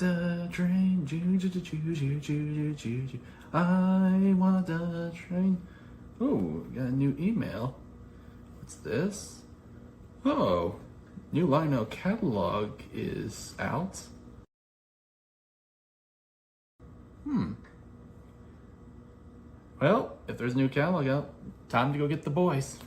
want the train. I want the train. Oh, got a new email. What's this? Oh, new Lionel catalog is out. Well, if there's a new catalog out, time to go get the boys.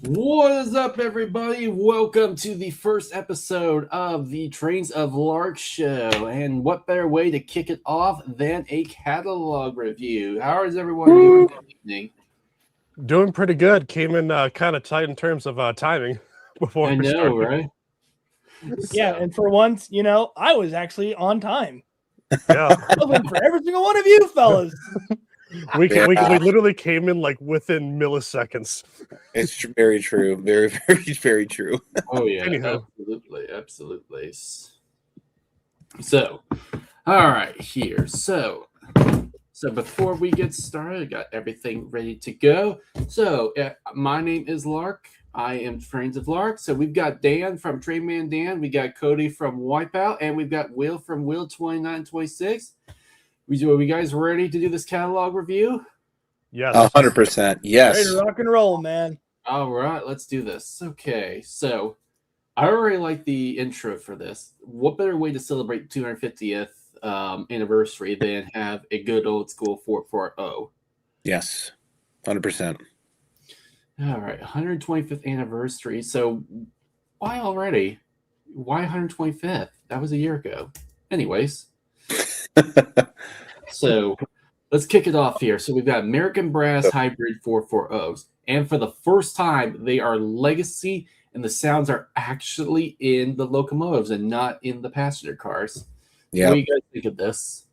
What is up, everybody? Welcome to the first episode of the Trains of Lark show. And what better way to kick it off than a catalog review? How is everyone doing this evening? Doing pretty good. Came in kind of tight in terms of timing before I we know, started. right? Yeah, and for once, I was actually on time. Yeah, I was waiting for every single one of you fellas. we literally came in like within milliseconds. It's very true. Very, very, very true. Oh, yeah. Anywho. Absolutely. So, all right, here. So before we get started, I got everything ready to go. So, my name is Lark. I am Friends of Lark. So we've got Dan from Trainman Dan. We got Cody from Wipeout. And we've got Will from Will2926. Are we guys ready to do this catalog review? Yes, 100%. Yes. Ready to rock and roll, man. All right, let's do this. Okay, so I already like the intro for this. What better way to celebrate 250th anniversary than have a good old school 440? Yes. 100%. All right, 125th anniversary. So why already? Why 125th? That was a year ago. Anyways, so let's kick it off here. So we've got American Brass Hybrid 440s. And for the first time, they are legacy, and the sounds are actually in the locomotives and not in the passenger cars. Yeah. What do you guys think of this?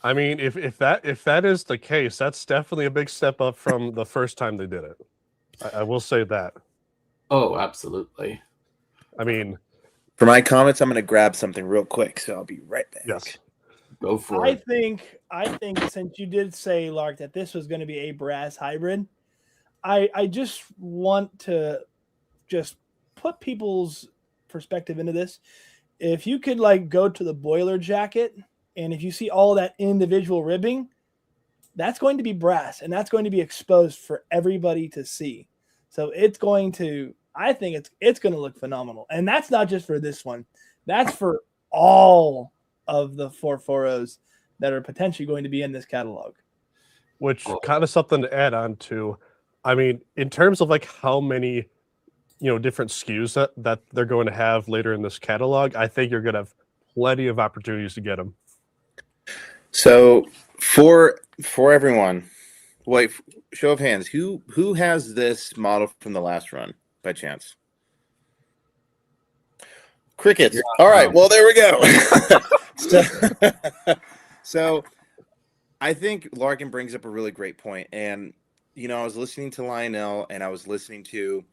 I mean, if that is the case, that's definitely a big step up from the first time they did it. I will say that. Oh, absolutely. I mean, For my comments, I'm going to grab something real quick, so I'll be right back. yes. Go for I it. think since you did say, Lark, that this was going to be a brass hybrid, I just want to just put people's perspective into this. If you could go to the boiler jacket, and if you see all that individual ribbing, that's going to be brass, and that's going to be exposed for everybody to see. So I think it's going to look phenomenal. And that's not just for this one. That's for all of the 440s that are potentially going to be in this catalog. Which kind of something to add on to. I mean, in terms of how many, different SKUs that they're going to have later in this catalog, I think you're going to have plenty of opportunities to get them. So for everyone, wait, show of hands, who has this model from the last run by chance? Crickets. Yeah. All right. Well, there we go. So I think Larkin brings up a really great point. And, I was listening to Lionel, and I was listening to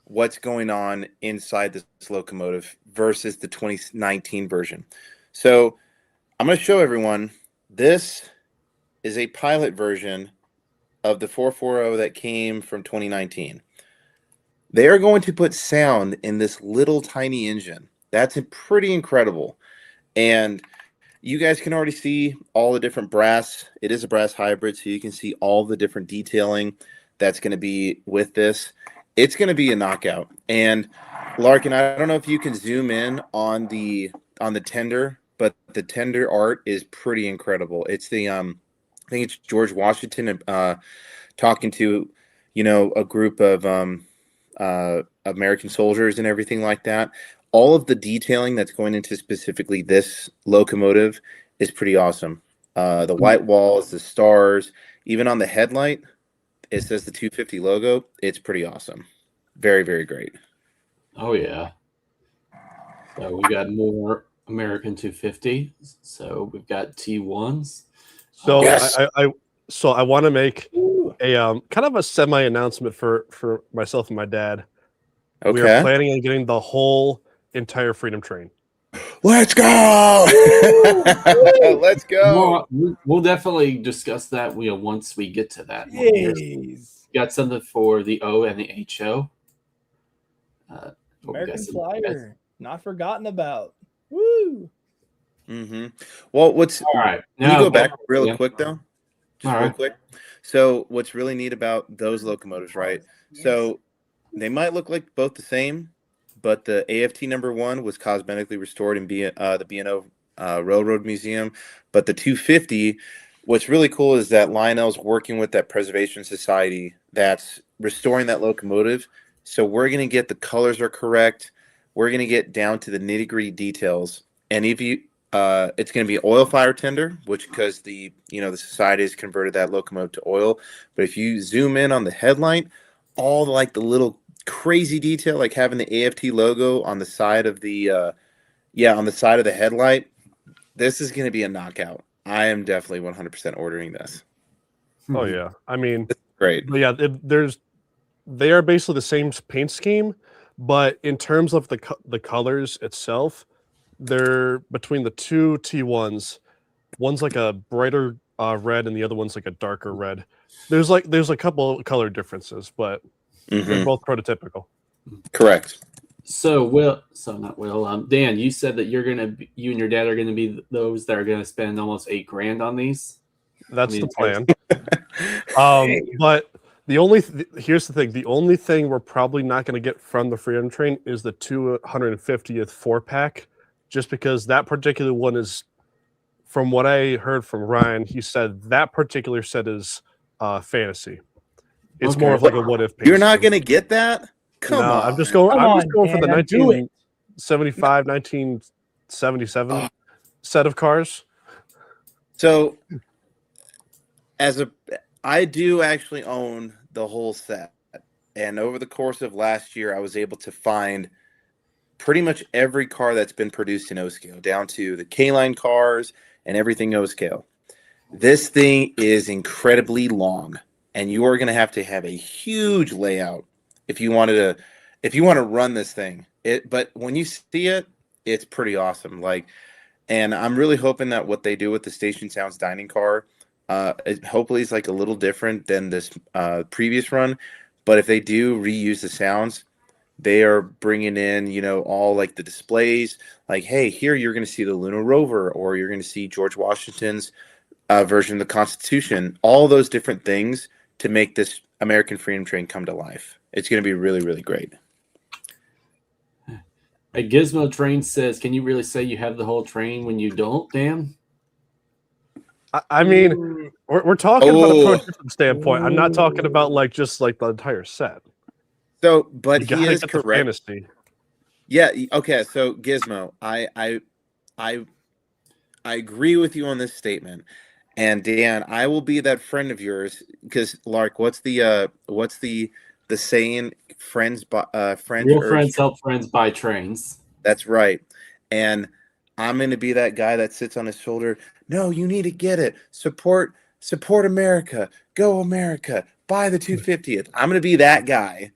what's going on inside this locomotive versus the 2019 version. So I'm going to show everyone, this is a pilot version of the 440 that came from 2019. They are going to put sound in this little tiny engine. That's pretty incredible. And you guys can already see all the different brass. It is a brass hybrid, so you can see all the different detailing that's going to be with this. It's going to be a knockout. And Larkin, I don't know if you can zoom in on the tender, but the tender art is pretty incredible. It's the I think it's George Washington talking to a group of American soldiers and everything like that. All of the detailing that's going into specifically this locomotive is pretty awesome. The white walls, the stars, even on the headlight, it says the 250 logo. It's pretty awesome. Very, very great. Oh, yeah. So we got more American 250. So we've got T1s. So Yes. I want to make Ooh, a kind of a semi announcement for myself and my dad. We are Okay. planning on getting the whole entire Freedom Train. Let's go. Let's go. We'll definitely discuss that once we get to that. Here's- jeez. got something for the O and the HO. American Flyer, not forgotten about. Woo! Mm-hmm. Well, All right. Can you Now, go back real yeah. quick though? Just All real right. quick. So what's really neat about those locomotives, right? So they might look like both the same, but the AFT number 1 was cosmetically restored in the B&O Railroad Museum. But the 250, what's really cool is that Lionel's working with that Preservation Society that's restoring that locomotive. So we're going to get the colors are correct. We're going to get down to the nitty-gritty details. And if you it's going to be oil fire tender, which because the society has converted that locomotive to oil. But if you zoom in on the headlight, all the little crazy detail, like having the AFT logo on the side of the on the side of the headlight, this is going to be a knockout. I am definitely 100% ordering this. Oh yeah, I mean, Great. but yeah, they are basically the same paint scheme, but in terms of the colors itself, they're between the two T1s. One's like a brighter red, and the other one's like a darker red. There's a couple color differences, but they're Mhm. both prototypical. Correct. So not Will. Dan, you said that you and your dad are gonna be those that are gonna spend almost $8,000 on these. That's I mean, the plan. Hey. But here's the thing: the only thing we're probably not going to get from the Freedom Train is the 250th 4-pack, just because that particular one is, from what I heard from Ryan, he said that particular set is fantasy. It's Okay. more of like a what if. You're not going to get that? Come No, on. I'm just going. Come I'm just on, going for the Dan, do it. 1975, 1977 set of cars. So I do actually own the whole set. And over the course of last year, I was able to find pretty much every car that's been produced in O-scale, down to the K-line cars and everything O-scale. This thing is incredibly long, and you are going to have a huge layout if you want to run this thing. But when you see it, it's pretty awesome. And I'm really hoping that what they do with the Station Sounds dining car, hopefully it's like a little different than this previous run. But if they do reuse the sounds, they are bringing in, all like the displays. Like, hey, here you're going to see the Lunar Rover, or you're going to see George Washington's version of the Constitution. All those different things to make this American Freedom Train come to life. It's going to be really, really great. A Gizmo Train says, "Can you really say you have the whole train when you don't, Dan?" I mean, we're talking about a prototypical standpoint. I'm not talking about just the entire set. So, but You he gotta is get the correct. fantasy. Yeah. Okay. So Gizmo, I agree with you on this statement. And Dan, I will be that friend of yours because Lark, what's the saying? Friends Real urge. friends help friends buy trains. That's right. And I'm going to be that guy that sits on his shoulder. No, you need to get it. Support America. Go America. Buy the 250th. I'm going to be that guy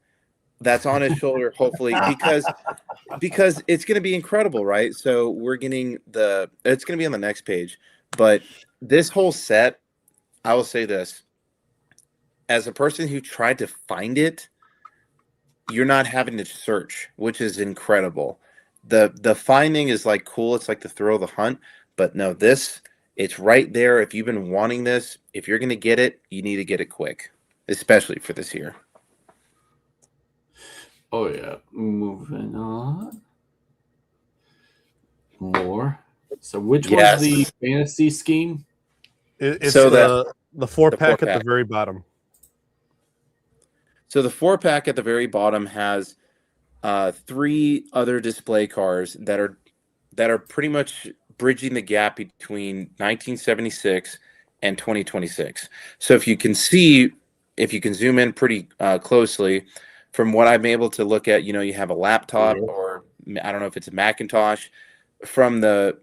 that's on his shoulder, hopefully, because it's going to be incredible, right? So it's going to be on the next page. But this whole set, I will say this. As a person who tried to find it, you're not having to search, which is incredible. The finding is cool. It's like the thrill of the hunt. But no, it's right there. If you've been wanting this, if you're going to get it, you need to get it quick, especially for this year. Oh yeah. Moving on. More. So which one's the fantasy scheme? It's So the 4-pack at the very bottom. So the 4-pack at the very bottom has 3 other display cars that are pretty much bridging the gap between 1976 and 2026. So if you can zoom in pretty closely, from what I'm able to look at, you have a laptop or I don't know if it's a Macintosh. From the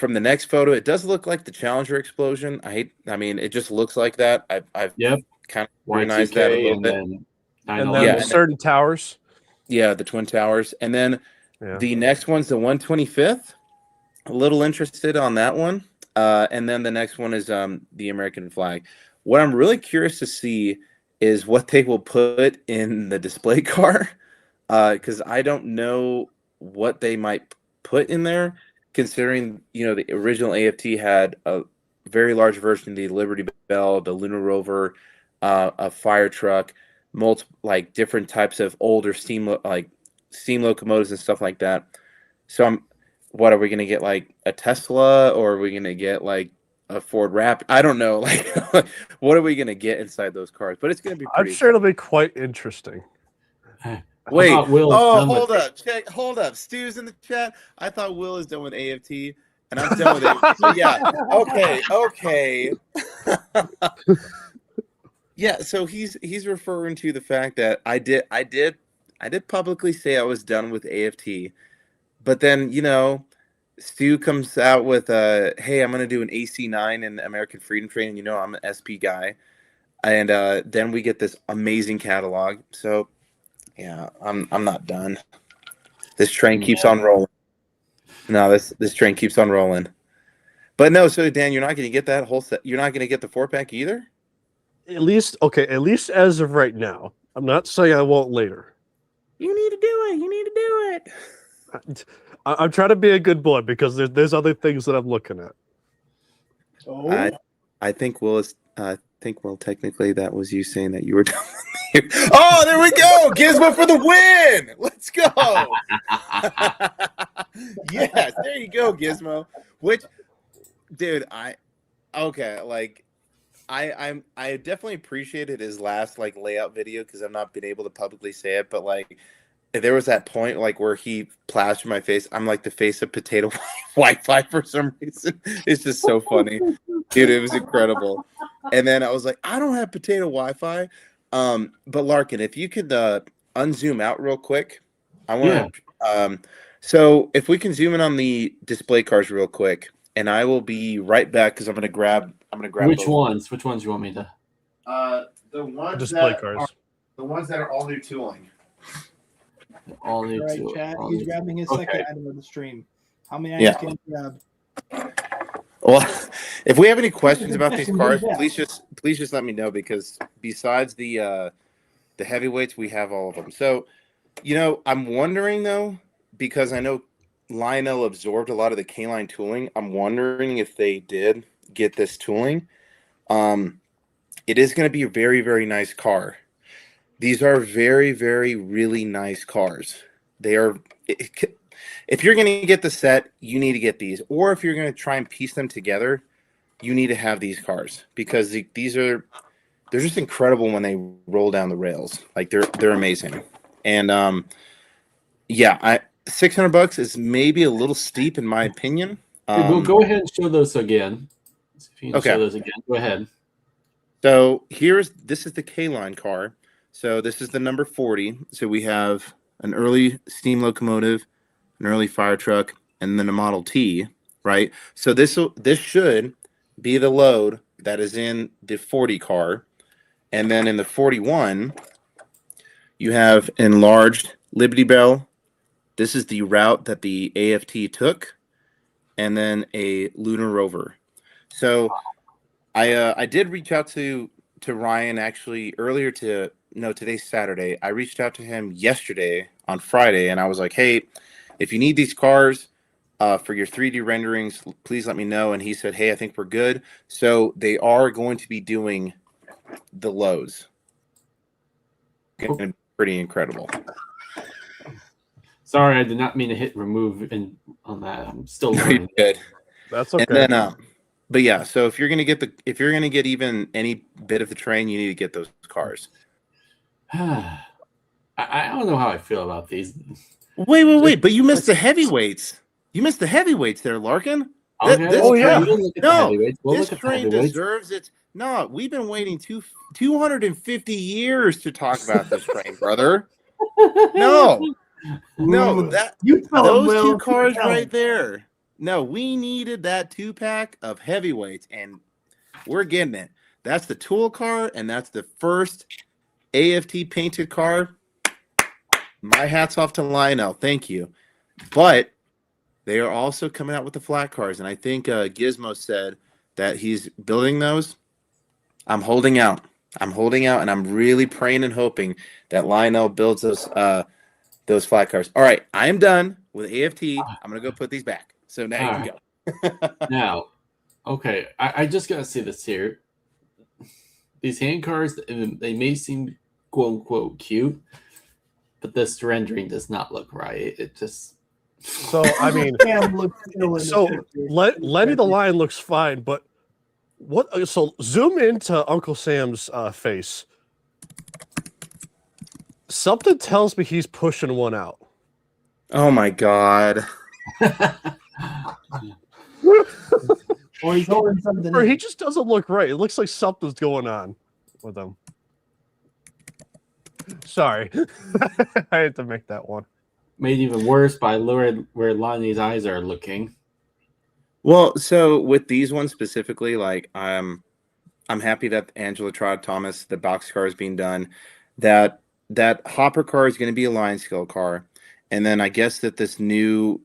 next photo, it does look like the Challenger explosion. I mean, it just looks like that. I've Yep. kind of recognized that a Y2K little and bit. then And 9/11. then certain towers. Yeah, the Twin Towers. And then Yeah. the next one's the 125th. A little interested on that one. And then the next one is the American flag. What I'm really curious to see is what they will put in the display car, because I don't know what they might put in there, considering, you know, the original AFT had a very large version of the Liberty Bell, the Lunar Rover, a fire truck, multiple like different types of older steam locomotives and stuff like that. So what are we gonna get, like a Tesla, or are we gonna get like a Ford Raptor? I don't know. Like, what are we gonna get inside those cars? But it's gonna be I'm pretty. sure it'll be quite interesting. Wait. I thought Will Oh, done with hold it. up. Check. Hold up. Stu's in the chat. I thought Will is done with AFT, and I'm done with it. So yeah. Okay. Okay. Yeah. So he's referring to the fact that I did publicly say I was done with AFT, but then, you know, Stu comes out with hey, I'm gonna do an AC9 in American Freedom Train, and you know I'm an SP guy, and then we get this amazing catalog. So yeah, I'm not done. This train keeps on rolling. No, this train keeps on rolling. But no, so Dan, you're not going to get that whole set. You're not going to get the 4-pack either. At least as of right now. I'm not saying I won't later. You need to do it. You need to do it. I'm trying to be a good boy because there's other things that I'm looking at. Oh, I think Will is. Technically that was you saying that you were done. Oh, there we go. Gizmo for the win. Let's go. Yes, there you go, Gizmo. Which, dude, I definitely appreciated his last like layout video, because I've not been able to publicly say it, but like there was that point like where he plastered my face. I'm like the face of potato Wi-Fi for some reason. It's just so funny, dude. It was incredible. And then I was like, I don't have potato Wi-Fi. But Larkin, if you could unzoom out real quick, I want to. So if we can zoom in on the display cars real quick, and I will be right back because I'm gonna grab. Which ones? Which ones you want me to? The ones Display cars. The ones that are all new tooling. All new. all right, to- chat. all He's new- grabbing his Okay. second item of the stream. How many items can he grab? Well, if we have any questions about these cars, Yeah. please just let me know, because besides the heavyweights, we have all of them. So, you know, I'm wondering though, because I know Lionel absorbed a lot of the K-line tooling. I'm wondering if they did get this tooling. It is going to be a very, very nice car. These are very, very, really nice cars. They are. If you're going to get the set, you need to get these. Or if you're going to try and piece them together, you need to have these cars, because they're just incredible when they roll down the rails. Like they're amazing. And yeah, $600 is maybe a little steep in my opinion. Hey, we'll go ahead and show those again. If you can Okay. show those again, go ahead. So this is the K-line car. So this is the number 40. So we have an early steam locomotive, an early fire truck, and then a Model T, right? So this should be the load that is in the 40 car. And then in the 41, you have enlarged Liberty Bell. This is the route that the AFT took, and then a Lunar Rover. So I did reach out to Ryan actually earlier today's Saturday. I reached out to him yesterday on Friday, and I was like, hey, if you need these cars for your 3D renderings, please let me know. And he said, hey, I think we're good. So they are going to be doing the lows. It's going to be pretty incredible. Sorry, I did not mean to hit remove on that. I'm still You're learning. good. That's okay. And then, but yeah, so if you're gonna get even any bit of the train, you need to get those cars. I don't know how I feel about these. Wait! But you missed the heavyweights. You missed the heavyweights there, Larkin. Okay, This we'll yeah. look at the No, heavyweights. We'll this look at the train heavyweights. deserves it. No, we've been waiting 250 years to talk about this train, brother. No, No, Ooh. that You tell him, those Will. two cars Tell him. right there. No, we needed that 2-pack of heavyweights, and we're getting it. That's the Tool car, and that's the first AFT painted car. My hat's off to Lionel. Thank you. But they are also coming out with the flat cars, and I think Gizmo said that he's building those. I'm holding out. And I'm really praying and hoping that Lionel builds those flat cars. All right, I am done with AFT. I'm gonna go put these back. So now you can go. Now, okay, I just gotta say this here. These hand cars, they may seem quote unquote cute, but this rendering does not look right. It just So I mean, Cam looks ill in so the picture. Lenny the Lion looks fine, but what? So zoom into Uncle Sam's face. Something tells me he's pushing one out. Oh my god. Or he's holding something. Or in. he just doesn't look right. It looks like something's going on with him. Sorry. I had to make that one. made even worse by where Lonnie's eyes are looking. Well, so with these ones specifically, like I'm happy that Angela Trot Thomas, the box car is being done. That hopper car is going to be a line scale car, and then I guess that this new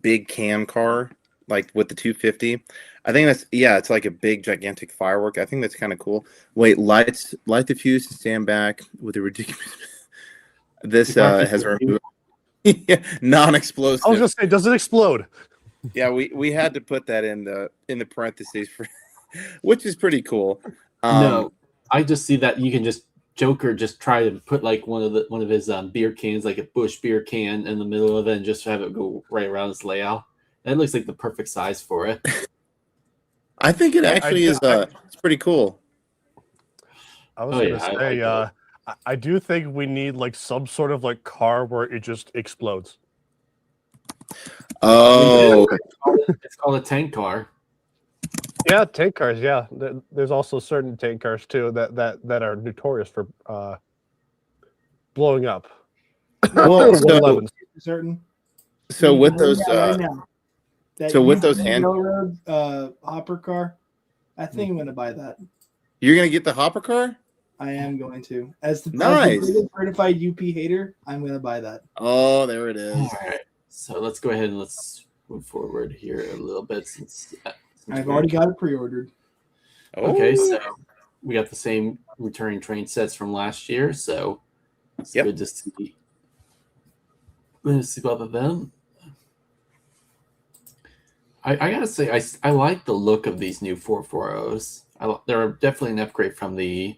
big cam car, like with the 250, I think it's like a big gigantic firework. I think that's kind of cool. Wait, light the fuse to stand back with a ridiculous. This has removed non-explosive. I was gonna say, does it explode? Yeah, we had to put that in the parentheses for, which is pretty cool. No, I just see that you can Joker just try to put like one of his beer cans, like a Bush beer can, in the middle of it, and just have it go right around its layout. That looks like the perfect size for it. I think it actually is. It's pretty cool. I was gonna say, I do think we need like some sort of like car where it just explodes. Oh, it's called a tank car. Yeah, tank cars. Yeah, there's also certain tank cars too that are notorious for blowing up. well, so with those, hand railroad hopper car, I think I'm going to buy that. You're going to get the hopper car? I am going to. As the certified UP hater, I'm going to buy that. Oh, there it is. All right. So let's go ahead and let's move forward here a little bit since I've already got it pre-ordered. Okay, so we got the same returning train sets from last year, so it's good to see. Let's see both of them. I gotta say, I like the look of these new 440s. They're definitely an upgrade from the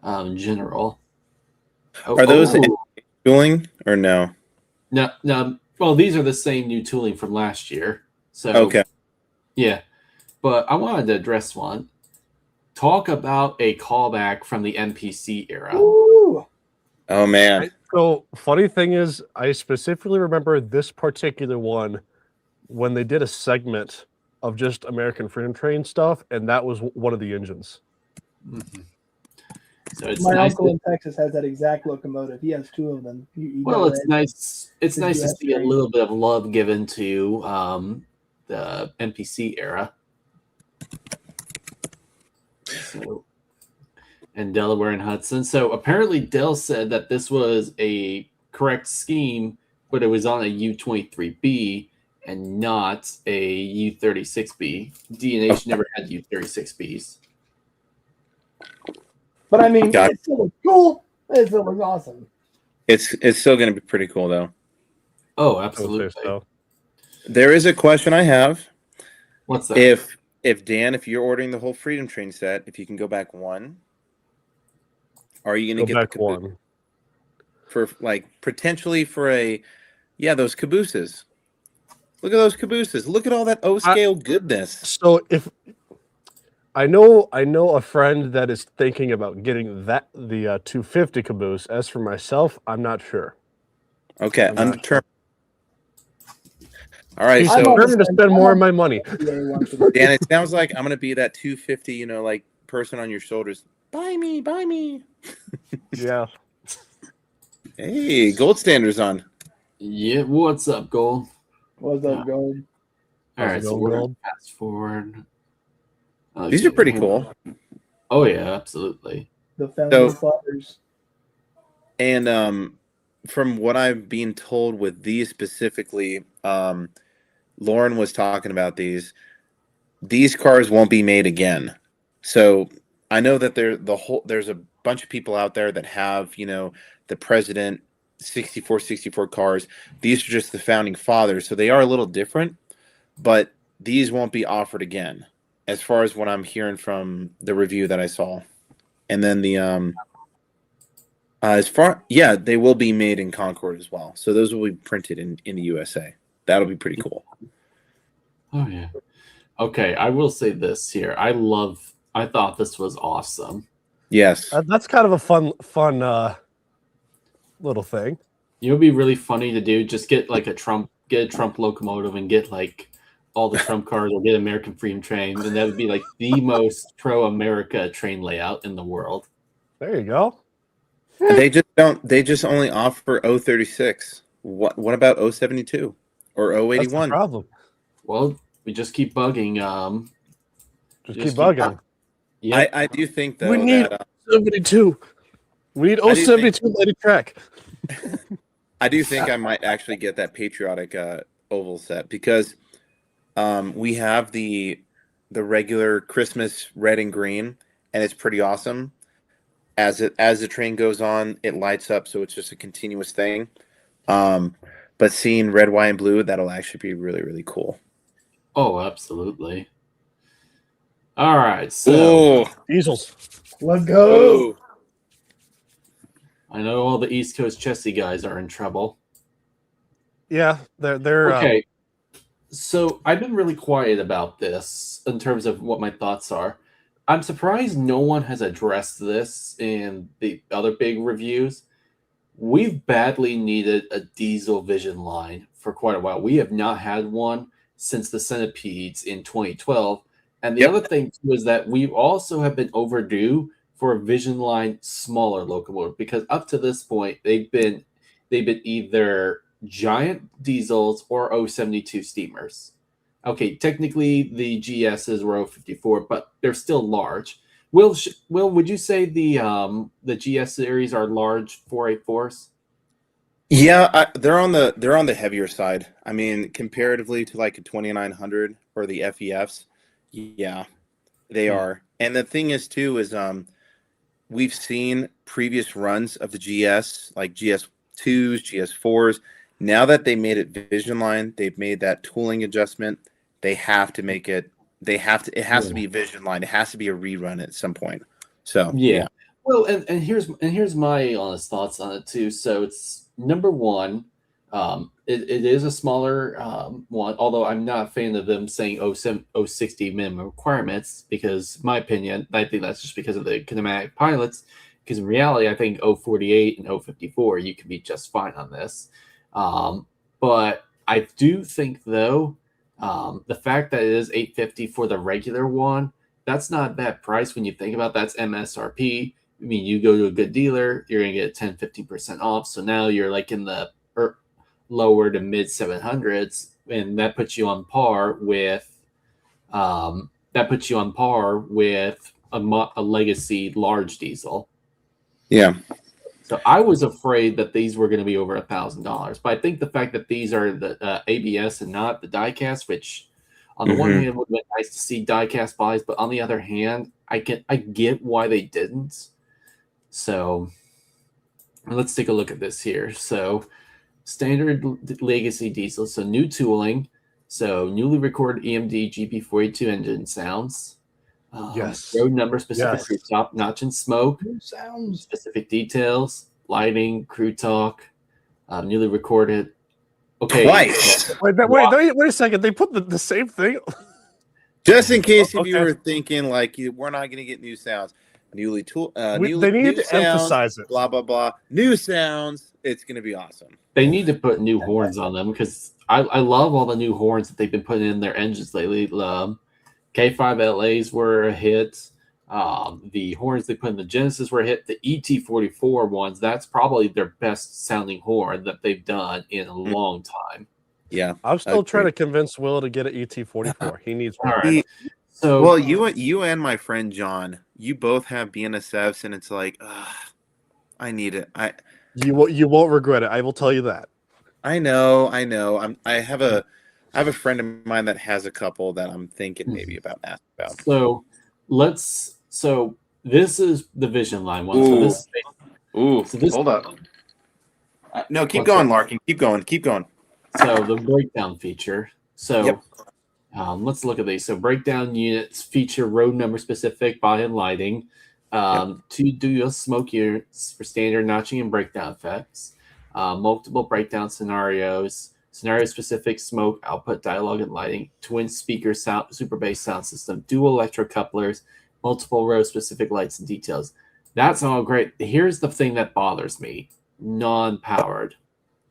General. Are those tooling or no? No. Well, these are the same new tooling from last year. So okay, yeah. But I wanted to address one. Talk about a callback from the NPC era. Ooh. Oh man! So funny thing is, I specifically remember this particular one when they did a segment of just American Freedom Train stuff, and that was one of the engines. Mm-hmm. So it's my uncle in Texas has that exact locomotive. He has two of them. It's nice. It's nice to see a little bit of love given to the NPC era. So, and Delaware and Hudson. So apparently Dell said that this was a correct scheme, but it was on a U-23B and not a U-36B. DNH never had U-36Bs. But I mean, it still looks cool. It still looks awesome. It's still going to be pretty cool, though. Oh, absolutely. So. There is a question I have. What's that? If Dan, if you're ordering the whole Freedom Train set, if you can go back one, are you going to get the one for like potentially for those cabooses? Look at those cabooses. Look at all that O-scale goodness. So if I know a friend that is thinking about getting the 250 caboose. As for myself, I'm not sure. Okay, undetermined. All right, so I'm determined to spend more of my money. Dan, it sounds like I'm gonna be that 250, like person on your shoulders. Buy me. Yeah. Hey, gold standard's on. Yeah, what's up, Gold? What's up, Gold? All How's it right, so going, we're Gold? gonna fast forward. These are Okay, pretty hold cool. on. Oh yeah, absolutely. The founding So- fathers. And from what I've been told with these specifically, Lauren was talking about these. These cars won't be made again. So I know that there's a bunch of people out there that have, the President 64 cars. These are just the founding fathers, so they are a little different, but these won't be offered again, as far as what I'm hearing from the review that I saw. And then they will be made in Concord as well. So those will be printed in the USA. That'll be pretty cool. Oh yeah. Okay, I will say this here. I thought this was awesome. Yes. That's kind of a fun little thing. You know, it'd be really funny to do. Just get like a Trump locomotive and get like all the Trump cars, or get American Freedom Train, and that would be like the most pro-America train layout in the world. There you go. They just don't. They just only offer 036. What about 072 or That's the 081? problem. Well, we just keep bugging. Just keep bugging. Yeah, I do think though We need that 72. We need I do 072 lady track. I do think I might actually get that patriotic oval set, because we have the regular Christmas red and green, and it's pretty awesome. As the train goes on, it lights up, so it's just a continuous thing. But seeing red, white, and blue, that'll actually be really, really cool. Oh, absolutely. All right, so Diesels. Let's go. I know all the East Coast chessy guys are in trouble. Yeah, they're Okay, so I've been really quiet about this in terms of what my thoughts are. I'm surprised no one has addressed this in the other big reviews. We've badly needed a diesel vision line for quite a while. We have not had one since the Centipedes in 2012. And the Yep. other thing too is that we also have been overdue for a vision line smaller locomotive, because up to this point they've been either giant diesels or 072 steamers. Okay, technically the GSs were 054, but they're still large. Will, would you say the GS series are large 484s? Yeah, they're on the heavier side. I mean, comparatively to like a 2900 or the FEFs, yeah, they are. And the thing is too is we've seen previous runs of the GS, like GS2s, GS4s. Now that they made it vision line, they've made that tooling adjustment. They have to make it. It has to be vision line. It has to be a rerun at some point. So Yeah. Well, and here's my honest thoughts on it too. So it's number one, it is a smaller one, although I'm not a fan of them saying 060 minimum requirements, because my opinion, I think that's just because of the kinematic pilots. Because in reality, I think 048 and 054 you can be just fine on this. But I do think though, the fact that it is 850 for the regular one, that's not that price when you think about that's MSRP. I mean, you go to a good dealer, you're going to get 10-15% off. So now you're like in the lower to mid 700s, and that puts you on par with a legacy large diesel. yeah. So I was afraid that these were going to be over $1,000, but I think the fact that these are the ABS and not the diecast, which on the one hand it would have been nice to see diecast bodies, but on the other hand, I get why they didn't. So let's take a look at this here. So standard legacy diesel, so new tooling, so newly recorded EMD GP42 engine sounds. Yes. Road number specific, Yes. crew top notch and smoke. Sounds. Specific details, lighting, crew talk, newly recorded. Okay. Twice. Wait a second. They put the same thing. Just in case if you Okay. were thinking like we're not going to get new sounds, They needed to emphasize it. Blah blah blah. New sounds. It's going to be awesome. They need to put new horns on them, because I love all the new horns that they've been putting in their engines lately. K5 LAs were a hit. The horns they put in the Genesis were hit. The ET-44 ones, that's probably their best sounding horn that they've done in a long time. Yeah, I'm still trying to convince Will to get an ET-44. He needs one. All right. So, well, you and my friend John, you both have BNSFs, and it's like, I need it. You won't regret it. I will tell you that. I know. I have a friend of mine that has a couple that I'm thinking maybe about asking about. So this is the Vision Line one. Ooh. So this, hold up. No, keep going, Larkin. Keep going. So the breakdown feature. So Yep. Let's look at these. So breakdown units feature road number specific body and lighting. To do a smoke units for standard notching and breakdown effects. Multiple breakdown scenarios. Scenario-specific smoke, output, dialogue, and lighting, twin speaker sound, super bass sound system, dual electrocouplers, multiple row-specific lights and details. That's all great. Here's the thing that bothers me: non-powered.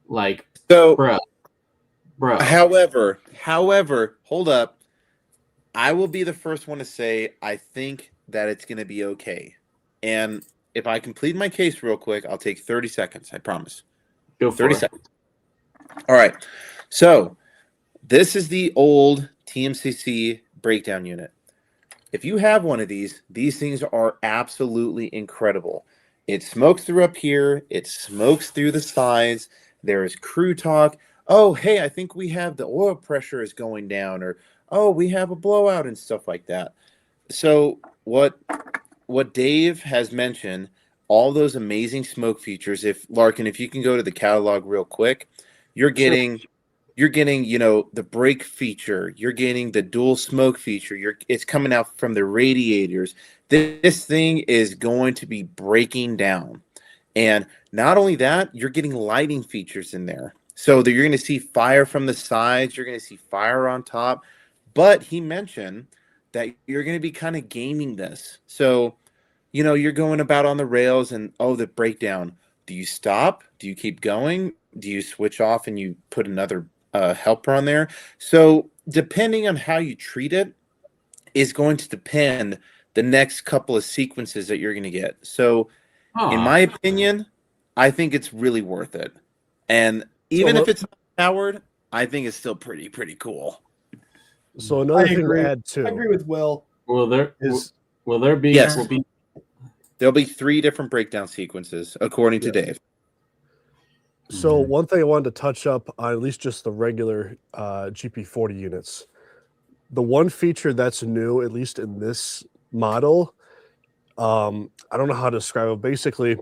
Like, So, bro. However, hold up. I will be the first one to say I think that it's going to be okay. And if I complete my case real quick, I'll take 30 seconds. I promise. Go for 30 it. seconds. All right. So this is the old TMCC breakdown unit. If you have one of these things are absolutely incredible. It smokes through up here. It smokes through the sides. There is crew talk. Oh, hey, I think we have the oil pressure is going down, or oh, we have a blowout and stuff like that. So what Dave has mentioned, all those amazing smoke features. If Larkin, if you can go to the catalog real quick, you're getting, the brake feature. You're getting the dual smoke feature. It's coming out from the radiators. This thing is going to be breaking down, and not only that, you're getting lighting features in there. So that you're going to see fire from the sides. You're going to see fire on top. But he mentioned that you're going to be kind of gaming this. So, you're going about on the rails and, the breakdown. Do you stop? Do you keep going? Do you switch off and you put another helper on there? So depending on how you treat it is going to depend the next couple of sequences that you're going to get. So in my opinion, I think it's really worth it. And even if it's not powered, I think it's still pretty cool. So another thing to add too. I agree with Will. Will there be? Yes. There'll be 3 different breakdown sequences, according to Dave. So one thing I wanted to touch up on, at least just the regular GP40 units. The one feature that's new, at least in this model, I don't know how to describe it. Basically,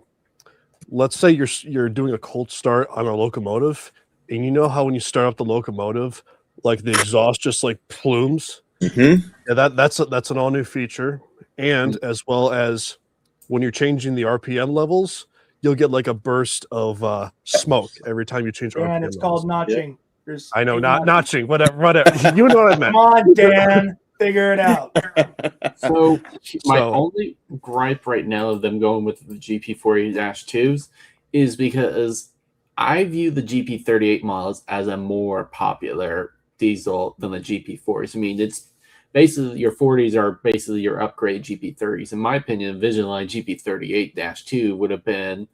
let's say you're doing a cold start on a locomotive, and you know how when you start up the locomotive, like the exhaust just like plumes. Mm-hmm. Yeah, that's an all new feature, and as well as when you're changing the RPM levels, you'll get like a burst of smoke every time you change RPM. And it's called notching. Yeah. I know, notching, whatever. You know what I meant. Come on, Dan, figure it out. So my only gripe right now of them going with the GP40-2s is because I view the GP38 models as a more popular diesel than the GP40s. I mean, it's basically your 40s are basically your upgrade GP30s. In my opinion, Vision Line GP38-2 would have been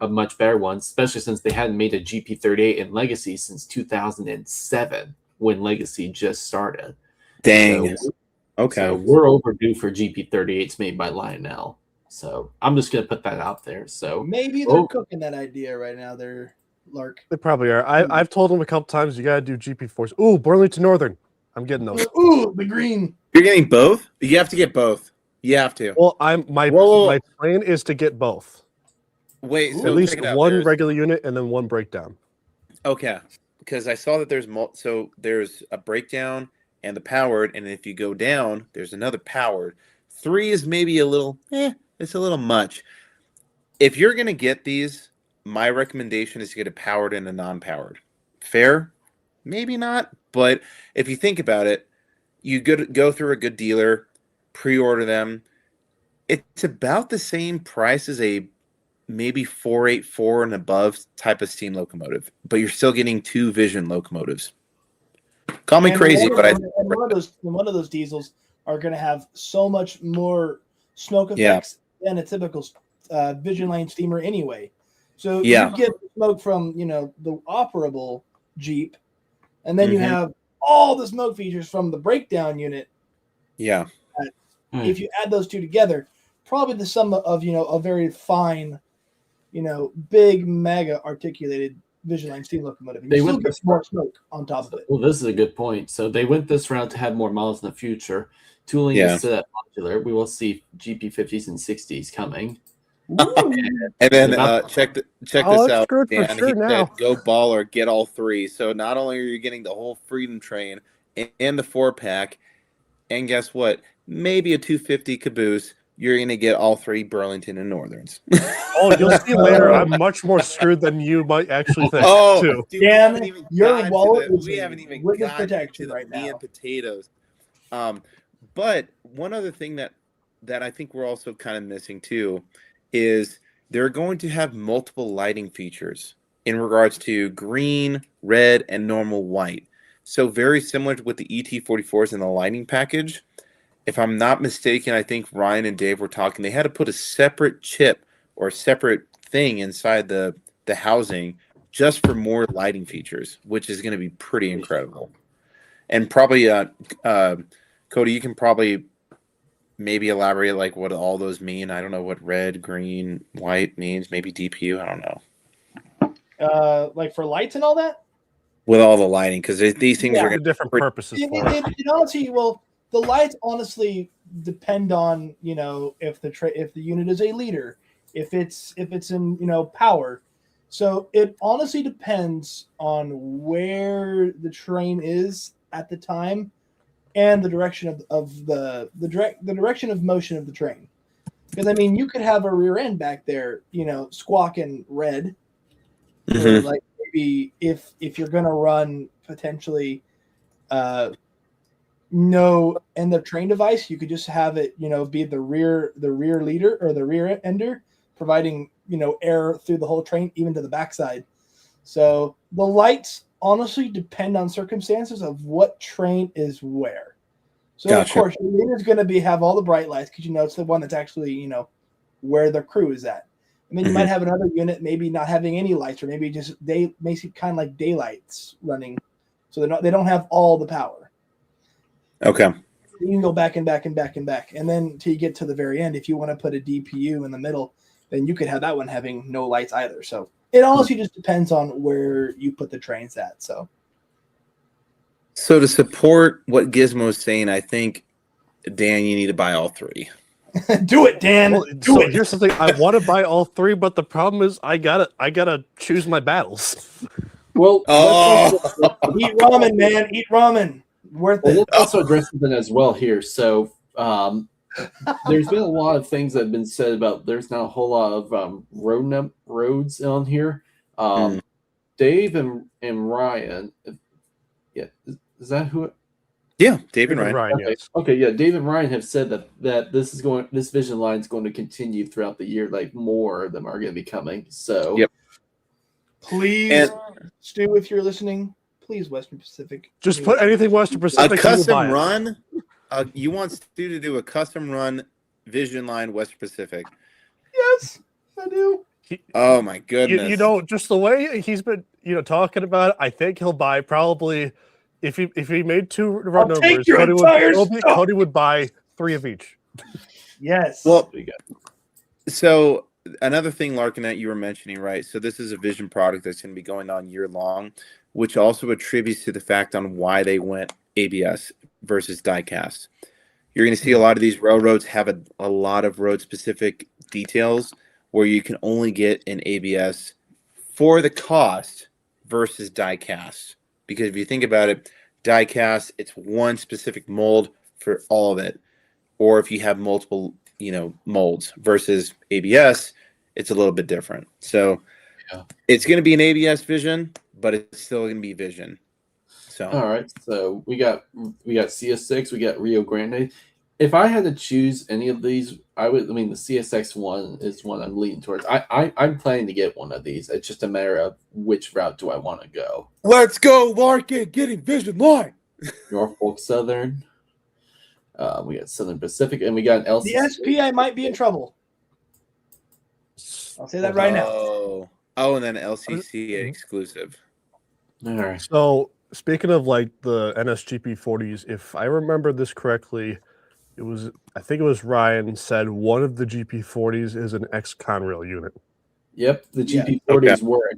a much better one, especially since they hadn't made a GP38 in Legacy since 2007 when Legacy just started. Dang. So, okay. So we're overdue for GP38s made by Lionel. So I'm just going to put that out there. So maybe they're cooking that idea right now. They're Lark. They probably are. I've told them a couple times, you got to do GP4s. Ooh, Burlington Northern. I'm getting those. Ooh, the green. You're getting both? You have to get both. You have to. Well, my plan is to get both. Wait, so at least one regular unit and then one breakdown. Okay, because I saw that there's there's a breakdown and the powered, and if you go down, there's another powered. 3 is maybe a little, it's a little much. If you're gonna get these, my recommendation is to get a powered and a non-powered. Fair? Maybe not, but if you think about it, you go through a good dealer, pre-order them. It's about the same price as a maybe 484 and above type of steam locomotive, but you're still getting 2 Vision locomotives. Call me crazy, but one of those diesels are going to have so much more smoke Yeah. effects than a typical Vision Line steamer anyway. So Yeah. you get smoke from, the operable Jeep, and then you Mhm. have all the smoke features from the breakdown unit. Yeah. If you add those two together, probably the sum of, a very fine, big, mega articulated Vision Line steam locomotive. And They you still went get this- more smoke on top of it. Well, this is a good point. So they went this route to have more models in the future. Tooling Yeah. is still that popular. We will see GP50s and 60s coming. And then About- check Oh, this it's out, good for Dan. sure He now. said, "Go baller, get all three." So not only are you getting the whole Freedom Train and the 4-pack, and guess what? Maybe a 250 caboose. You're gonna get all three Burlington and Northerns. Oh, you'll see later. I'm much more screwed than you might actually think. Oh, too. dude, Dan, we haven't even your gotten wallet to the, is we in haven't even witness gotten protection to the right meat now. and potatoes. But one other thing that I think we're also kind of missing too is they're going to have multiple lighting features in regards to green, red, and normal white. So very similar to with the ET44s in the lighting package. If I'm not mistaken, I think Ryan and Dave were talking. They had to put a separate chip or a separate thing inside the housing just for more lighting features, which is going to be pretty incredible. And probably, Cody, you can probably maybe elaborate like what all those mean. I don't know what red, green, white means. Maybe DPU. I don't know. Like for lights and all that? With all the lighting, because these things Yeah. are The going to different purposes for it. It honestly, well, the lights honestly depend on, if the unit is a leader, if it's in power. So it honestly depends on where the train is at the time and the direction of the direction of motion of the train. Because I mean, you could have a rear end back there, squawking red. Or Mhm. like maybe if you're gonna run potentially no end of train device, you could just have it, be the rear leader or the rear ender, providing air through the whole train, even to the backside. So the lights honestly depend on circumstances of what train is where. So Gotcha. of course, your leader is going to have all the bright lights because it's the one that's actually where the crew is at. And then you might have another unit maybe not having any lights, or maybe just makes it kind of like daylights running, so they don't have all the power. Okay. You can go back and back and back and back, and then till you get to the very end, if you want to put a DPU in the middle, then you could have that one having no lights either. So it honestly just depends on where you put the trains at. So to support what Gizmo's saying, I think, Dan, you need to buy all three. do it, Dan. Well, do so it. here's the thing. I want to buy all three, but the problem is I gotta choose my battles. Well, Eat ramen, man. Eat ramen. Worth well, it. let's also address something as well here. So there's been a lot of things that have been said about there's not a whole lot of roads on here. Dave and Ryan, yeah, is that who? Yeah, Dave and Ryan. Okay. Yes. Okay, yeah, Dave and Ryan have said that this vision line is going to continue throughout the year. Like more of them are going to be coming. So Yep. Please, Stu, if you're listening, please Western Pacific. Just put anything Western A Pacific. you will custom buy it. run. You want Stu to do a custom run Vision Line Western Pacific? Yes, I do. Oh my goodness! You know, just the way he's been, talking about it, I think he'll buy probably if he made two run I'll take numbers, your entire stuff. Cody would buy 3 of each. Yes. Well, so another thing, Larkin, that you were mentioning, right? So this is a Vision product that's going to be going on year long, which also attributes to the fact on why they went ABS versus diecast. You're going to see a lot of these railroads have a lot of road specific details where you can only get an ABS for the cost versus diecast. Because if you think about it, diecast, it's one specific mold for all of it. Or if you have multiple, molds versus ABS, it's a little bit different. So it's going to be an ABS Vision, but it's still going to be Vision. So all right, so we got CS6, we got Rio Grande. If I had to choose any of these, the CSX one is one I'm leaning towards. I'm planning to get one of these. It's just a matter of which route do I want to go. let's go, Larkin, getting Vision Line. Norfolk Southern. We got Southern Pacific, and we got an The LCC. SPI might be in trouble. I'll say that right now. Oh, and then LCC exclusive. All right. So speaking of like the NSGP 40s, if I remember this correctly, I think it was Ryan said one of the GP40s is an ex-Conrail unit. Yep, the Yeah. GP40s were.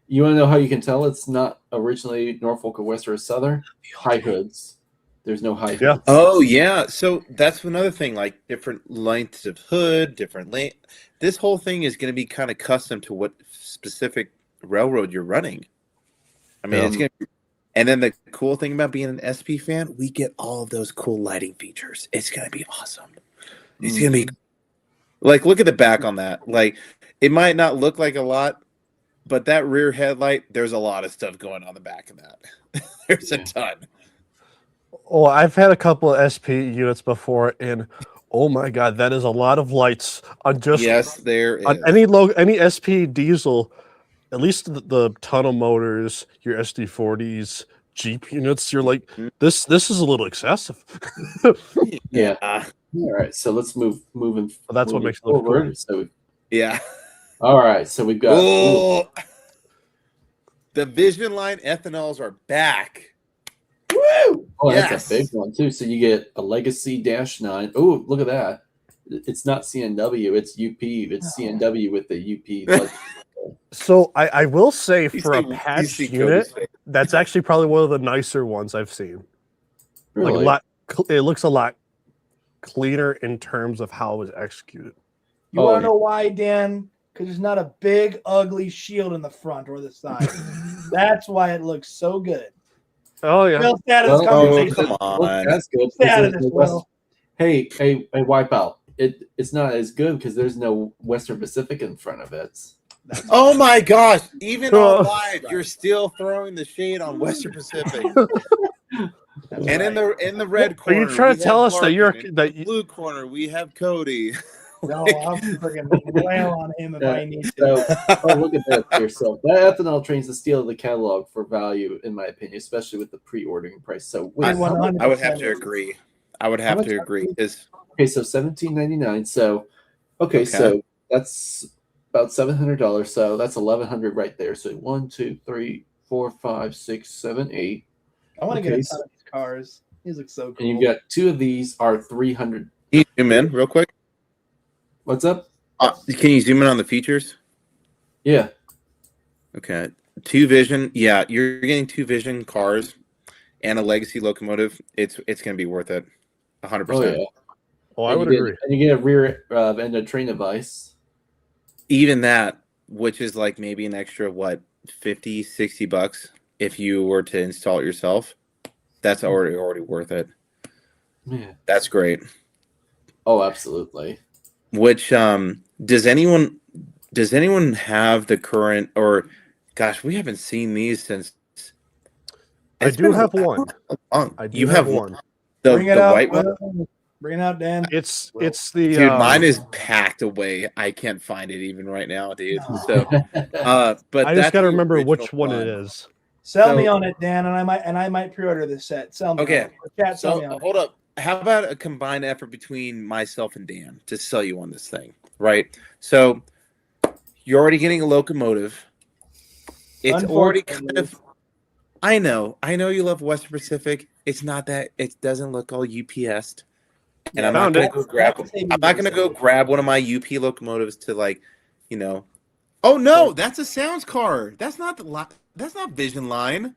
You want to know how you can tell it's not originally Norfolk or West or Southern? High hoods. There's no high hoods. Yeah. Oh yeah, so that's another thing. Like different lengths of hood, different length. This whole thing is going to be kind of custom to what specific railroad you're running. I mean, it's going to. And then the cool thing about being an SP fan, we get all of those cool lighting features. It's going to be awesome. It's going to be like, look at the back on that. Like, it might not look like a lot, but that rear headlight, there's a lot of stuff going on the back of that. There's a ton. Oh, I've had a couple of SP units before, and oh my god, that is a lot of lights on just there on is. any SP diesel. At least the tunnel motors, your SD40s, Jeep units, you're like, this is a little excessive. Yeah. All right, so let's move. Moving. Well, that's what makes it look forward. cool. So, Yeah. all right, so we've got. The Vision Line ethanols are back. Woo! Oh, that's a big one too. So you get a Legacy -9. Oh, look at that! It's not CNW, it's UP. It's CNW with the UP. So I will say for a You patch see unit, Cody's face. that's actually probably one of the nicer ones I've seen. Really? Like a lot, it looks a lot cleaner in terms of how it was executed. You want to know why, Dan? Because there's not a big, ugly shield in the front or the side. That's why it looks so good. Oh yeah. Well, stay out of this conversation. Come on. That's good. Stay out of this, Will. Hey, Wipeout. It's not as good because there's no Western Pacific in front of it. Oh my gosh! Even on live, you're still throwing the shade on Western Pacific. And in the red corner, are you trying to tell us that you're that blue corner? We have Cody. No, I'm freaking wail on him if I need to. So, look at that here. So that ethanol train's the steal of the catalog for value, in my opinion, especially with the pre-ordering price. So I would have to agree. I would have to agree. Okay, so $17.99. So so that's about $700. So that's $1,100 right there. So 1, 2, 3, 4, 5, 6, 7, 8. I want to get a ton of these cars. These look so cool. And you got two of these are 300. Can you zoom in real quick? What's up? Can you zoom in on the features? Yeah. Okay. 2 Vision. Yeah, you're getting 2 Vision cars and a Legacy locomotive. It's going to be worth it. 100%. Oh, yeah. Oh, I would agree. And you get a rear and a train device. Even that, which is like maybe an extra, what, $50, $60 if you were to install it yourself. That's already worth it. Yeah. That's great. Oh, absolutely. Which does anyone have the current, or gosh, we haven't seen these since. I do have one. You have one. Bring it the out, white one. Bring it out, Dan. It's the dude. Mine is packed away. I can't find it even right now, dude. So, but I just got to remember which one it is. Sell me on it, Dan, and I might pre-order this set. Sell me. Okay. On it. Chat, sell me on hold up. How about a combined effort between myself and Dan to sell you on this thing, right? So you're already getting a locomotive. It's already kind of. I know you love Western Pacific. It's not that. It doesn't look all UPS'd. And I'm not going to go grab. I'm not going to go grab one of my UP locomotives to Oh no, that's a Sounds car. That's not That's not Vision Line.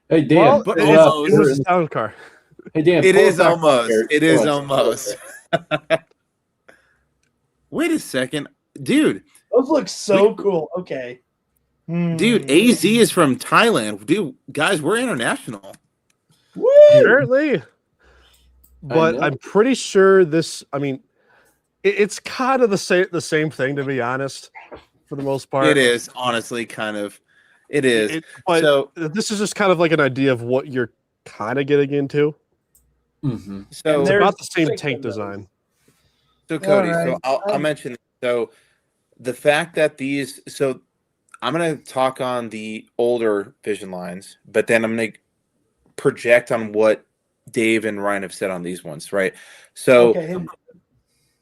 Hey Dan, it was a Sound car. Hey Dan, it is almost. It is almost. Wait a second, dude. Those look so cool. Okay. Dude, AZ is from Thailand. Dude, guys, we're international. Woo! Apparently. But I'm pretty sure this. I mean, it's kind of the same thing, to be honest. For the most part, it is honestly kind of. It is. But so this is just kind of like an idea of what you're kind of getting into. Mm-hmm. So it's about the same tank design. So Cody, so I'll mention. So the fact that these. So I'm gonna talk on the older Vision lines, but then I'm gonna project on what Dave and Ryan have said on these ones, right? So Okay.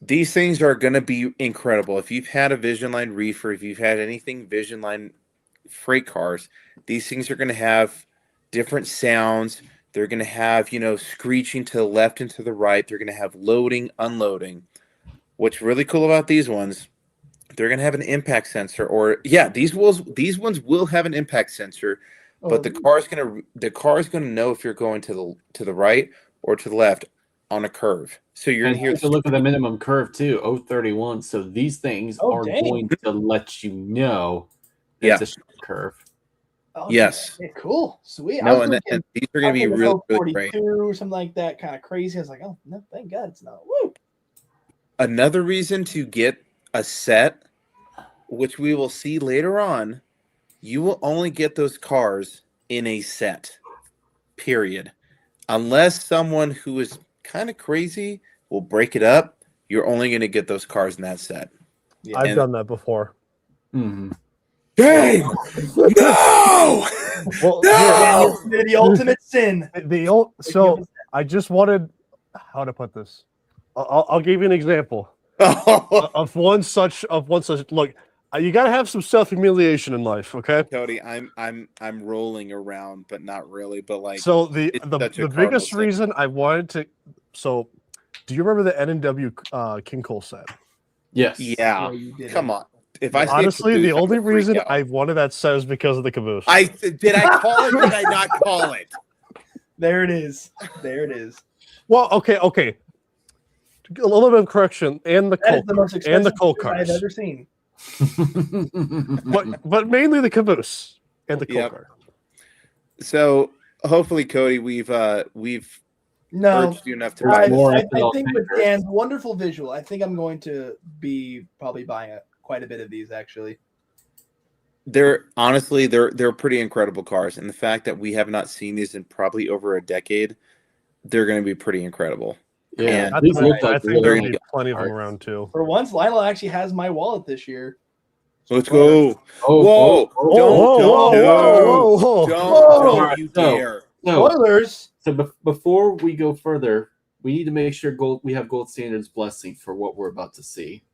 these things are going to be incredible. If you've had a Vision Line reefer, if you've had anything Vision Line freight cars, these things are going to have different sounds. They're going to have, screeching to the left and to the right. They're going to have loading, unloading. What's really cool about these ones, they're going to have an impact sensor, these ones will have an impact sensor, but the car is going to know if you're going to the right or to the left on a curve. So you're going to hear take a look at the minimum curve too, 031. So these things are going to let you know it's a short curve. Oh, yes. Okay, cool. Sweet. No, and these are going to be really, really great. Or something like that, kind of crazy. I was like, oh, no, thank God it's not. Woo! Another reason to get a set, which we will see later on, you will only get those cars in a set, period. Unless someone who is kind of crazy will break it up, you're only going to get those cars in that set. Yeah. I've done that before. Mm-hmm. Dang! No! Well, no! The ultimate sin. So I just wanted, how to put this? I'll give you an example of one such. Look, you got to have some self-humiliation in life, okay? Cody, I'm rolling around, but not really. But like, so the biggest reason I wanted to. So, do you remember the N&W King Cole set? Yes. Yeah. Come on. If I honestly, caboose, the only reason I wanted that set is because of the caboose. Did I call it? Or did I not call it? There it is. There it is. Well, okay. A little bit of correction, and the coal cars I've ever seen. but mainly the caboose and the coal car. So hopefully, Cody, we've urged you enough to buy I think with Dan's wonderful visual, I think I'm going to be probably buying quite a bit of these actually. They're pretty incredible cars, and the fact that we have not seen these in probably over a decade, they're going to be pretty incredible. Yeah, I think there are going to be plenty of them around too. For once, Lionel actually has my wallet this year. Let's go! Whoa! Don't you dare! Spoilers. So before we go further, we need to make sure we have Gold Standard's blessing for what we're about to see.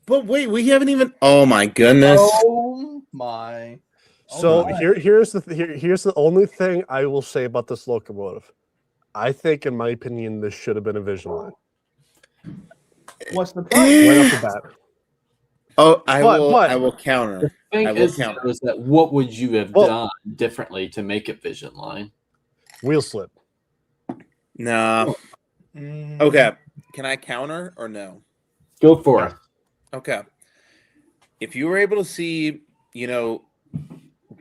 But wait, we haven't even. Oh my goodness! Oh my! So here's the only thing I will say about this locomotive. I think, in my opinion, this should have been a Vision Line. What's the price? Right off the bat. Oh, I will counter. The thing is that what would you have done differently to make it Vision Line? Wheel slip. No. Okay. Can I counter or no? Go for it. Okay. If you were able to see,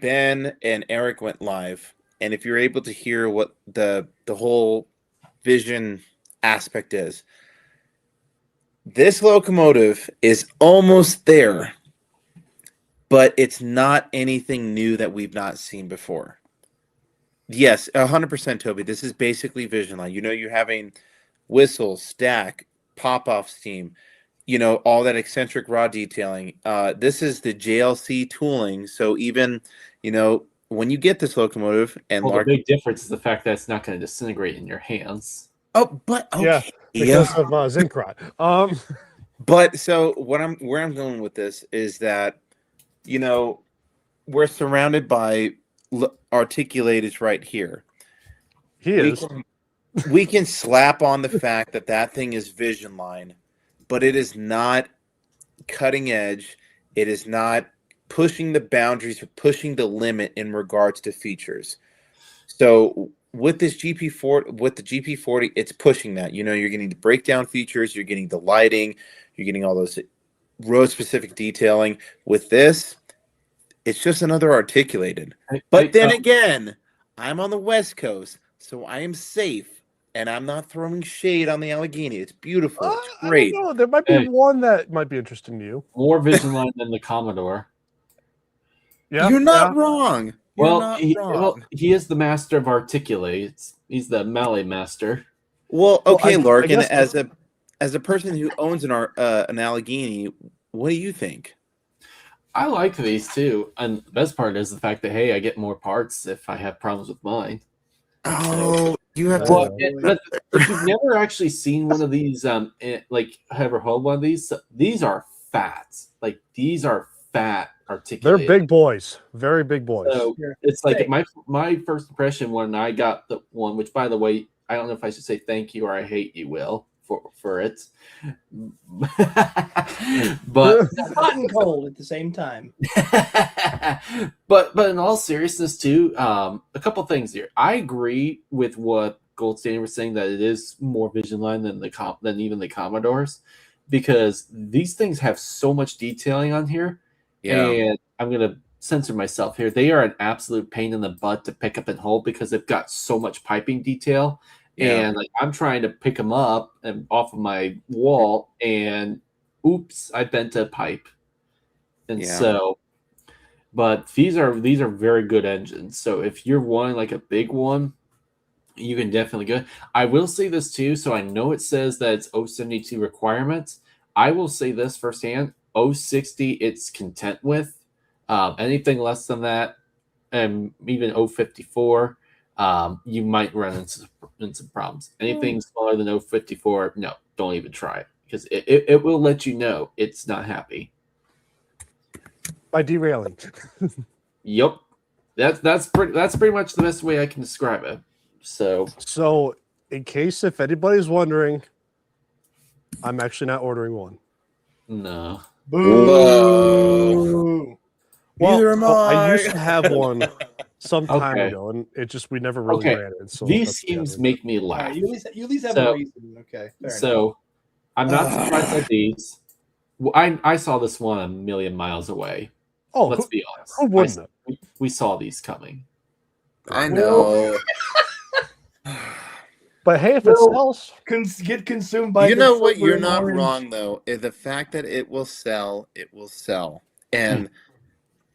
Ben and Eric went live, and if you're able to hear what the whole vision aspect is, this locomotive is almost there, but it's not anything new that we've not seen before. Yes, 100%, Toby. This is basically Vision Line. You're having whistle, stack, pop-off steam, all that eccentric rod detailing. This is the JLC tooling. So even, when you get this locomotive and the big difference is the fact that it's not going to disintegrate in your hands. Oh, but okay. Yeah, because of zinc rod. But so where I'm going with this is that, we're surrounded by articulators right here. We can slap on the fact that thing is Vision Line, but it is not cutting edge. It is not pushing the boundaries or pushing the limit in regards to features. So with this GP40, it's pushing that. You're getting the breakdown features, you're getting the lighting, you're getting all those road specific detailing. With this, it's just another articulated. But then again, I'm on the West Coast, so I am safe, and I'm not throwing shade on the Allegheny. It's beautiful. It's great. I don't know. There might be one that might be interesting to you. More Vision Line than the Commodore. Yeah, you're not wrong. He is the master of articulates. He's the melee master. Well, okay, Lark, and as a person who owns an Allegheny, what do you think? I like these too, and the best part is the fact that I get more parts if I have problems with mine. Oh, You have Well, to. but if you've never actually seen one of these, like ever held one of these are fat. Like these are fat They're articulated. big boys, very big boys. So it's like my first impression when I got the one, which by the way, I don't know if I should say thank you or I hate you, Will, for it. But hot and cold at the same time. but in all seriousness too, a couple things here. I agree with what Gold Standard was saying that it is more vision line than even the Commodores, because these things have so much detailing on here. Yeah. And I'm gonna censor myself here. They are an absolute pain in the butt to pick up and hold because they've got so much piping detail. Yeah. And like I'm trying to pick them up and off of my wall, and oops, I bent a pipe. And Yeah. so, but these are very good engines. So if you're wanting like a big one, you can definitely go. I will say this too. So I know it says that it's 072 requirements. I will say this firsthand: 060, it's content with. Anything less than that, and even 054, you might run into some problems. Anything smaller than 054, no, don't even try it because it will let you know it's not happy. By derailing. Yep, that's pretty much the best way I can describe it. So in case if anybody's wondering, I'm actually not ordering one. no. Whoa. Well, Neither am I I. used to have one some time Okay. ago, and it just we never really Okay. ran it. So These that's the schemes other. make me All laugh. right, you at least have So- a reason. Okay, fair enough. So I'm not surprised at these. Well, I saw this one a million miles away. Oh, Let's be honest. who wouldn't have? We saw these coming. I know. But hey, if it Well, sells, Get consumed by You the know what? silver You're and not orange. wrong though. Is the fact that it will sell, it will sell. And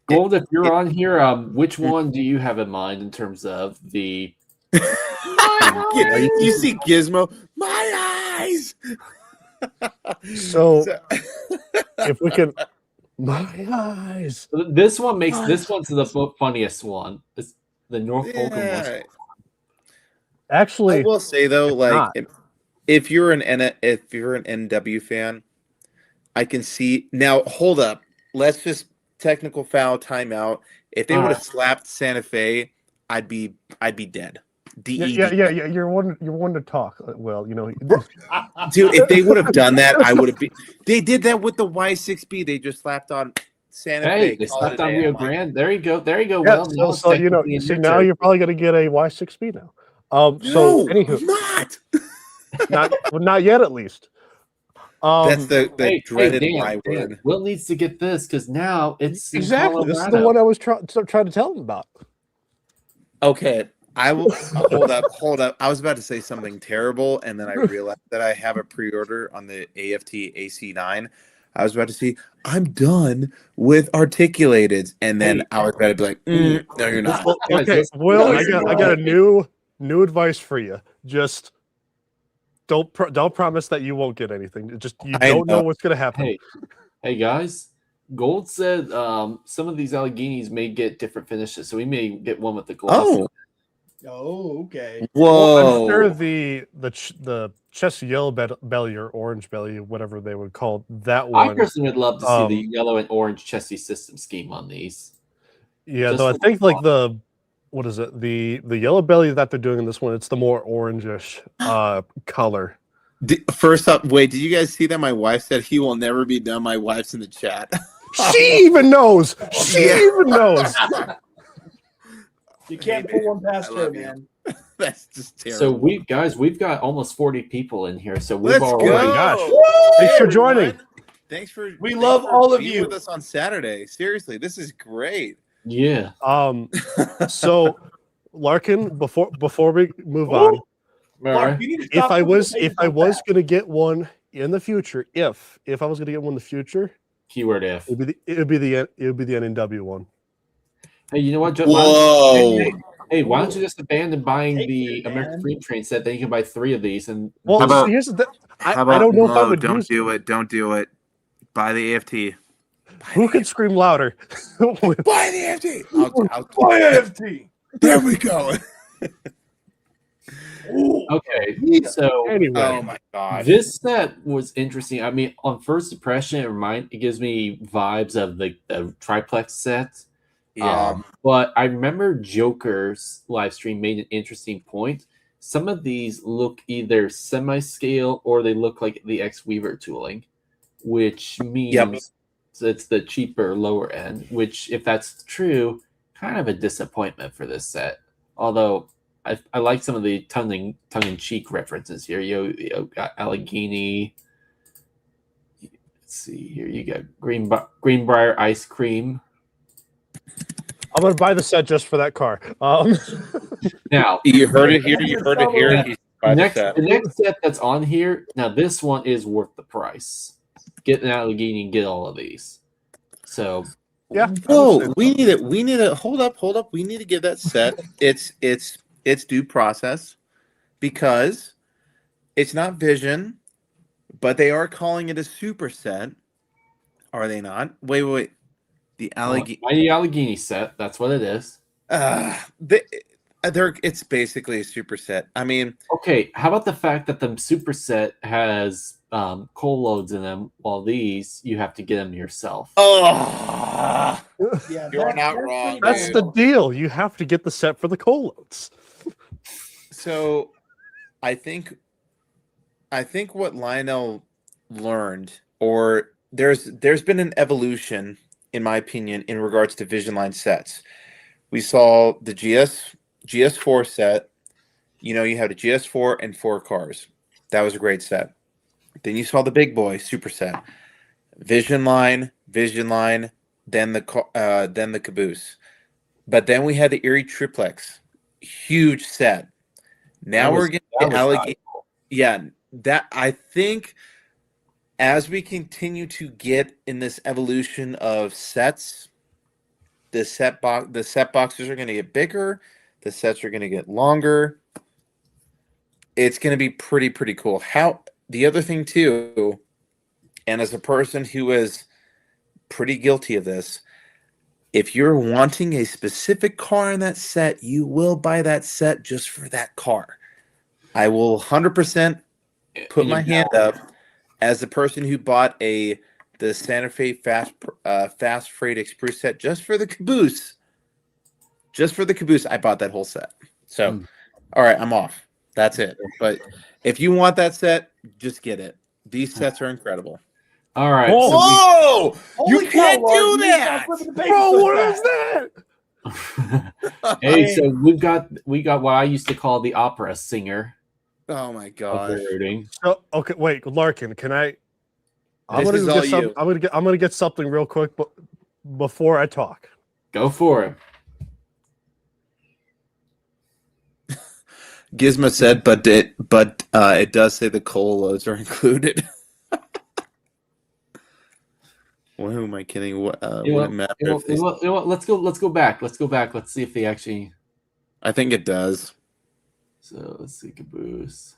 Gold, if you're on here, which one do you have in mind in terms of the? you see Gizmo, my eyes. so if we can, my eyes. This one makes this one's the funniest one. It's the North Pole Yeah. combustion. I Actually, will say though, it's like not. if you're an NW fan, I can see now. Hold up, let's just technical foul timeout. If they would have slapped Santa Fe, I'd be dead. Yeah. You're one to talk. Well, you know, Dude, if they would have done that, I would have been. They did that with the Y6B. They just slapped on Santa Hey, Fe. they call it slapped a on day. Rio I'm like, Grande. There you go. yeah. Well, now it's So you know, technically in see your now territory. you're probably gonna get a Y6B now. So no, anywho, I'm not. not yet at least. That's the Hey, dreaded Dan, Y word. Dan, Will needs to get this because now it's in exactly. This is the Colorado. one I was trying to tell him about. Okay, I will hold up. I was about to say something terrible, and then I realized that I have a pre-order on the AFT AC9. I was about to say I'm done with articulated, and then Hey. I was about to be like, no, you're not. Guys, Okay, listen, Will, No, I you're got a new advice for you. Just don't promise that you won't get anything. Just you I don't know know. what's gonna happen. Hey guys, Gold said some of these Alleghenies may get different finishes, so we may get one with the gloss. Oh, Oh, okay. Well, I'm sure whoa! the chest yellow belly or orange belly, whatever they would call that I one. personally would love to see the yellow and orange chassis system scheme on these. Yeah, just though I for think the like what is it? The yellow belly that they're doing in this one, it's the more orangish color. First up, wait, did you guys see that? My wife said he will never be done. My wife's in the chat. She even knows. She Yeah. even knows. You can't pull one past I her, love you. man. That's just terrible. So we've got almost 40 people in here. So we've Let's already. go. Oh my gosh. Woo! Thanks for Hey, joining. everyone. Thanks for We love for all of being you. with us on Saturday. Seriously, this is great. Yeah. So Larkin, before we move Ooh. on, All Lark, right. you need to if stop I putting was the papers gonna get one in the future, if I was gonna get one in the future, Keyword if. it would be the NNW one. Hey, you know what? Whoa. Hey, why don't you just abandon buying Take the it, American man. Freedom Train set? Then you can buy 3 of these. And Well, How about- here's the How I about don't know if I no, would don't use do it. Don't do it. Buy the AFT. Who can scream louder? Buy the AFT. I'll Buy AFT. There we go. Ooh. Okay, so Anyway, Oh my gosh. this set was interesting. I mean, on first impression, it gives me vibes of the triplex set. Yeah. But I remember Joker's live stream made an interesting point. Some of these look either semi-scale or they look like the X Weaver tooling, which means it's the cheaper lower end. Which, if that's true, kind of a disappointment for this set. Although I like some of the tongue in cheek references here. You got Allegheny. Let's see here. You got Greenbrier ice cream. I'm gonna buy the set just for that car. Now You heard it here. You heard it here. He's by the set. the next set that's on here. Now this one is worth the price. Get an Allegheny and get all of these. So yeah. Whoa, we need it. We need it. Hold up. We need to give that set its due process because it's not Vision, but they are calling it a superset. Are they not? Wait. The Allegheny. Mighty Allegheny set. That's what it is. It's basically a superset. I mean, Okay, how about the fact that the superset has coal loads in them, while these you have to get them yourself. oh, Yeah, you're that- not that's wrong. pretty That's bad. the deal. You have to get the set for the coal loads. So, I think what Lionel learned, or there's been an evolution, in my opinion, in regards to Vision Line sets. We saw the GS4 set. You know, you had a GS4 and 4 cars. That was a great set. Then you saw the big boy super set, Vision Line, then the caboose. But then we had the Erie triplex, huge set. Now we're getting the Allegheny. Yeah, that I think as we continue to get in this evolution of sets, the set boxes are going to get bigger, the sets are going to get longer. It's going to be pretty cool. The other thing too, and as a person who is pretty guilty of this, if you're wanting a specific car in that set, you will buy that set just for that car. I will 100% put my hand up as the person who bought the Santa Fe Fast Freight Express set just for the caboose. Just for the caboose, I bought that whole set. So, all right, I'm off. That's it. But if you want that set, just get it. These sets are incredible. All right. Whoa! Holy You can't cow, Lark, do you that! stop flipping the paper Bro, so what fast. is that? Hey, so we got what I used to call the opera singer Oh my of gosh. rating. So, okay, wait, Larkin, can I? This is all you. I'm gonna get something real quick, but before I talk. Go for it. Gizmo said, but it does say the coal loads are included. Well, who am I kidding? What wouldn't matter if they... Let's go back. Let's see if they actually. I think it does. So let's see, caboose.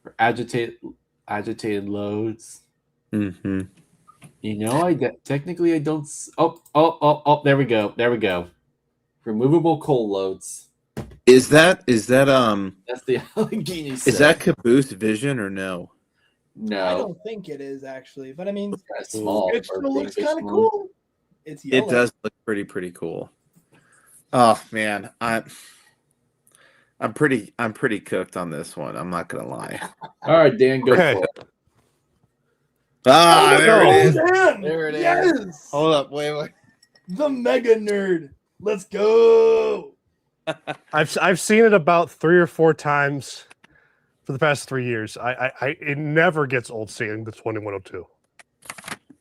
For agitated loads. Mm-hmm. You know, technically I don't. Oh! There we go. Removable coal loads. Is that That's the Allegheny set. is that caboose Vision or no? No. I don't think it is actually, but I mean, It's kind of small. it for still looks big kind of one. cool. It's yellow. It does look pretty cool. Oh man, I'm pretty cooked on this one. I'm not gonna lie. All right, Dan, go Okay. for it. Ah, there it is. Dan! There it is. Yes! Hold up, wait. The mega nerd. Let's go. I've seen it about 3 or 4 times for the past 3 years. It never gets old seeing the 2102.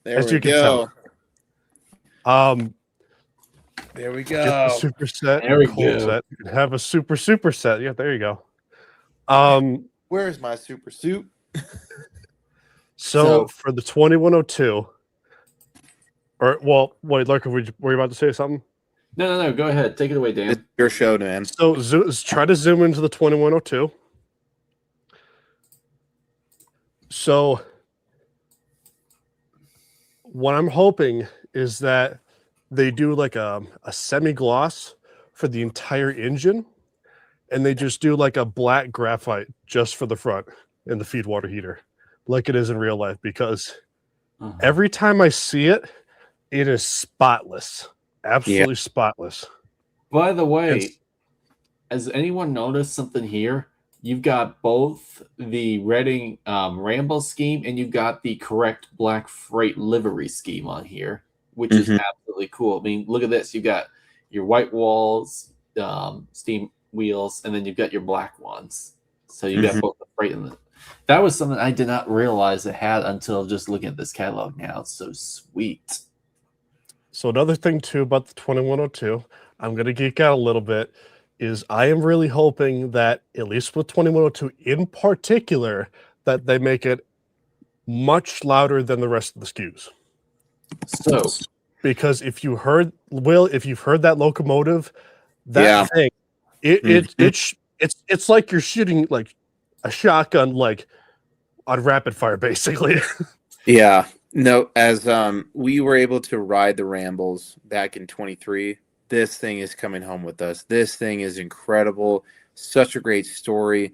There As we you can go. There we Get the go. super set, There we cold go. set. You can have a super set. Yeah, there you go. Where's my super suit? So for the 2102, or well, wait, Lark, were you about to say something? No. Go ahead. Take it away, It's Dan. your show, man. So try to zoom into the 2102. So what I'm hoping is that they do like a semi-gloss for the entire engine, and they just do like a black graphite just for the front and the feed water heater, like it is in real life. Because every time I see it, it is spotless, absolutely spotless. By the way, has anyone noticed something here? You've got both the Reading Ramble scheme and you've got the correct Black Freight livery scheme on here, which is absolutely cool. I mean, look at this. You've got your white walls, steam wheels, and then you've got your black ones. So you've got both the freight and the... That was something I did not realize it had until just looking at this catalog now. It's so sweet. So another thing, too, about the 2102, I'm going to geek out a little bit, is I am really hoping that, at least with 2102 in particular, that they make it much louder than the rest of the SKUs. So, because if you've heard that locomotive, that thing, it's like you're shooting like a shotgun, like on rapid fire, basically. Yeah. No, as we were able to ride the Rambles back in 23, this thing is coming home with us. This thing is incredible. Such a great story.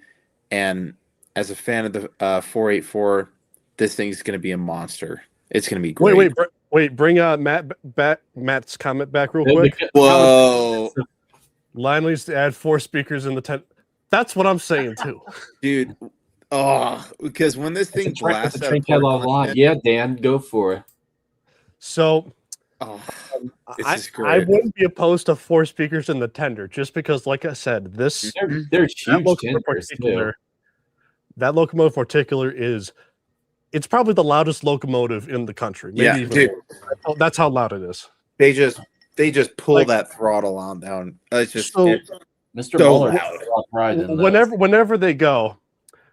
And as a fan of the 484, this thing is going to be a monster. It's going to be great. Wait, bring Matt's comment back real quick. Whoa. Lionel needs to add 4 speakers in the tent. That's what I'm saying too. Dude. Oh, because when this thing blasts out of line, yeah, Dan, go for it. So I wouldn't be opposed to 4 speakers in the tender, just because, like I said, they're huge tenders too. That locomotive in particular it's probably the loudest locomotive in the country. Maybe even more. That's how loud it is. They just pull that throttle on down. It's just Mr. Muller whenever they go,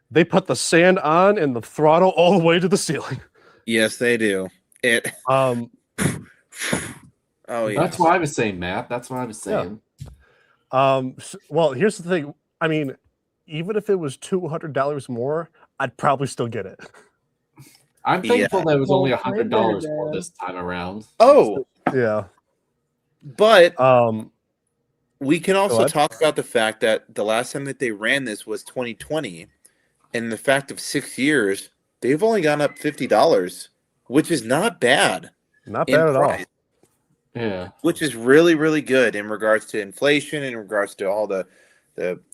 they put the sand on and the throttle all the way to the ceiling. Yes, they do. Oh yeah. That's what I was saying, Matt. That's what I was saying. Yeah. Well, here's the thing. I mean, even if it was $200 more, I'd probably still get it. I'm thankful that it was only $100 more this time around. Oh, yeah. But we can also talk about the fact that the last time that they ran this was 2020, and the fact of 6 years, they've only gone up $50, which is not bad. Not bad at all. Yeah. Which is really, really good in regards to inflation, in regards to all the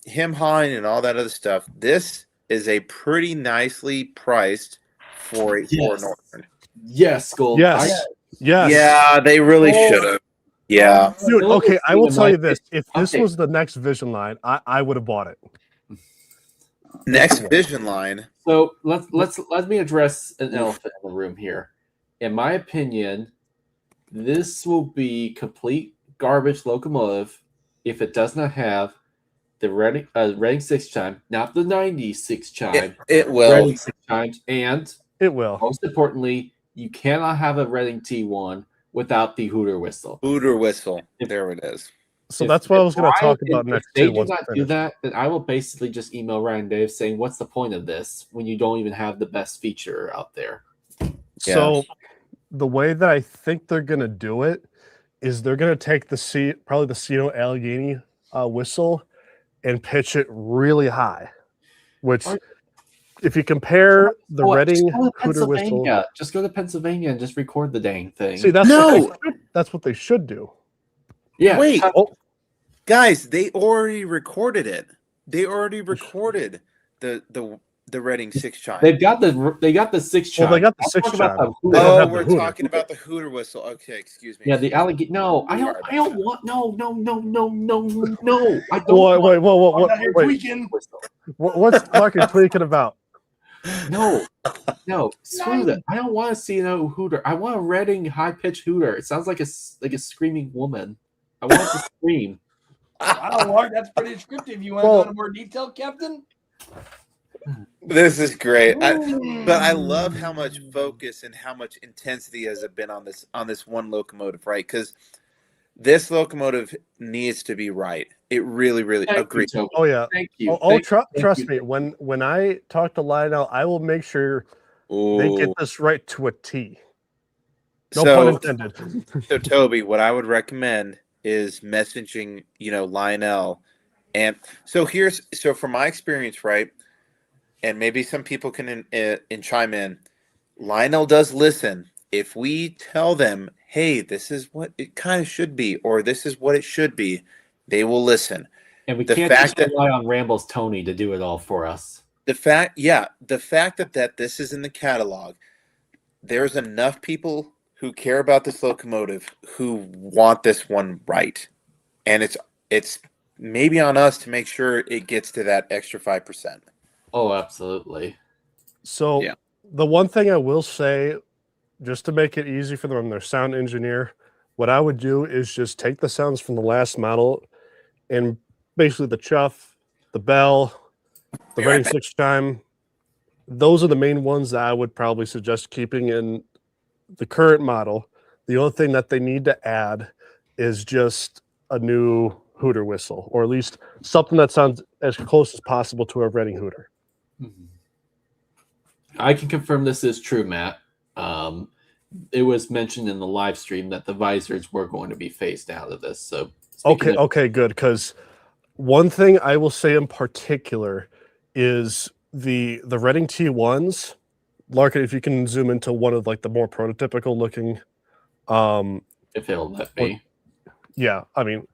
him-hawing and all that other stuff. This is a pretty nicely priced 484 Northern. Yes, Gold. Yes. Yeah, they really should have. Yeah. Dude, okay, I will tell you this. If this was the next Vision line, I would have bought it. Next Vision line. So let me address an elephant in the room here. In my opinion, this will be complete garbage locomotive if it does not have the Reading 6 chime, not the 96 chime. It will. Reading 6 chimes, and it will. Most importantly, you cannot have a Reading T1 without the hooter whistle. Hooter whistle. There it is. So that's what I was going to talk about next. If they do not do that, then I will basically just email Ryan Dave saying, "What's the point of this when you don't even have the best feature out there?" So the way that I think they're going to do it is they're going to take probably the Sino Allegheny whistle and pitch it really high, which if you compare the Reading hooter whistle, just go to Pennsylvania and just record the dang thing. See, that's what they should do. Yeah. Wait, guys, they already recorded it. They already recorded the Reading 6 chime. They got the 6 chime. Well, they got the 6 chime. We're talking about the hooter whistle. Okay, excuse me. Yeah, the alligator. No, I don't want. No. I don't. Wait. What's Lark tweaking about? No, screw that. I don't want to see no hooter. I want a Reading high-pitched hooter. It sounds like a screaming woman. I want to scream. Wow, Lark, that's pretty descriptive. You want to go into more detail, Captain? This is great. But I love how much focus and how much intensity has it been on this one locomotive, right? Because this locomotive needs to be right. It really, really agrees. Oh yeah. Thank you. Trust me. When I talk to Lionel, I will make sure they get this right to a T. No pun intended. So Toby, what I would recommend is messaging, Lionel And so from my experience, right, and maybe some people can chime in. Lionel does listen. If we tell them, hey, this is what it kind of should be, or this is what it should be, they will listen. And we The can't fact just rely on Ramble's Tony to do it all for us. The fact that this is in the catalog, there's enough people who care about this locomotive who want this one right. And it's maybe on us to make sure it gets to that extra 5%. Oh, absolutely. So Yeah. the one thing I will say, just to make it easy for them, their sound engineer, what I would do is just take the sounds from the last model and basically the chuff, the bell, the Reading 6 chime. Those are the main ones that I would probably suggest keeping in the current model. The only thing that they need to add is just a new hooter whistle, or at least something that sounds as close as possible to a Reading hooter. I can confirm this is true, Matt. It was mentioned in the live stream that the visors were going to be phased out of this. So okay, good. Because one thing I will say in particular is the Reading T1s. Lark, if you can zoom into one of like the more prototypical looking, if it'll let me. Yeah, I mean,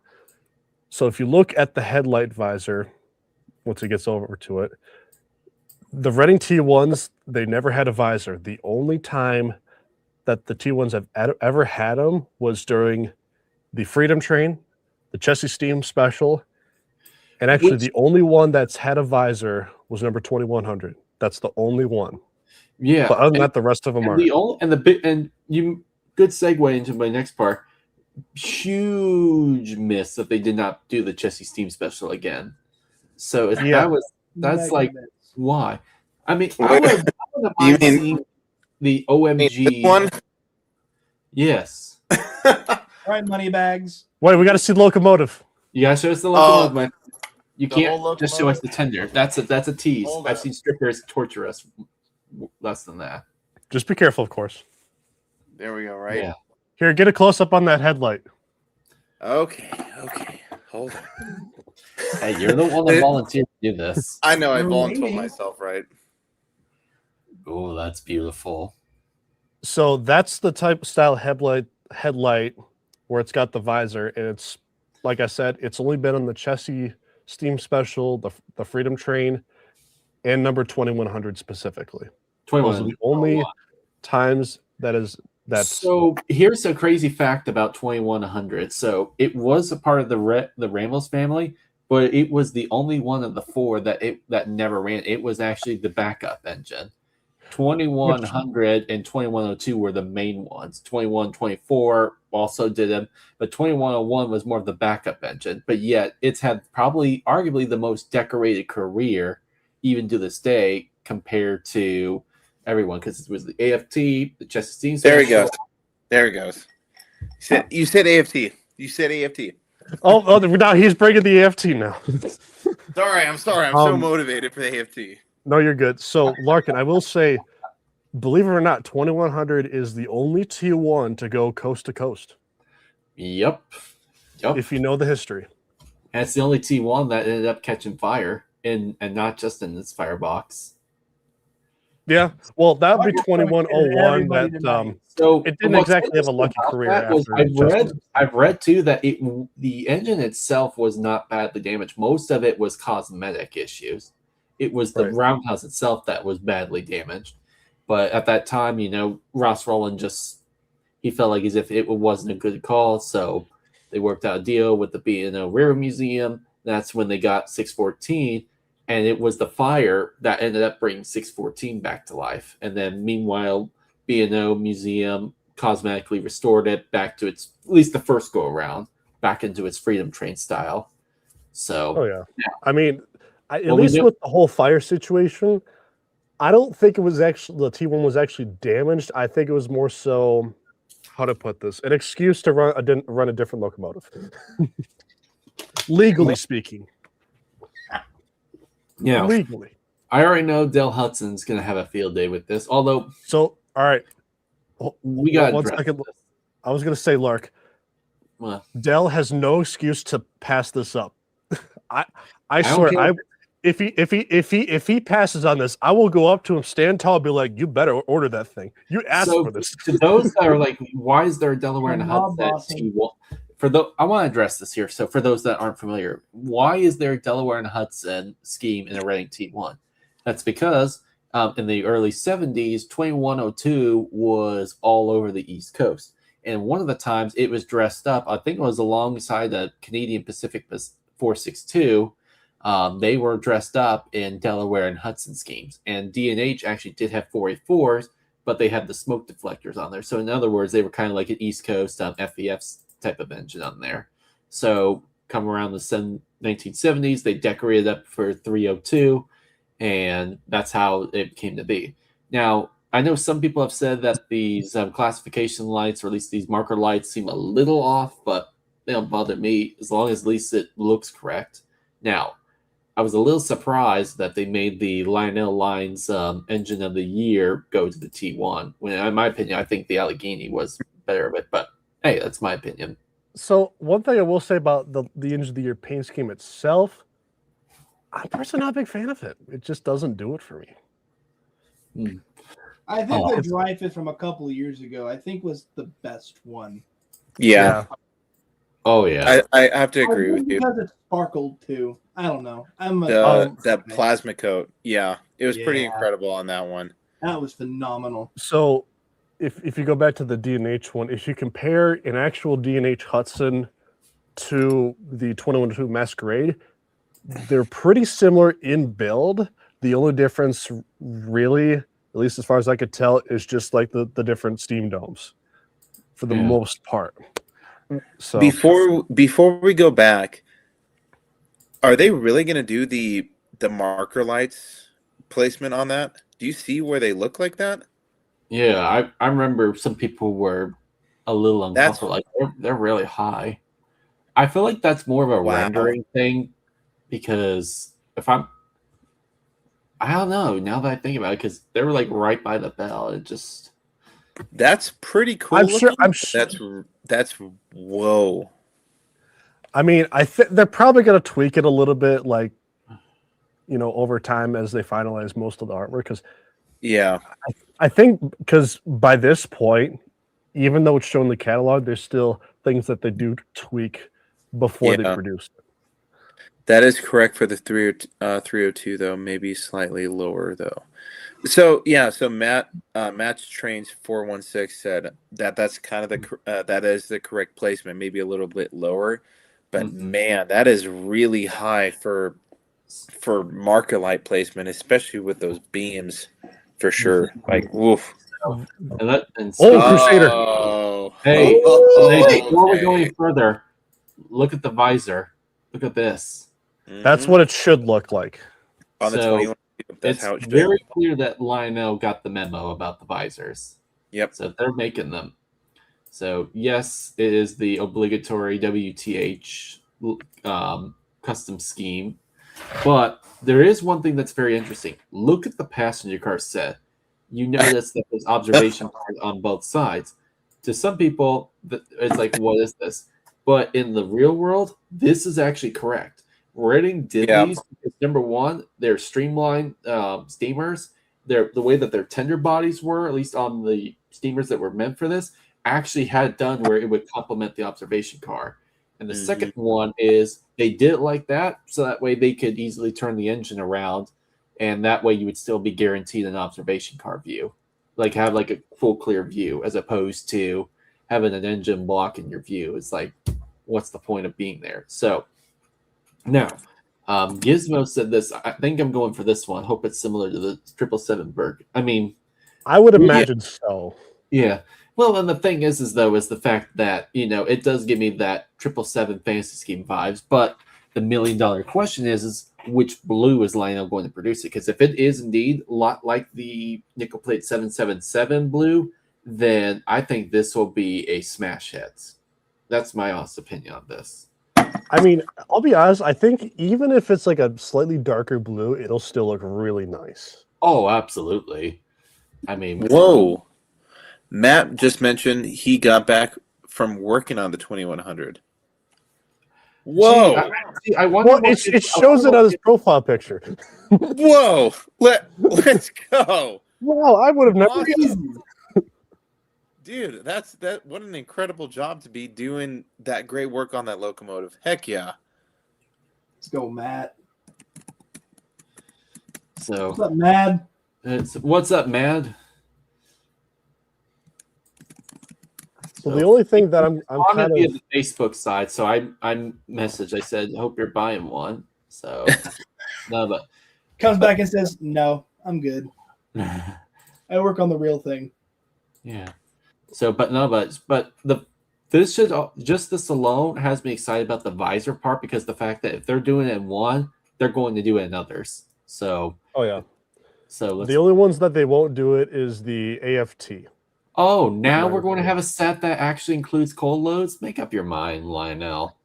so if you look at the headlight visor, once it gets over to it, the Reading T1s, they never had a visor. The only time that the T1s have ever had them was during the Freedom Train, the Chessie Steam Special, and actually the only one that's had a visor was number 2100. That's the only one. Yeah. But other than that, the rest of them are. Good segue into my next part. Huge miss that they did not do the Chessie Steam Special again. So that's like why? I mean, I would have liked seeing the OMG one. Yes. All right, money bags. Wait, we got to see the locomotive. You gotta show us the locomotive, man. You The can't whole just show us the tender. That's a tease. Hold I've up. seen strippers torture us less than that. Just be careful, of course. There we go, right? Yeah. Here, get a close up on that headlight. Okay. Hold on. Hey, you're the one that volunteered to do this. I know I You're volunteered waiting. myself, right? Oh, that's beautiful. So that's the type of style headlight where it's got the visor, and it's like I said, it's only been on the Chessie Steam Special, the Freedom Train, and number 2100 specifically. 21. Those are the only times that's. So here's a crazy fact about 2100. So it was a part of the Ramos family, but it was the only one of the four that never ran. It was actually the backup engine. 2100 and 2102 were the main ones. 2124 also did them, but 2101 was more of the backup engine. But yet it's had probably arguably the most decorated career, even to this day, compared to everyone, because it was the AFT, the Chessie Steam. There he goes. You said AFT. You said AFT. Oh, now he's bringing the AFT now. Sorry. I'm so motivated for the AFT. No, you're good. So, Larkin, I will say, believe it or not, 2100 is the only T1 to go coast to coast. Yep. If you know the history. And it's the only T1 that ended up catching fire, and not just in this firebox. Yeah, well, that would be 2101. That so it didn't exactly have a lucky career. I've read too that the engine itself was not badly damaged. Most of it was cosmetic issues. It was the roundhouse itself that was badly damaged. But at that time, Ross Rowland he felt like as if it wasn't a good call, so they worked out a deal with the B&O Railroad Museum. That's when they got 614. And it was the fire that ended up bringing 614 back to life. And then meanwhile, B&O Museum cosmetically restored it back to its, at least the first go around, back into its Freedom Train style. So, yeah. I mean, at least with the whole fire situation, I don't think it was actually, the T1 was actually damaged. I think it was more so, how to put this, an excuse to run a different locomotive. Legally speaking. Yeah, legally. I already know Dale Hudson's going to have a field day with this. Although, all right, we got one second. I was going to say, Lark, well, Dell has no excuse to pass this up. I don't swear, care. if he passes on this, I will go up to him, stand tall, be like, "You better order that thing. You asked So for this." to those that are like, why is there a Delaware and a Mob Hudson bossing. T1? I want to address this here. So for those that aren't familiar, why is there a Delaware and Hudson scheme in a Reading T1? That's because in the early 70s, 2102 was all over the East Coast. And one of the times it was dressed up, I think it was alongside the Canadian Pacific 462. They were dressed up in Delaware and Hudson schemes. And D&H actually did have 484s, but they had the smoke deflectors on there. So in other words, they were kind of like an East Coast FEF type of engine on there. So come around the 1970s, they decorated up for 302, and that's how it came to be. Now, I know some people have said that these classification lights, or at least these marker lights, seem a little off, but they don't bother me as long as at least it looks correct. Now, I was a little surprised that they made the Lionel Line's engine of the year go to the T1. When, in my opinion, I think the Allegheny was better of it, but hey, that's my opinion. So one thing I will say about the engine of the year paint scheme itself, I'm personally not a big fan of it. It just doesn't do it for me. I think the Dreyfus from a couple of years ago, I think, was the best one. Yeah. Oh yeah. I have to agree with you. Because it sparkled too. I don't know. That plasma coat. Yeah. It was pretty Yeah. incredible on that one. That was phenomenal. So if you go back to the D&H one, if you compare an actual D&H Hudson to the 2102 Masquerade, they're pretty similar in build. The only difference really, at least as far as I could tell, is just like the different steam domes for the most part. So before we go back, are they really going to do the marker lights placement on that? Do you see where they look like that? Yeah, I remember some people were a little uncomfortable. Like they're really high. I feel like that's more of a rendering thing because I don't know, now that I think about it, because they were like right by the bell. It just that's pretty cool. I'm sure that's whoa. I mean, I think they're probably going to tweak it a little bit, like, you know, over time as they finalize most of the artwork. Because I think because by this point, even though it's shown in the catalog, there's still things that they do tweak before they produce it. That is correct for the 302, though, maybe slightly lower though. So Matt's Trains 416 said that's kind of that is the correct placement, maybe a little bit lower, but man, that is really high for marker light placement, especially with those beams, for sure. Like woof. Crusader. Hey, before we go any further, look at the visor. Look at this. That's what it should look like. On the 21, that's it's how it should. very clear that Lionel got the memo about the visors. Yep. So they're making them. So yes, it is the obligatory WTH custom scheme, but there is one thing that's very interesting. Look at the passenger car set. You notice that there's observation parts on both sides. To some people, it's like, what is this? But in the real world, this is actually correct. Reading did these because, number one, they're streamlined steamers. The way that their tender bodies were, at least on the steamers that were meant for this, actually had it done where it would complement the observation car. And the second one is they did it like that, so that way they could easily turn the engine around, and that way you would still be guaranteed an observation car view, like have like a full clear view, as opposed to having an engine blocking your view. It's like, what's the point of being there? So now, Gizmo said this. I think I'm going for this one. Hope it's similar to the 777 Berg. I mean, I would imagine so. Yeah. Well, and the thing is the fact that, you know, it does give me that 777 fantasy scheme vibes, but the $1 million question is which blue is Lionel going to produce it? Because if it is indeed a lot like the nickel plate 777 blue, then I think this will be a smash hit. That's my honest opinion on this. I mean, I'll be honest, I think even if it's like a slightly darker blue, it'll still look really nice. Oh, absolutely. I mean, whoa. Matt just mentioned he got back from working on the 2100. Whoa. I wonder. Well, it shows it on his profile picture. Whoa. Let's go. Wow, I would have never. Awesome. Dude, what an incredible job to be doing that great work on that locomotive. Heck yeah. Let's go, Matt. So What's up, Mad? what's up, Mad? Well, the only thing that I'm on kind the of Facebook side, so I messaged. I said, "Hope you're buying one." So no, but Comes back and says, "No, I'm good. I work on the real thing." yeah. So, but this should just this alone has me excited about the visor part because the fact that if they're doing it in one, they're going to do it in others. So, oh yeah. so The only ones that they won't do it is the AFT. oh, now Right. we're going to have a set that actually includes cold loads. Make up your mind, Lionel.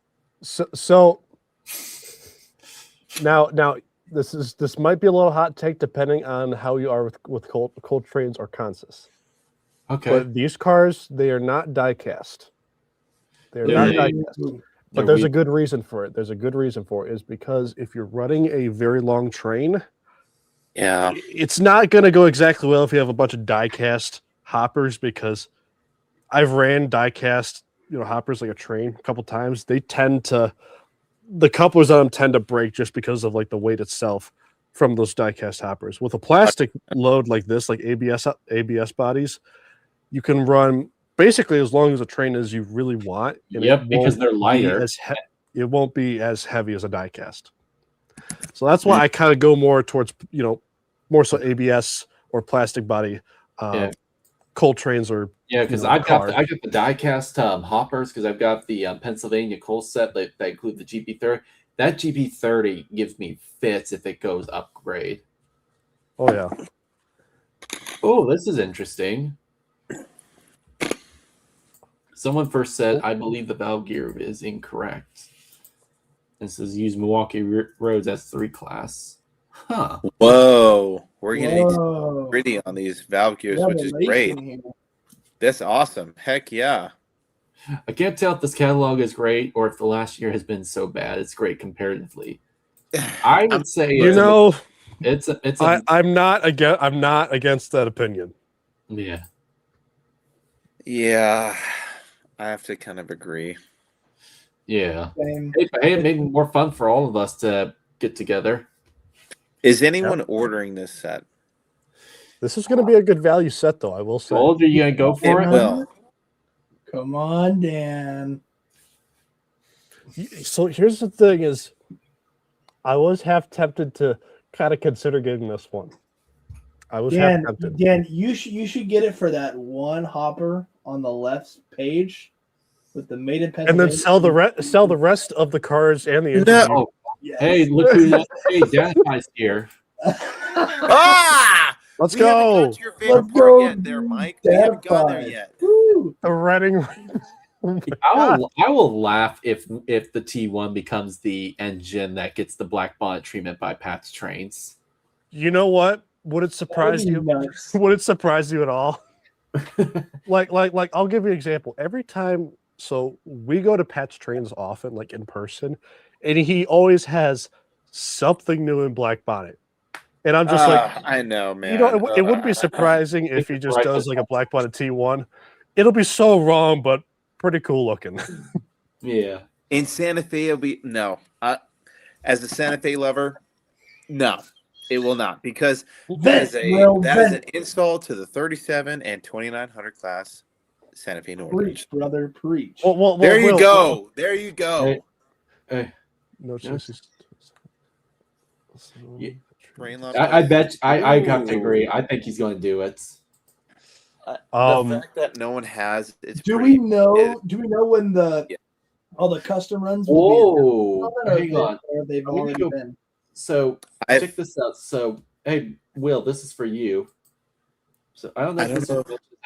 So now this might be a little hot take depending on how you are with cold trains or consist. Okay, But these cars, they are not die cast. They're not die cast. But there's a good reason for it. There's a good reason for it is because if you're running a very long train, Yeah. it's not going to go exactly well if you have a bunch of die cast hoppers because I've ran die cast, hoppers like a train a couple times. They tend to the couplers on them tend to break just because of like the weight itself from those die cast hoppers. With a plastic load like this, like ABS bodies, you can run basically as long as a train as you really want. And Yep, because they're lighter. It won't be as heavy as a die cast. So that's why I kind of go more towards, more so ABS or plastic body coal trains or because I got the die cast hoppers because I've got the Pennsylvania coal set that include the GP30. That GP30 gives me fits if it goes upgrade. Oh yeah. Oh, this is interesting. Someone first said, "I believe the valve gear is incorrect." This says use Milwaukee roads as 3 class. Huh. Whoa. We're getting pretty on these valve gears, which is great. Here. That's awesome. Heck yeah. I can't tell if this catalog is great or if the last year has been so bad. It's great comparatively. I would say I'm not against that opinion. Yeah. Yeah. I have to kind of agree. Yeah. Hey, it made it more fun for all of us to get together. Is anyone ordering this set? This is going to be a good value set, though, I will say. Gold, are you going to go for it? Will. Come on, Dan. So here's the thing is, I was half tempted to kind of consider getting this one. I was half tempted. Dan, you should get it for that one hopper on the left page with the made in Pennsylvania. And then sell the rest of the cars and the engine. No. Yes. Hey, look who Dad's here. Let's go. Got to your favorite part yet there, Mike. We haven't gone there yet. The Reading. I will laugh if the T1 becomes the engine that gets the black bonnet treatment by Pat's Trains. You know what? Would it surprise you? Nice. Would it surprise you at all? like I'll give you an example. Every time, so we go to Pat's Trains often, like in person, and he always has something new in black bonnet. And I'm just I know, man. It wouldn't be surprising if he just does like a black bonnet T1. It'll be so wrong, but pretty cool looking. Yeah. In Santa Fe, it'll be no. As a Santa Fe lover, no, it will not, because that is an install to the 37 and 2900 class Santa Fe Northern. Preach, brother, preach. Well, there you go. There you go. Hey. No choices. Yeah. I I bet I have to agree. I think he's going to do it. The fact that no one has it's do we know when all the custom runs will hang on. They've already been. So check this out. So hey, Will, this is for you. So I don't know if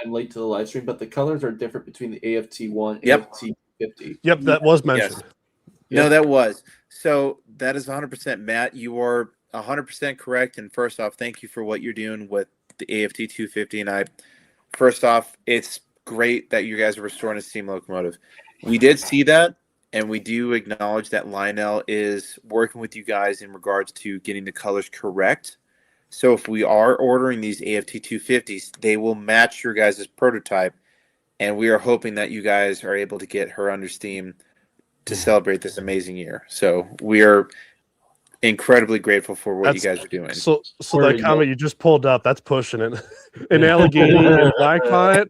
I'm late to the live stream, but the colors are different between the AFT1 and AFT50. Yep, that was mentioned. Yes. No, that was. So that is 100%. Matt, you are 100% correct. And first off, thank you for what you're doing with the AFT 250. And first off, it's great that you guys are restoring a steam locomotive. We did see that, and we do acknowledge that Lionel is working with you guys in regards to getting the colors correct. So if we are ordering these AFT 250s, they will match your guys' prototype, and we are hoping that you guys are able to get her under steam to celebrate this amazing year. So we are incredibly grateful for what you guys are doing. So that comment you just pulled up, that's pushing it. An Allegheny and Black Bonnet.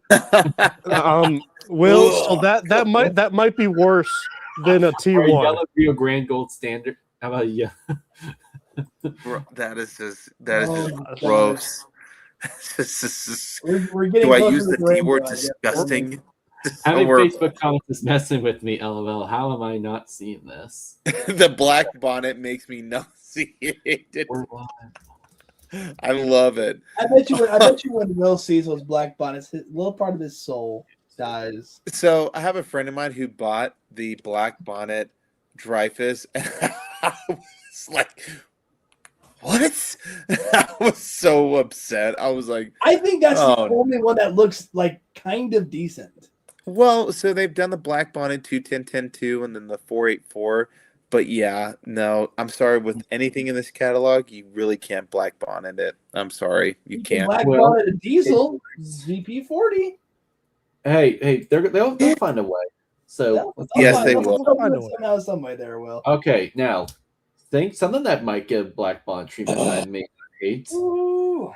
Will, so that might be worse than a T1. Yellow Rio Grande Gold Standard. How about you? That is just gross. We're getting Do I closer use to the D word? rainbow, I guess. Disgusting. How many Or- Facebook comments is messing with me? LOL. How am I not seeing this? The black bonnet makes me nauseated. Or what? I love it. I bet you when Will sees those black bonnets, a little part of his soul dies. So I have a friend of mine who bought the black bonnet Dreyfus, and I was like, "What?" I was so upset. I was like, I think that's the Oh. only one that looks like kind of decent. "Well, so they've done the black bonnet 210-10-2 and then the 484." But yeah, no, I'm sorry. With anything in this catalog, you really can't black bonnet it. I'm sorry, you can can't. black Well, bonnet a diesel VP40. Hey, they'll find a way. So Yes, they will. Somehow, some way there, Will. okay, now think something that might give black bond treatment that I may hate. Ooh.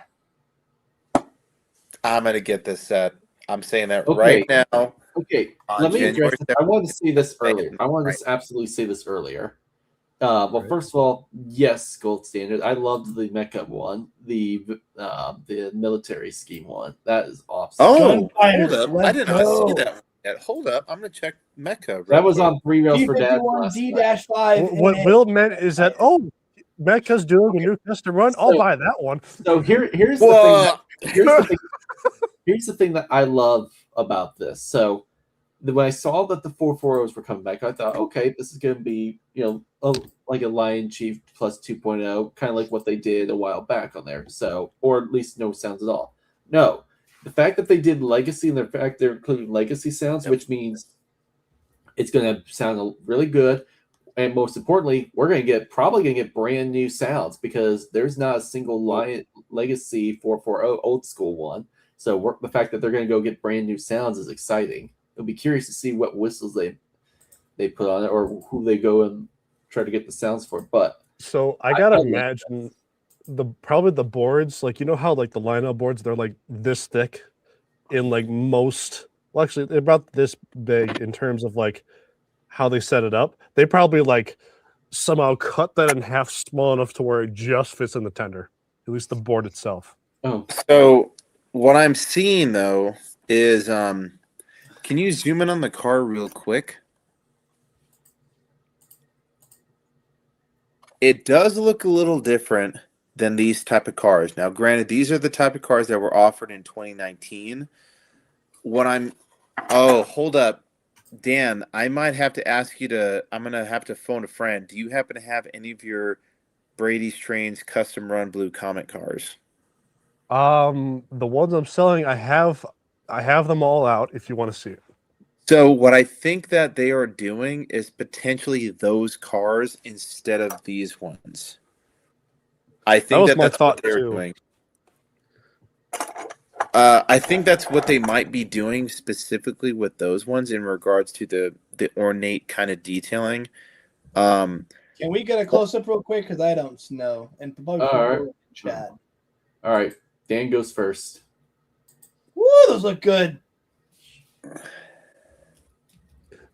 I'm gonna get this set. I'm saying that Okay. right now. Okay, On let me address January this. I wanted to say this Make it earlier. I wanted right. to absolutely say this earlier. Well, Right. first of all, yes, gold standard. I loved the mecha one, the military scheme one. That is awesome. Oh, Gunfighters, hold up! I let's did not go. see that one yet. Hold up! I'm gonna check Mecha. that was on 3 Rails for Dad. last night. D-5. What Will meant is that Mecca's doing a new custom run. I'll So- buy that one. So here's the thing. Whoa! Here's the thing that I love about this. So when I saw that the 440s were coming back, I thought, okay, this is going to be, like a Lion Chief plus 2.0, kind of like what they did a while back on there. So, or at least no sounds at all. No, the fact that they did Legacy and the fact they're including Legacy sounds, Yep. which means it's going to sound really good. And most importantly, we're probably going to get brand new sounds because there's not a single Lion Legacy 440 old school one. So the fact that they're going to go get brand new sounds is exciting. It'll be curious to see what whistles they put on it or who they go and try to get the sounds for. But So I gotta I like imagine probably the boards, like how like the Lionel boards, they're like this thick in like most. Well, actually, they're about this big in terms of like how they set it up. They probably like somehow cut that in half small enough to where it just fits in the tender, at least the board itself. So what I'm seeing though is, can you zoom in on the car real quick? It does look a little different than these type of cars. Now, granted, these are the type of cars that were offered in 2019. Hold up. Dan, I might have to ask you I'm going to have to phone a friend. Do you happen to have any of your Brady's Trains custom run blue Comet cars? The ones I'm selling, I have them all out if you want to see it. So what I think that they are doing is potentially those cars instead of these ones. I think was my that's thought what they're too. doing. I think that's what they might be doing specifically with those ones in regards to the ornate kind of detailing. Can we get a close up real quick? Because I don't know. And probably All right. people in chat. all right, Dan goes first. Woo, those look good.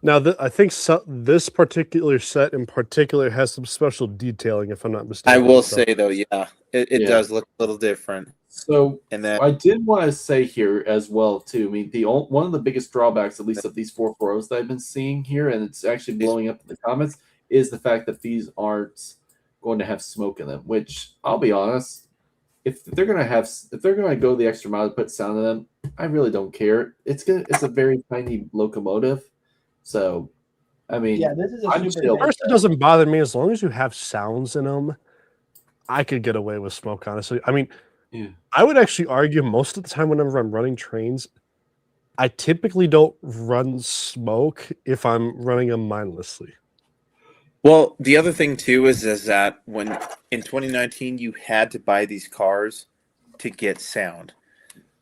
Now, I think this particular set in particular has some special detailing, if I'm not mistaken. I will So- say though, yeah, it Yeah. does look a little different. So And then I did want to say here as well too. I mean, one of the biggest drawbacks, at least of these 440s that I've been seeing here, and it's actually blowing up in the comments, is the fact that these aren't going to have smoke in them. Which I'll be honest, if they're gonna go the extra mile to put sound in them, I really don't care. It's a very tiny locomotive, so I mean, Yeah, this is a I'm super. chill. nice First, it doesn't bother me as long as you have sounds in them. I could get away with smoke, honestly. I mean, Yeah. I would actually argue most of the time whenever I'm running trains, I typically don't run smoke if I'm running them mindlessly. Well, the other thing too is that when in 2019 you had to buy these cars to get sound.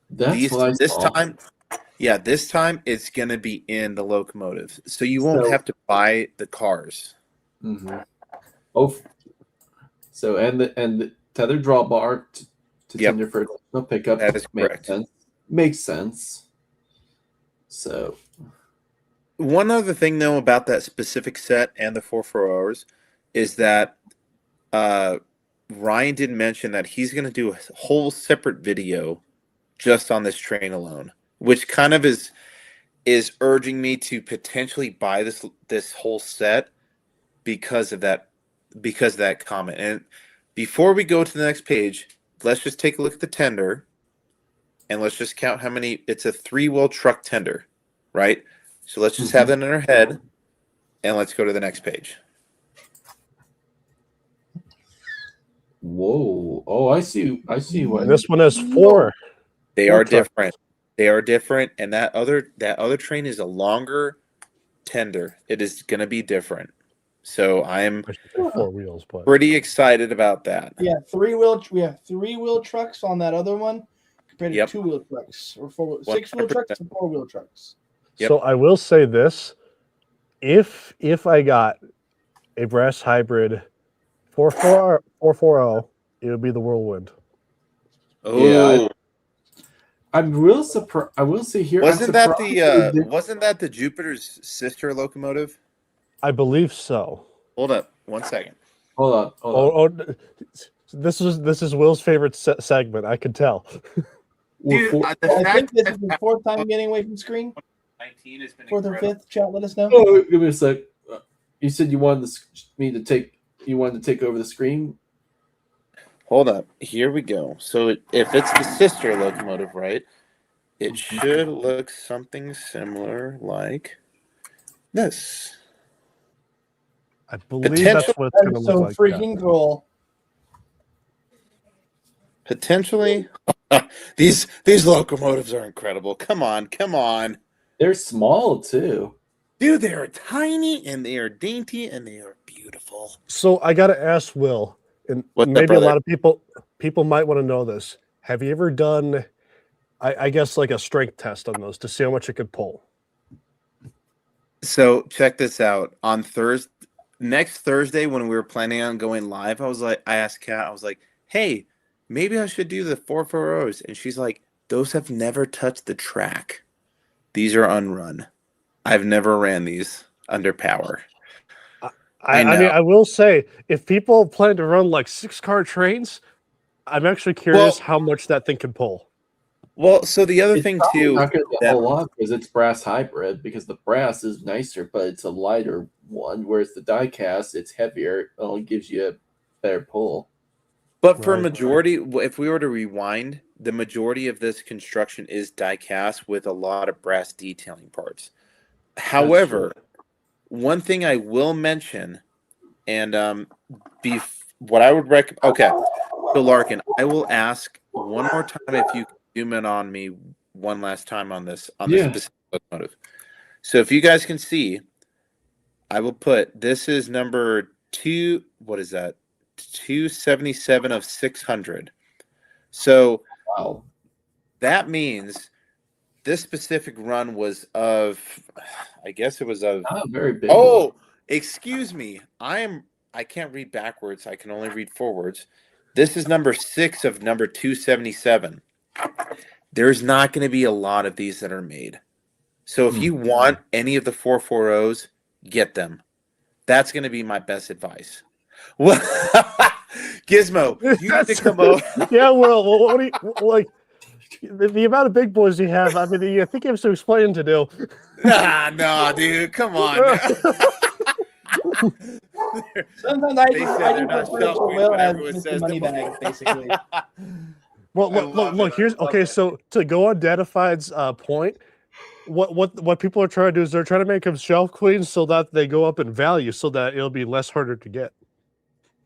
That's what I This saw. time, yeah, this time it's gonna be in the locomotive, so you won't So- have to buy the cars. Mm-hmm. Oh, so and the tether drawbar to Yep. tender for no pickup. That is makes correct. sense. Makes sense. So One other thing though about that specific set and the 440s is that Ryan did mention that he's going to do a whole separate video just on this train alone, which kind of is urging me to potentially buy this whole set because of that comment. And before we go to the next page, let's just take a look at the tender and let's just count how many. It's a 3-wheel truck tender, right? So let's just have that in our head and let's go to the next page. whoa. Oh, I see what This one has 4. They Four are trucks. different. They are different, and that other train is a longer tender. It is going to be different. So I'm I should say 4 wheels, but pretty excited about that. Yeah, we have 3-wheel trucks on that other one compared to Yep. 2-wheel trucks or 6-wheel trucks and 4-wheel trucks. Yep. So I will say this: if I got a brass hybrid 440, it would be the Whirlwind. Oh, Yeah, I'm real surprised. I will say here. wasn't I'm that surprised they did- wasn't that the Jupiter's sister locomotive? I believe so. Hold up, 1 second. Hold on. Oh, this is Will's favorite segment. I could tell. We're Dude, for- the I fact think this is the 4th time getting away from screen. 19 has been 4th or incredible. 5th. Chat, let us know. oh, give me a sec. You said you wanted me to take. You wanted to take over the screen. Hold up. Here we go. So if it's the sister locomotive, right, it should look something similar like this. I believe Potential- that's what it's going That to is look so like. freaking cool. Potentially. These locomotives are incredible. Come on. They're small too. Dude, they are tiny and they are dainty and they are beautiful. So I got to ask Will, and What's up, maybe a brother? lot of people might want to know this. Have you ever done, I guess, like a strength test on those to see how much it could pull? So check this out. On next Thursday, when we were planning on going live, I asked Kat, I was like, hey, maybe I should do the 440s. And she's like, those have never touched the track. These are unrun. I've never ran these under power. I know. mean, I will say, if people plan to run like 6-car trains, I'm actually curious how much that thing can pull. Well, so the other It's thing probably too, not going to be a that- whole lot because it's brass hybrid. Because the brass is nicer, but it's a lighter one. Whereas the die cast, it's heavier. It only gives you a better pull. but for Right. majority, if we were to rewind, the majority of this construction is die cast with a lot of brass detailing parts. However, one thing I will mention, and what I would recommend. Okay, so Larkin, I will ask one more time if you can zoom in on me one last time on this Yeah. specific locomotive. So if you guys can see, I will put this is number 2. What is that? 277 of 600. So Wow. that means this specific run was of, I guess it was of. Not a very big. Oh, excuse me. I can't read backwards. I can only read forwards. This is number 6 of number 277. There's not going to be a lot of these that are made. So if you want any of the 440s, get them. That's going to be my best advice. Well, Gizmo, you need to come over. Yeah, well, what do you like? The amount of big boys you have, I mean, I think you have some explaining to do. No, dude, come on. Sometimes I They just said they're refer not to self-made, Will but as everyone Mr. says the Moneybags, basically. Well, I look, love look, it. here's I love okay. it. So to go on Datafied's point, what people are trying to do is they're trying to make them shelf clean so that they go up in value, so that it'll be less harder to get.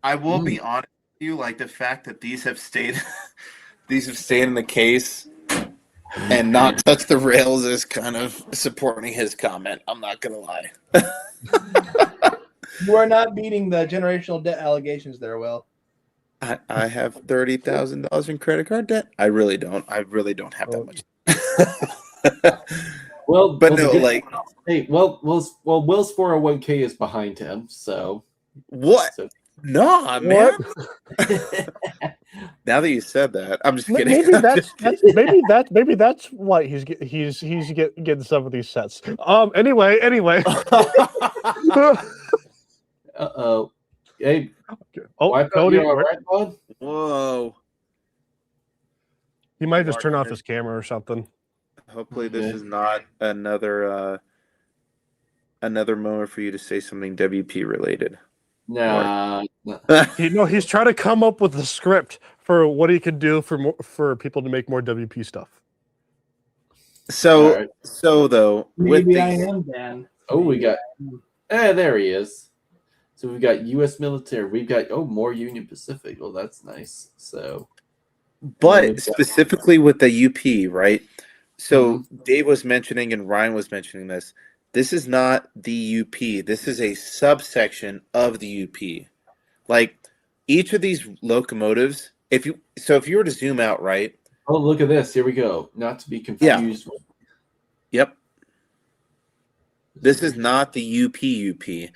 I will be honest with you, like the fact that these have stayed in the case And not touch the rails is kind of supporting his comment. I'm not gonna lie. You are not beating the generational debt allegations there, Will. I have $30,000 in credit card debt. I really don't. I really don't have that much. Well, But well, the no, good- like hey, Will's 401k is behind him, so what? so Nah, man. Now that you said that, I'm just kidding. Maybe I'm that's, just that's kidding. maybe that's why he's getting some of these sets. Anyway. Uh-oh. Hey, Oh, wipe out Cody, your all right, bud? Whoa. he might just turn off Lark, his camera or something. Hopefully this Okay. is not another moment for you to say something WP related. Nah. He's trying to come up with a script for what he can do for people to make more WP stuff. So All right. though, with Maybe I these, am, Dan. Oh, we Maybe got. I am. There he is. So we've got U.S. military. We've got more Union Pacific. Oh, that's nice. So, but specifically with the UP, right? So Dave was mentioning and Ryan was mentioning this. This is not the UP. This is a subsection of the UP. Like each of these locomotives, if you were to zoom out, right? oh, look at this. Here we go. Not to be confused. with Yep. This is not the UP,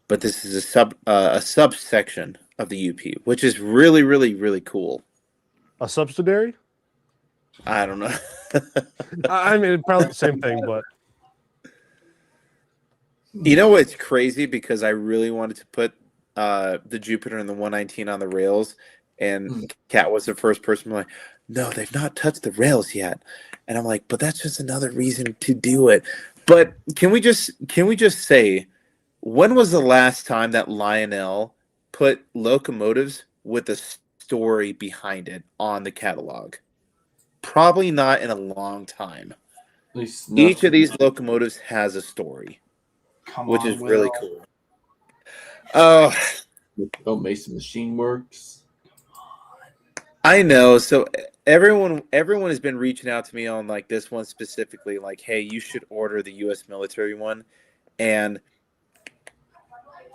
but this is a subsection of the UP, which is really, really, really cool. A subsidiary? I don't know. I mean, probably the same thing, but You know what's crazy? Because I really wanted to put the Jupiter and the 119 on the rails, and Kat was the first person like, no, they've not touched the rails yet. And I'm like, but that's just another reason to do it. But can we just say, when was the last time that Lionel put locomotives with a story behind it on the catalog? Probably not in a long time. At least Each of these locomotives has a story, Come which on, is really Will. cool. Oh, Mason Machine Works. I know. So everyone has been reaching out to me on like this one specifically, like, hey, you should order the U.S. military one, and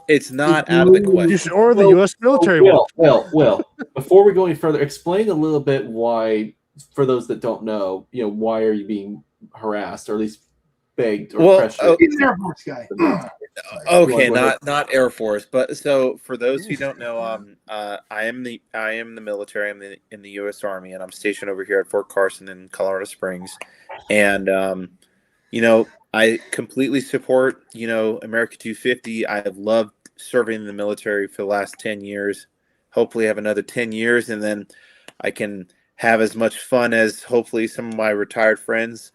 it's not out of the question. you should order the U.S. military one. Well, before we go any further, explain a little bit why, for those that don't know, why are you being harassed or at least begged or pressured? He's an Air Force guy. Okay, not Air Force, but so for those who don't know, I am the military. I'm in the U.S. Army, and I'm stationed over here at Fort Carson in Colorado Springs, and I completely support America 250. I have loved serving in the military for the last 10 years. Hopefully, have another 10 years, and then I can have as much fun as hopefully some of my retired friends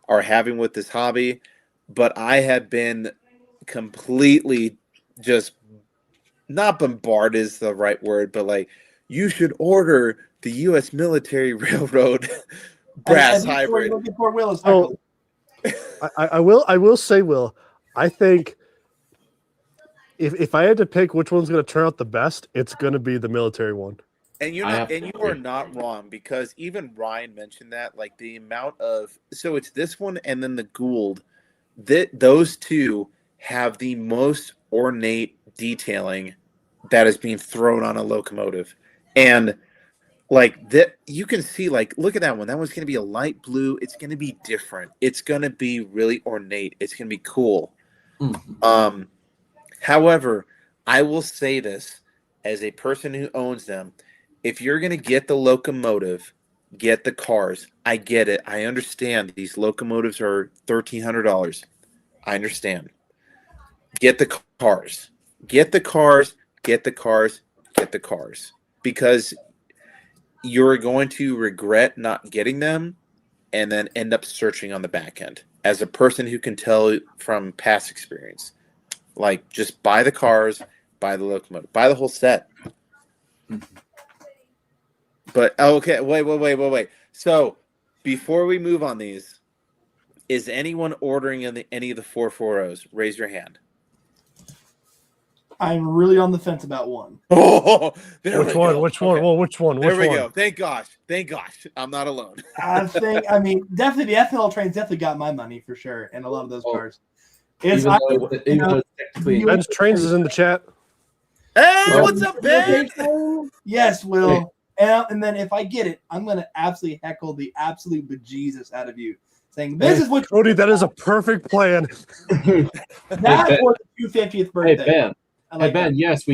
are having with this hobby. But I have been completely just not bombarded is the right word, but like you should order the U.S. military railroad brass hybrid. Looking for Will is So, I will say, Will, I think if I had to pick which one's going to turn out the best, it's going to be the military one. And you are not wrong, because even Ryan mentioned that, like the amount of, so it's this one and then the Gould, those two have the most ornate detailing that is being thrown on a locomotive. And like that, you can see, like, look at that one. That one's going to be a light blue. It's going to be different. It's going to be really ornate. It's going to be cool. Mm-hmm. However, I will say this as a person who owns them. If you're going to get the locomotive, get the cars. I get it. I understand these locomotives are $1,300. I understand. Get the cars. Get the cars. Get the cars. Get the cars. Because you're going to regret not getting them and then end up searching on the back end. As a person who can tell from past experience, like, just buy the cars, buy the locomotive, buy the whole set. But okay, wait. So before we move on these, is anyone ordering any of the 440s? Raise your hand. I'm really on the fence about one. Oh, there we Which one? go. Which one? Okay. Well, which one? There Which we one? go. Thank gosh. Thank gosh. I'm not alone. I mean, definitely the ethanol trains definitely got my money for sure, and a lot of those cars. It's Even though it's technically you- Ben's Trains is in the chat. Hey, Oh. what's up, Ben? Yes, Will. And then if I get it, I'm gonna absolutely heckle the absolute bejesus out of you, saying this is what Cody, that is a perfect plan. that for the 250th Hey birthday. Ben. I like Hey Ben, that. yes, we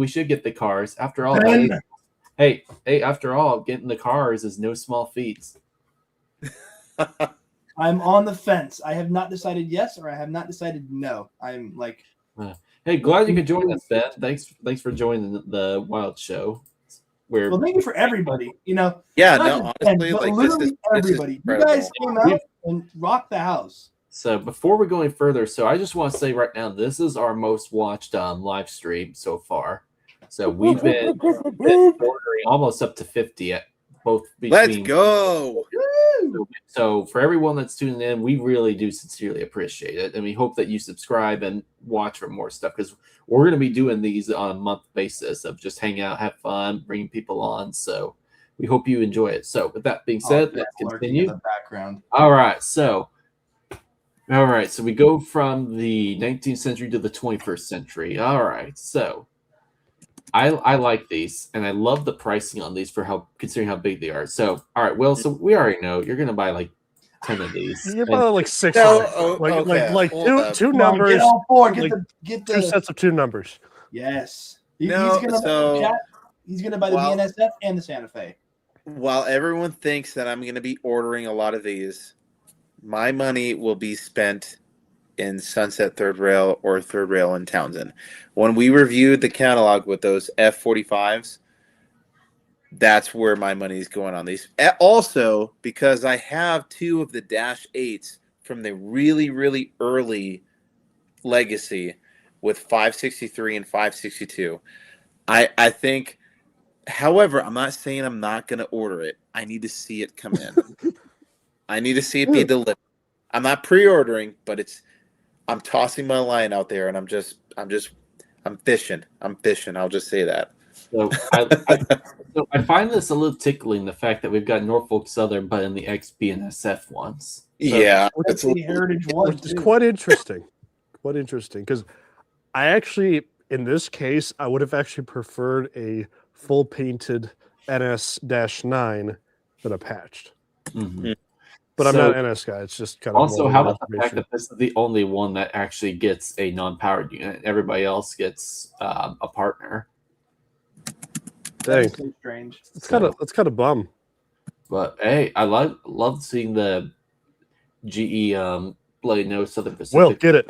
should get the cars. After all, Ben. hey, after all, getting the cars is no small feat. I'm on the fence. I have not decided yes or I have not decided no. I'm like, Hey, glad you could join us, Ben. Thanks for joining the Wild Show. well, thank you for everybody. Yeah, not no, just Ben, honestly, but like literally this is everybody. You incredible. guys came out and rocked the house. So before we go any further, so I just want to say right now, this is our most watched live stream so far. So we've been ordering almost up to 50 at both. Let's go. So for everyone that's tuning in, we really do sincerely appreciate it, and we hope that you subscribe and watch for more stuff because we're going to be doing these on a month basis of just hang out, have fun, bring people on. So we hope you enjoy it. So with that being said, let's continue. In the background. All right, so we go from the 19th century to the 21st century. All right, so I like these, and I love the pricing on these for considering how big they are. So, all right, Will. So we already know you're gonna buy like 10 of these. You're about like 6 No, of them. okay, like hold two up. two Come on, numbers. get all four. like, Get two the sets of 2 numbers. yes. No, He's gonna so- he's gonna buy the Well- BNSF and the Santa Fe. While everyone thinks that I'm going to be ordering a lot of these, my money will be spent in Sunset Third Rail or Third Rail in Townsend. When we reviewed the catalog with those F45s, that's where my money is going on these. Also, because I have 2 of the Dash 8s from the really, really early legacy with 563 and 562. I think, however, I'm not saying I'm not going to order it. I need to see it come in. I need to see it be delivered. I'm not pre-ordering, but I'm tossing my line out there, and I'm fishing. I'm fishing. I'll just say that. So I find this a little tickling, the fact that we've got Norfolk Southern, but in the XB&SF ones. So, Yeah, That's the Heritage one. Which is quite interesting. Quite interesting because I actually, in this case, I would have actually preferred a full painted NS-9 than a patched. mhm. But I'm So- not an NS guy. It's just kind of Also, more how of about the fact information. that this is the only one that actually gets a non-powered unit? Everybody else gets a partner. Dang, That's so strange. it's kind of bum. But hey, I love seeing the GE Bloody Nose Southern Pacific. Well, get it.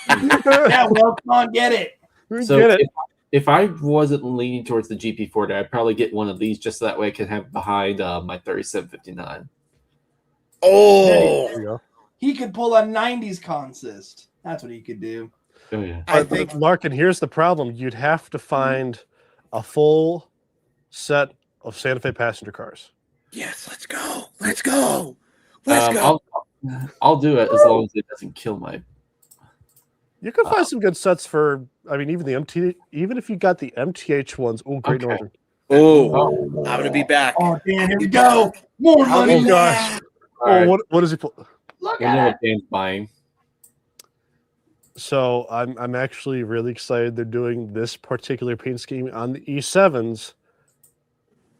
Yeah, well, come on, get it. So Get it. if I wasn't leaning towards the GP40, I'd probably get one of these just so that way I can have behind my 3759. Oh, There you go. He could pull a 90s consist. That's what he could do. Oh yeah. I But, think Larkin, here's the problem. You'd have to find a full set of Santa Fe passenger cars. yes. Let's go. Let's go. Let's go. I'll do it as long as it doesn't kill my. You can find some good sets for. I mean, even the MT. Even if you got the MTH ones. Oh, Great Okay. Northern. Oh, I'm gonna be back. Oh, Dan, here we go. More money. Oh gosh. All right, What does he pull? Look we know at what it. Dan's buying. So I'm actually really excited they're doing this particular paint scheme on the E7s.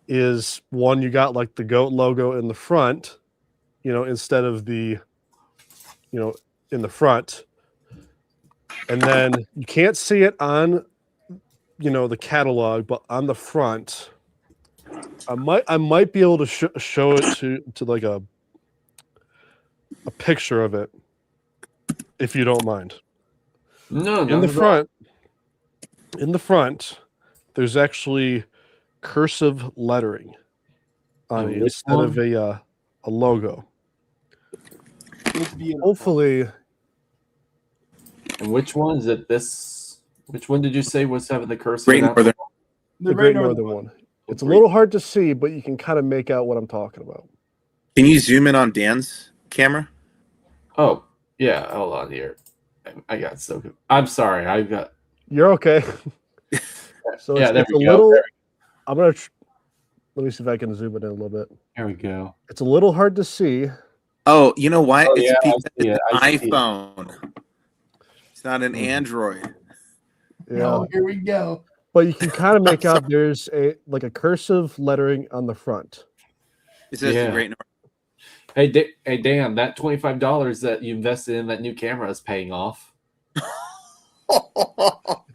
Is one you got like the goat logo in the front, instead of the, in the front, and then you can't see it on, the catalog, but on the front, I might be able to show it to like a picture of it, if you don't mind. No, In the front, there's actually cursive lettering on And it which instead of one? a logo. It's beautiful. Hopefully, And which one is it? This? Which one did you say was having the cursor? Great down? Northern. the Great Northern one. It's a little hard to see, but you can kind of make out what I'm talking about. Can you zoom in on Dan's camera? Oh, yeah. Hold on here. I got so good. I'm sorry. I got. You're okay. So Yeah, there it's a we go. little. There I'm gonna. Let me see if I can zoom it in a little bit. There we go. It's a little hard to see. Oh, you know why? Oh, It's yeah, I because see it. it's I an see it. iPhone. It's not an Mhm. Android. Yeah, Oh, here we go. but you can kind of make I'm out there's a cursive lettering on the front. It says the Yeah. Great North. Hey, Dan, that $25 that you invested in that new camera is paying off.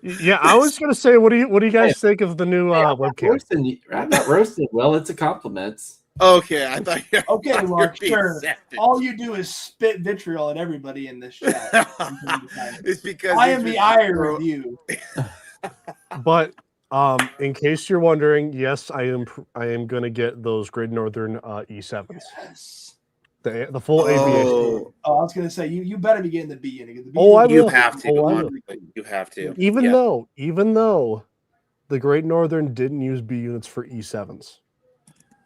Yeah, I was gonna say, what do you guys think of the new Hey, webcam? I'm not roasting. Well, it's a compliment. Okay, I thought you were Okay, Lark, being sure. savage. All you do is spit vitriol at everybody in this chat. It's because I these am the are ire so- of you. But in case you're wondering, yes, I am gonna get those Great Northern E7s, Yes. the full aviation. Oh, I was gonna say you better be getting the B unit. The B Oh, I unit- You will. have to. Oh, I will. Honestly, you have to. Even Yeah. though the Great Northern didn't use B units for E7s.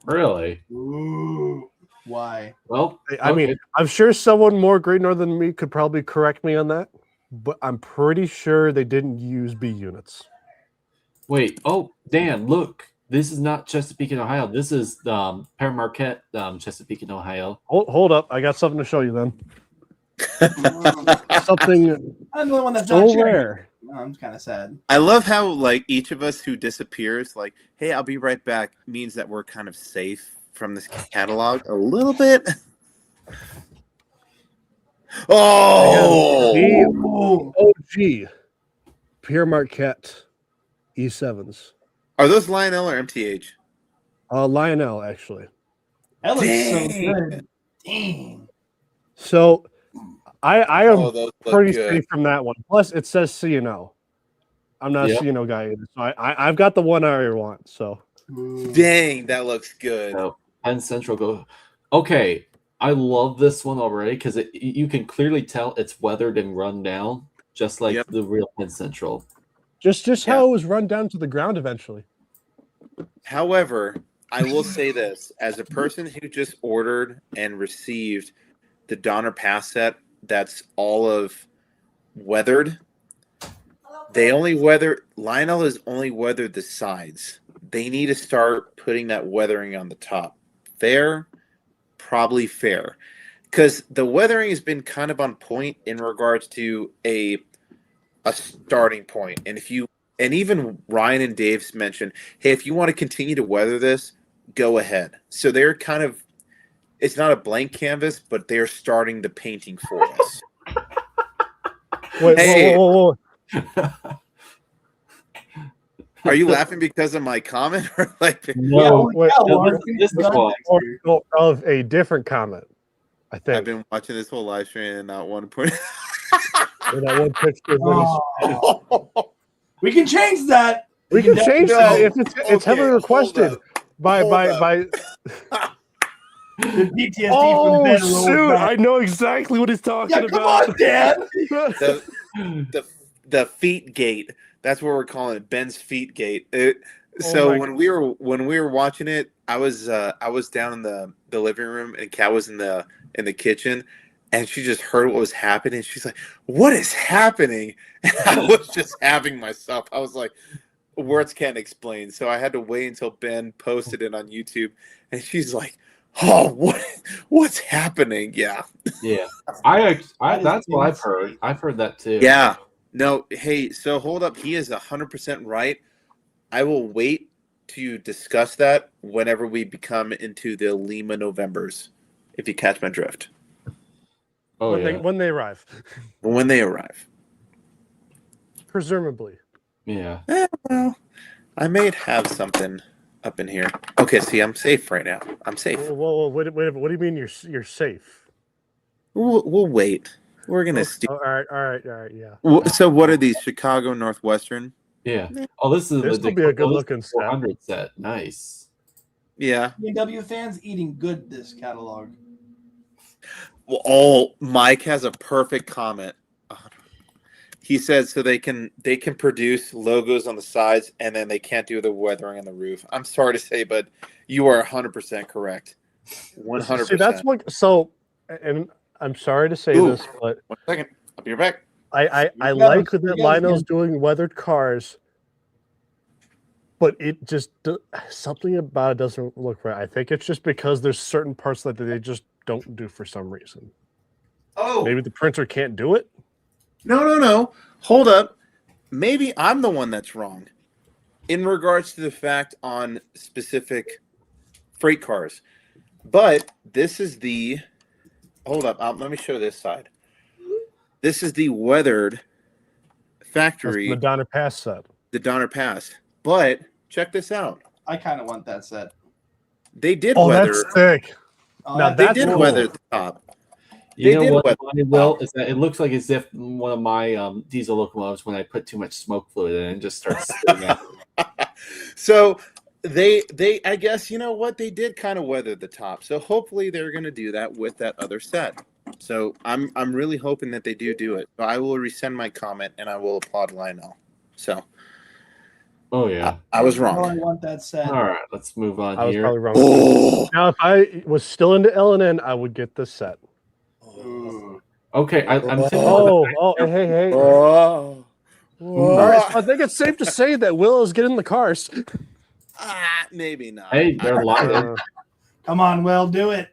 Really? Ooh, why? Well, I mean, okay. I'm sure someone more Great Northern than me could probably correct me on that, but I'm pretty sure they didn't use B units. Wait. Oh, Dan, look. This is not Chesapeake in Ohio. This is Per Marquette, Chesapeake in Ohio. Hold up, I got something to show you then. Something I'm the one that's not so sharing. rare. No, I'm kind of sad. I love how like each of us who disappears, like, hey, I'll be right back, means that we're kind of safe from this catalog a little bit. Oh, The OG Pierre Marquette E7s. are those Lionel or MTH? Lionel, actually. That looks Dang. so good. Dang. So I am Those look pretty good. safe from that one. Plus, it says CNO. I'm not Yep. a CNO guy either. So I've got the one I want. So Dang, that looks good. So Penn Central go. Okay, I love this one already because you can clearly tell it's weathered and run down, just like Yep. the real Penn Central. just Yeah. how it was run down to the ground eventually. However, I will say this: as a person who just ordered and received the Donner Pass set, that's all of weathered. Lionel has only weathered the sides. They need to start putting that weathering on the top. Fair, probably fair, because the weathering has been kind of on point in regards to a starting point. And even Ryan and Dave's mentioned, hey, if you want to continue to weather this, go ahead. So they're kind of, it's not a blank canvas, but they're starting the painting for us. Wait, Hey. whoa. Are you laughing because of my comment or like? No, wait, no, Lark, this is one. Of a different comment, I think. I've been watching this whole live stream and not one point. Or that one picture that Oh, we can change that. we can change No. that if it's heavily Okay, requested hold by up. The PTSD Oh from Ben rolls shoot! back. I know exactly what he's talking Yeah, come about. on, Dad. the feet gate. That's what we're calling it, Ben's feet gate. Oh my when we were watching it, I was down in the living room and Kat was in the kitchen, and she just heard what was happening. She's like, "What is happening?" And I was just having myself. I was like, words can't explain. So I had to wait until Ben posted it on YouTube, and she's like, "Oh, what's happening?" Yeah. Yeah, That that's is what I've insane. heard. I've heard that too. Yeah. No, hey, so hold up. He is 100% right. I will wait to discuss that whenever we become into the Lima Novembers, if you catch my drift. Oh when, yeah. when they arrive, When they arrive. presumably. Yeah. Well, I may have something up in here. Okay, see, I'm safe right now. I'm safe. Whoa, what do you mean you're safe? We'll wait. We're going to see. All right, yeah. So what are these? Chicago Northwestern? Yeah. Oh, this is This the will be a good looking set. 400 set. Nice. Yeah. BMW fans eating good this catalog. Well, oh, Mike has a perfect comment. He said so they can produce logos on the sides and then they can't do the weathering on the roof. I'm sorry to say, but you are 100% correct. 100%. See, that's what. So, and I'm sorry to say Ooh. this, but 1 second. I'll be right back. I goes, like here that goes Lionel's again. doing weathered cars, but it just something about it doesn't look right. I think it's just because there's certain parts that they just don't do for some reason. Oh, Maybe the printer can't do it. no. Hold up. Maybe I'm the one that's wrong in regards to the fact on specific freight cars. But this is the. Hold up. Let me show this side. This is the weathered That's factory, the Donner Pass set. the Donner Pass. But check this out. I kind of want that set. They did Oh, weather. that's sick. Oh, Now They that's did cool. weather the top. You They know did what, weather Bonnie, Will, is that it looks like as if one of my diesel locomotives, when I put too much smoke fluid in it, just starts spitting out. So they I guess you know what, they did kind of weather the top. So hopefully they're going to do that with that other set. So I'm really hoping that they do it. I will resend my comment and I will applaud Lionel. So Oh, yeah. I was Oh, I wrong. want that set. All right, let's move on I was here. probably wrong. Oh, Now, if I was still into LNN, I would get this set. Ooh. Okay, I'm taking Hey. oh. All right, so I think it's safe to say that Will is getting the cars. Maybe not. Hey, they're lighted. Come on, Will, do it.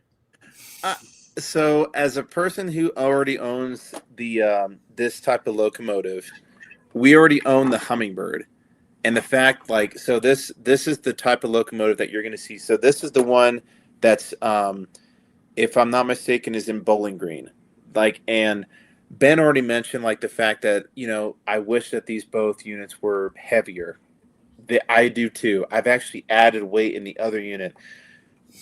So, as a person who already owns the this type of locomotive, we already own the Hummingbird, and the fact, like, so this is the type of locomotive that you're going to see. So this is the one that's, if I'm not mistaken, is in Bowling Green. Like, and Ben already mentioned like the fact that I wish that these both units were heavier. I do too. I've actually added weight in the other unit.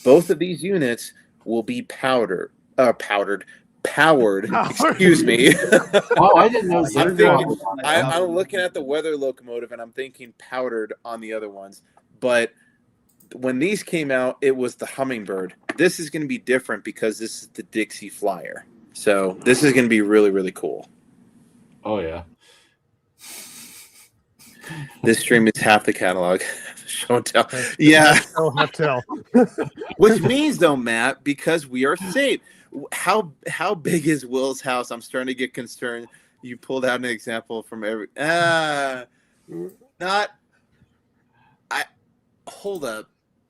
Both of these units will be powered. Excuse me. Oh, I didn't know. I'm Zero thinking- was on that. I'm looking at the weather locomotive and I'm thinking powdered on the other ones. But when these came out, it was the Hummingbird. This is going to be different because this is the Dixie Flyer. So this is going to be really, really cool. Oh, yeah. This stream is half the catalog. Show and tell. Yeah. Oh, hotel. Which means, though, Matt, because we are safe. How big is Will's house? I'm starting to get concerned. You pulled out an example from every. Hold up.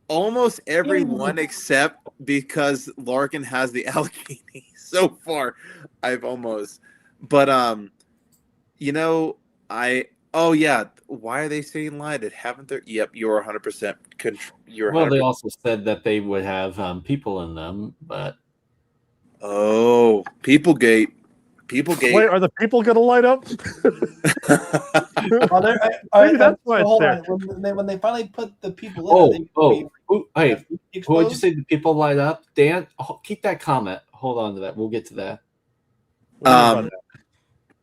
Almost everyone except because Larkin has the Allegheny. So far, I've almost. But oh yeah. Why are they saying lighted? Haven't there? Yep, you're 100%. You're. Well, 100%. they also said that they would have people in them, but Oh, Peoplegate. Wait, are the people going to light up? Maybe that's why it's there. When they finally put the people in, hey, who would you say the people light up? Dan, keep that comment. Hold on to that. We'll get to that.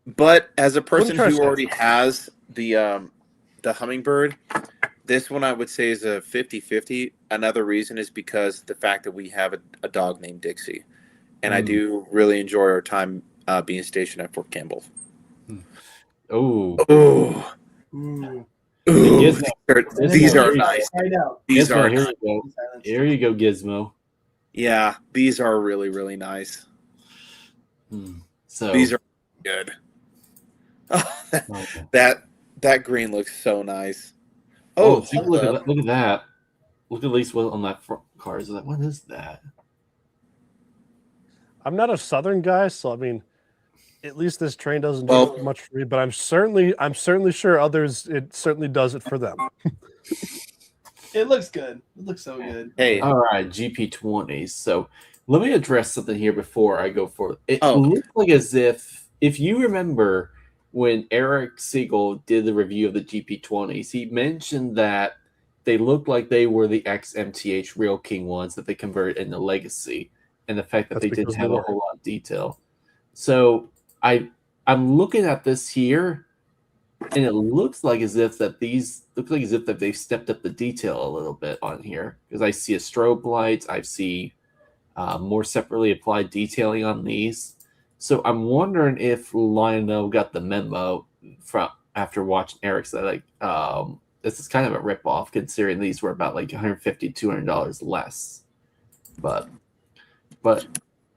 But as a person who Interesting. already has the Hummingbird, this one I would say is a 50-50. Another reason is because the fact that we have a dog named Dixie. And I do really enjoy our time being stationed at Fort Campbell. Oh. These are nice. These Gizmo, are here nice. you go. Here you go, Gizmo. Yeah, these are really, really nice. So These are good. That green looks so nice. look at that. Look at least what on that front car is. What is that? I'm not a Southern guy, so I mean, at least this train doesn't do much for me. But I'm certainly sure others. It certainly does it for them. It looks good. It looks so good. Hey, All right, GP20s. So let me address something here before I go forward. It looks like as if you remember when Eric Siegel did the review of the GP20s, he mentioned that they looked like they were the ex-MTH Real King ones that they converted into Legacy, and the fact that they didn't have a whole lot of detail. So I'm looking at this here, and it looks like as if that they've stepped up the detail a little bit on here, because I see a strobe light, I see more separately applied detailing on these. So I'm wondering if Lionel got the memo from after watching Eric's that this is kind of a ripoff, considering these were about like $150, $200 less. But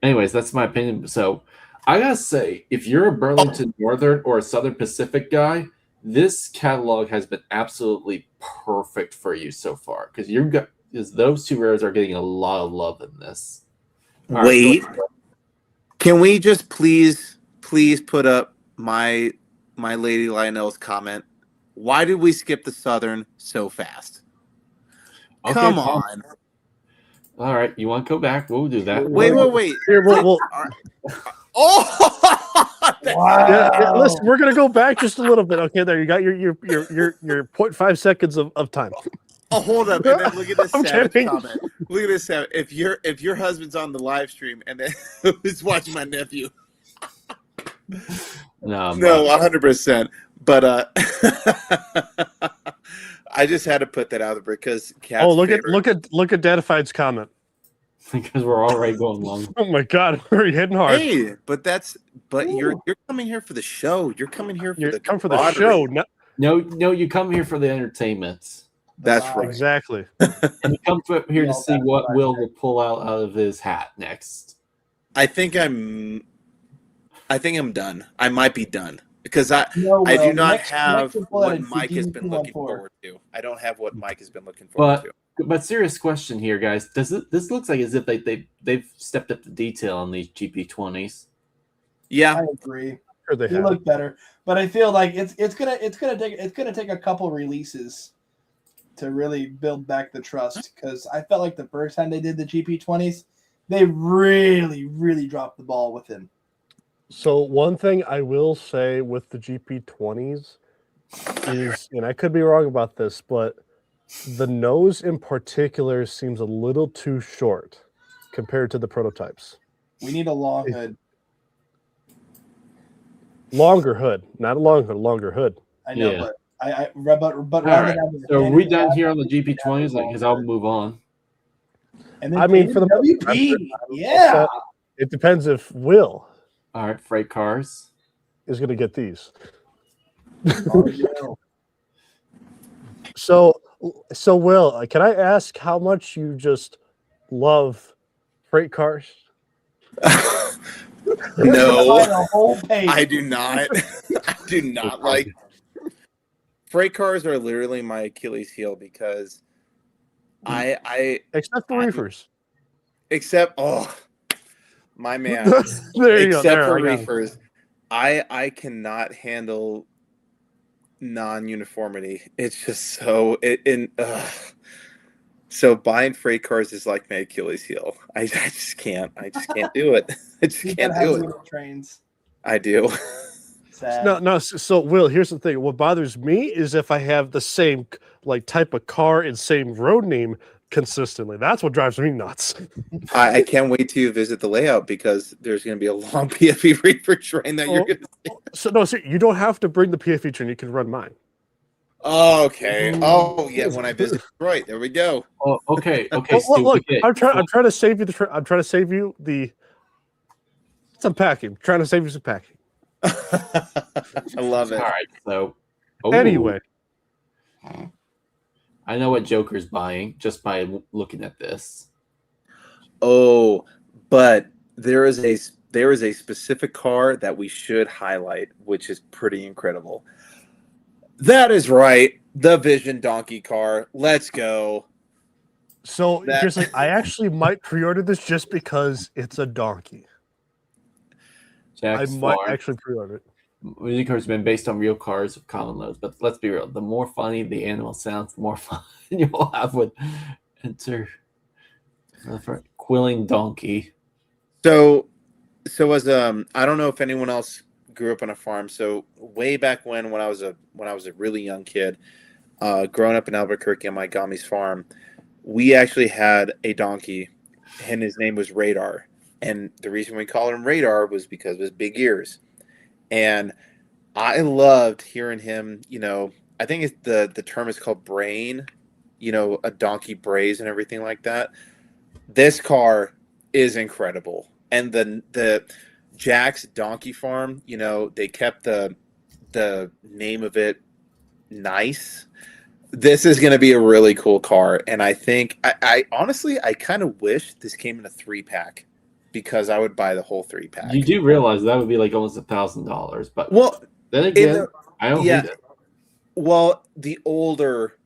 anyways, that's my opinion. So I gotta say, if you're a Burlington Northern or a Southern Pacific guy, this catalog has been absolutely perfect for you so far because those two rares are getting a lot of love in this. All right, Wait, can we just please put up my lady Lionel's comment? Why did we skip the Southern so fast? okay, Come fine. on. All right, you want to go back? We'll do that. Wait. Here, Oh, yeah, listen, we're gonna go back just a little bit. Okay, there you got your 0.5 seconds of time. Oh, hold up, and then look at this I'm savage kidding. comment. Look at this savage. If your husband's on the live stream and then is watching my nephew. No, 100%. But I just had to put that out there because Cat's look favorite. at Datafied's comment. because we're already going long. Oh my God, we're hitting hard. Hey, but you're coming here for the show. You're coming here for Come for the show. No, you come here for the entertainment. That's right. Exactly. And you come here to see what Will pull out of his hat next. I think I'm done. I might be done because I do not have what Mike has been looking forward to. I don't have what Mike has been looking forward to. But serious question here, guys. This looks like as if they've stepped up the detail on these GP20s? Yeah, I agree. Sure they They look better, but I feel like it's gonna take a couple releases to really build back the trust, because I felt like the first time they did the GP20s, they really dropped the ball with him. So one thing I will say with the GP20s is, and I could be wrong about this, but the nose in particular seems a little too short compared to the prototypes. We need a long hood. Longer hood, not a long hood, longer hood. I know, Yeah. but All right. So are we done here on the GP20s? Because I'll move on. And then I mean, for the WP, yeah. It depends if Will All right, freight cars. is going to get these. Oh, yeah. So Will, can I ask how much you just love freight cars? No, A whole page. I do not. I do not like. Freight cars are literally my Achilles heel because I Except for reefers. My man. There you go. Except There, for I got it. reefers, I cannot handle non-uniformity. It's just so so buying freight cars is like my Achilles heel. I just can't. I just can't do it. I just can't do it. Trains. I do. Sad. No. So Will, here's the thing. What bothers me is if I have the same type of car and same road name consistently. That's what drives me nuts. I can't wait to visit the layout because there's going to be a long PFE reefer train that you're going to see. So you don't have to bring the PFE train. You can run mine. Oh, okay. Oh, yeah. When I visit Detroit, there we go. Oh, okay. Look, Okay. I'm trying to save you I'm trying to save you some packing. I'm trying to save you some packing. I love it. All right. So Anyway, I know what Joker's buying just by looking at this. Oh, but there is a specific car that we should highlight, which is pretty incredible. That is right, the Vision Donkey car. Let's go. so here's I actually might pre-order this just because it's a donkey. Jack's I might Farm. actually pre-order it. Music cars have been based on real cars of common loads, but let's be real. The more funny the animal sounds, the more fun you'll have with enter Quilling Donkey. So as I don't know if anyone else grew up on a farm. So way back when I was a really young kid, growing up in Albuquerque on my Gami's farm, we actually had a donkey, and his name was Radar. And the reason we called him Radar was because of his big ears. And I loved hearing him, I think it's the term is called brain, a donkey brays and everything like that. This car is incredible. And the Jack's Donkey Farm, they kept the name of it nice. This is going to be a really cool car. And I think, I honestly, I kind of wish this came in a 3-pack. because I would buy the whole 3-pack. You do realize that would be like almost $1,000, but Well, then again, I don't yeah. hate it. Well, the older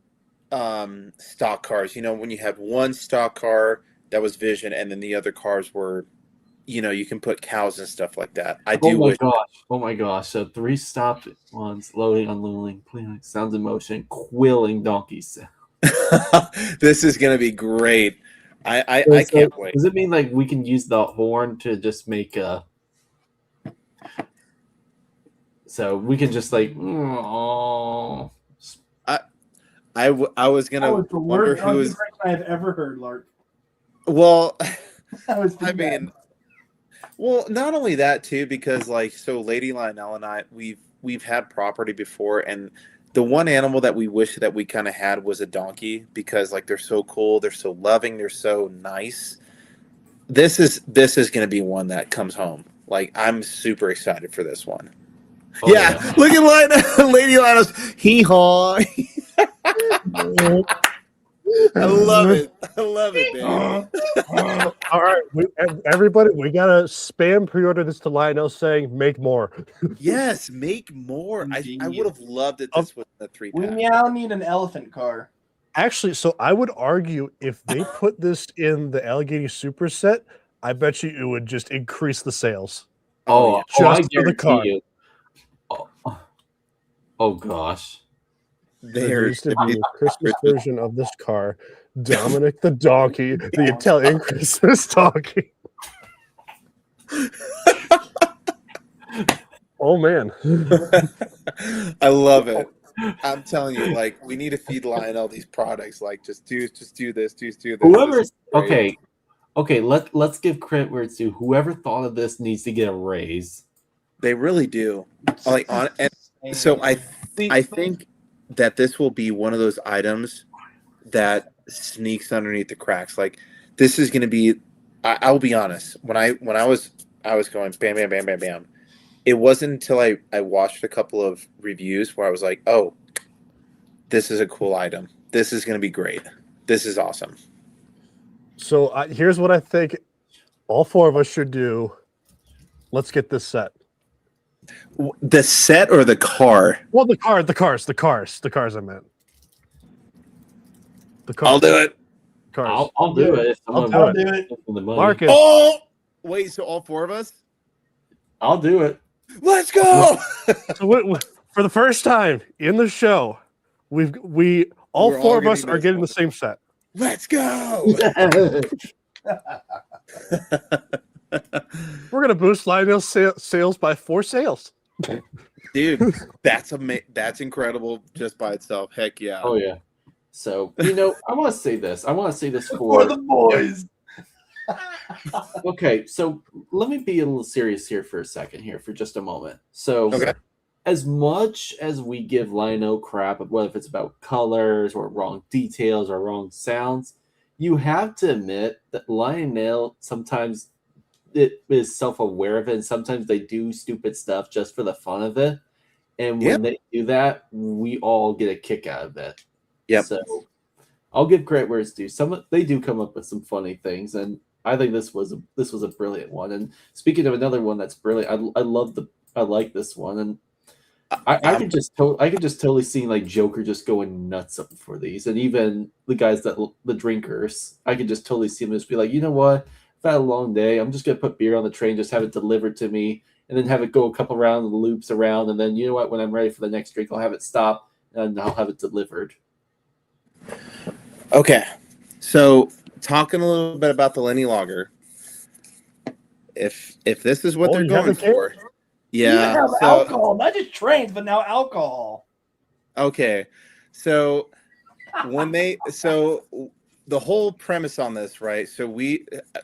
stock cars, when you had one stock car that was Vision, and then the other cars were, you can put cows and stuff like that. I do wish. Oh my gosh! So 3 stopped ones, loading, unloading, cleaning, sounds in motion, quilling donkeys. This is gonna be great. I can't wait. Does it mean like we can use the horn to just make a? So we can just like. Oh. I was gonna That was the wonder worst who is. impression I've ever heard, Lark. Well, That was I mean, well, not only that too, because so Lady Lionel and I, we've had property before, and the one animal that we wish that we kind of had was a donkey, because they're so cool, they're so loving, they're so nice. This is going to be one that comes home. I'm super excited for this one. Oh, yeah, look at Lady Lionel's hee-haw. I love it. I love it, baby. All right, everybody, we gotta spam pre-order this to Lionel saying make more. Yes, make more. I would have loved it. This was a 3-pack. We now need an elephant car. Actually, so I would argue if they put this in the Alligator Super set, I bet you it would just increase the sales. I just for the car. guarantee it. Oh gosh. There used to be a Christmas version of this car, Dominic the donkey, the Italian Christmas donkey. Oh man. I love it. I'm telling you, we need to feed Lionel these products. Just do this, do this. Whoever's okay. Let's give credit where it's due. Whoever thought of this needs to get a raise. They really do. So I think that this will be one of those items that sneaks underneath the cracks. This is going to be. I'll be honest. When I was going bam, bam, bam, bam, bam. It wasn't until I watched a couple of reviews where I was like, oh, this is a cool item. This is going to be great. This is awesome. So here's what I think all 4 of us should do. Let's get this set. The set or the car? Well, the cars I meant. The cars. I'll do it. Cars. I'll do it. I'll do it. Marcus. Oh, wait. So all 4 of us? I'll do it. Let's go. So for the first time in the show, we're all 4 of us are getting the same set. Let's go. We're gonna boost Lionel's sales by 4 sales. Dude, that's incredible just by itself. Heck yeah. Oh yeah. So I want to say this. For the boys. Okay, so let me be a little serious here for a second here for just a moment. So as much as we give Lionel crap, whether if it's about colors or wrong details or wrong sounds, you have to admit that Lionel sometimes it is self-aware of it, and sometimes they do stupid stuff just for the fun of it. And when they do that, we all get a kick out of it. Yep. So I'll give credit where it's due. They do come up with some funny things, and I think this was a brilliant one. And speaking of another one that's brilliant, I like this one, and I could just totally see Joker just going nuts up for these, and even the guys the drinkers, I could just totally see them just be like, you know what, I've had a long day, I'm just gonna put beer on the train, just have it delivered to me, and then have it go a couple round loops around, and then you know what, when I'm ready for the next drink, I'll have it stop and I'll have it delivered. Okay, so talking a little bit about the Lenny Lager, if this is what they're going for. Yeah, so, alcohol, not just trains, but now alcohol. Okay, so the whole premise on this, right? So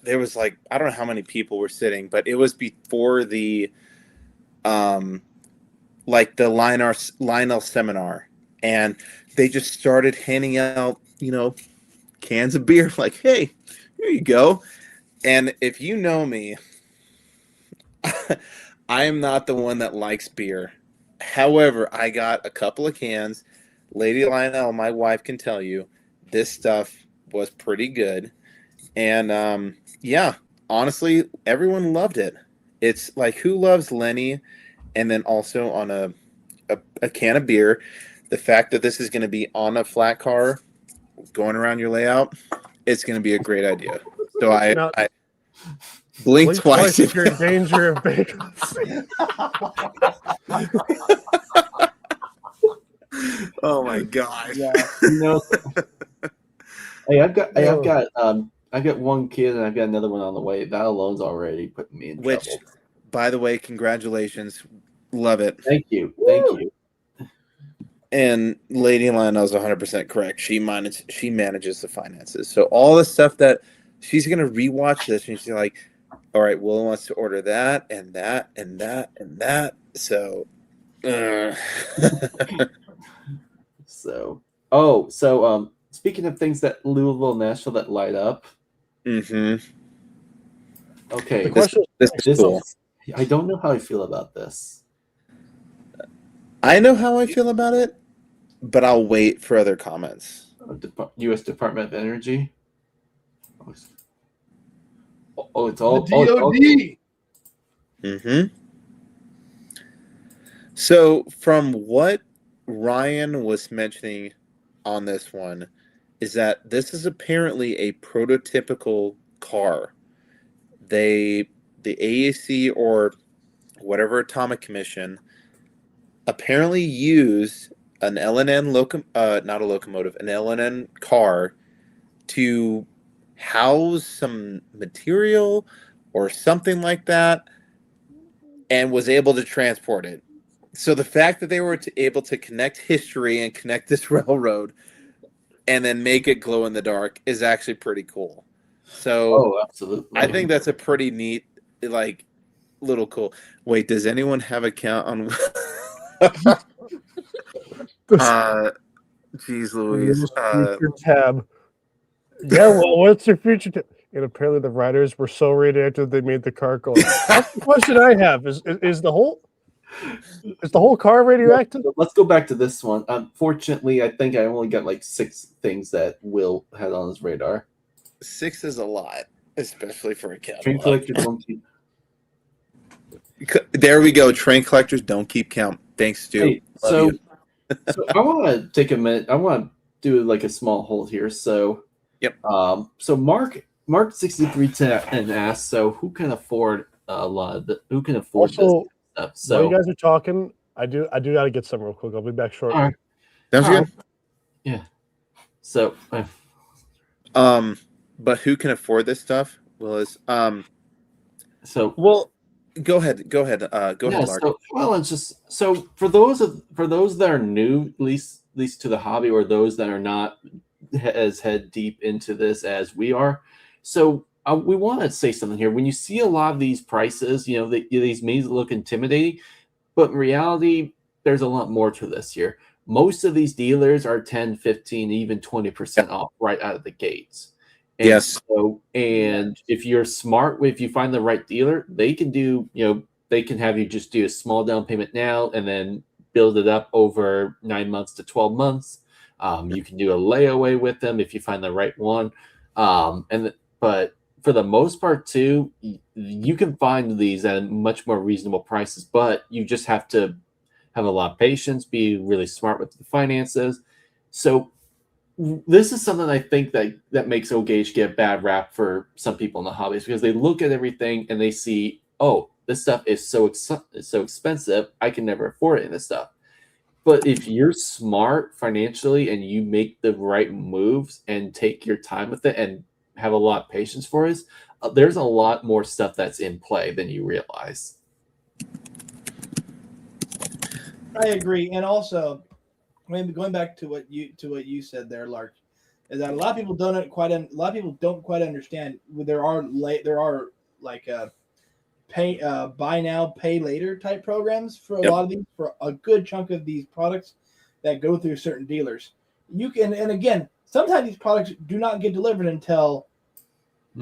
there was I don't know how many people were sitting, but it was before the the Lionel seminar, and they just started handing out cans of beer. Hey, here you go. And if you know me, I am not the one that likes beer. However, I got a couple of cans. Lady Lionel, my wife, can tell you this stuff was pretty good. And honestly, everyone loved it. It's like, who loves Lenny? And then also on a can of beer, the fact that this is going to be on a flat car going around your layout, it's going to be a great idea. So I Now, blink blink twice. if you're in danger of bankruptcy. Oh my gosh. Yeah. You know, hey, I've got one kid and I've got another one on the way. That alone's already putting me in Which, trouble. by the way, congratulations. Love it. Thank you. Thank you. And Lady Lionel is 100% correct. She manages the finances. So all the stuff that she's going to rewatch this and she's like, all right, Will wants to order that and that and that and that. So, So speaking of things that Louisville, Nashville that light up. mm-hmm. Okay. The question This is cool. I don't know how I feel about this. I know how I feel about it, but I'll wait for other comments. U.S. Department of Energy. Oh, it's all The DOD. Mm-hmm. So from what Ryan was mentioning on this one is that this is apparently a prototypical car. The AAC or whatever Atomic Commission apparently used an LNN not a locomotive, an LNN car to house some material or something like that, and was able to transport it. So the fact that they were able to connect history and connect this railroad and then make it glow in the dark is actually pretty cool. So absolutely. I think that's a pretty neat, like, little cool. Wait, does anyone have a count on? Geez Louise. future tab. Yeah, well, what's your future tab? And apparently the writers were so radioactive they made the car go. That's the question I have. Is the whole car radioactive? Let's go back to this one. Unfortunately, I think I only got like 6 things that Will had on his radar. 6 is a lot, especially for a Train catalog. collectors don't keep. There we go. Train collectors don't keep count. Thanks, Stu. Hey, Love so you. so I want to take a minute. I want to do like a small hold here. So, Yep. So Mark 6310 asks, so who can afford a lot of who can afford Also, this stuff? while So you guys are talking, I do got to get some real quick. I'll be back shortly. all right. Sounds All good. right. Yeah. So But who can afford this stuff? Willis. so Well, Go ahead. Go ahead, Lark. So, well, it's just so for those that are new, at least to the hobby, or those that are not as head deep into this as we are. So we want to say something here. When you see a lot of these prices, these may look intimidating, but in reality, there's a lot more to this here. Most of these dealers are 10, 15, even 20% off right out of the gates. And Yes. And if you're smart, if you find the right dealer, they can do, they can have you just do a small down payment now and then build it up over 9 months to 12 months. You can do a layaway with them if you find the right one. But for the most part too, you can find these at much more reasonable prices, but you just have to have a lot of patience, be really smart with the finances. So this is something I think that makes O-Gauge get a bad rap for some people in the hobbies, because they look at everything and they see, oh, this stuff is so expensive, I can never afford it in this stuff. But if you're smart financially and you make the right moves and take your time with it and have a lot of patience for it, there's a lot more stuff that's in play than you realize. I agree, and also, going back to what you said there, Lark, is that a lot of people don't quite understand. There are like buy now, pay later type programs for a lot of these, for a good chunk of these products that go through certain dealers. And again, sometimes these products do not get delivered until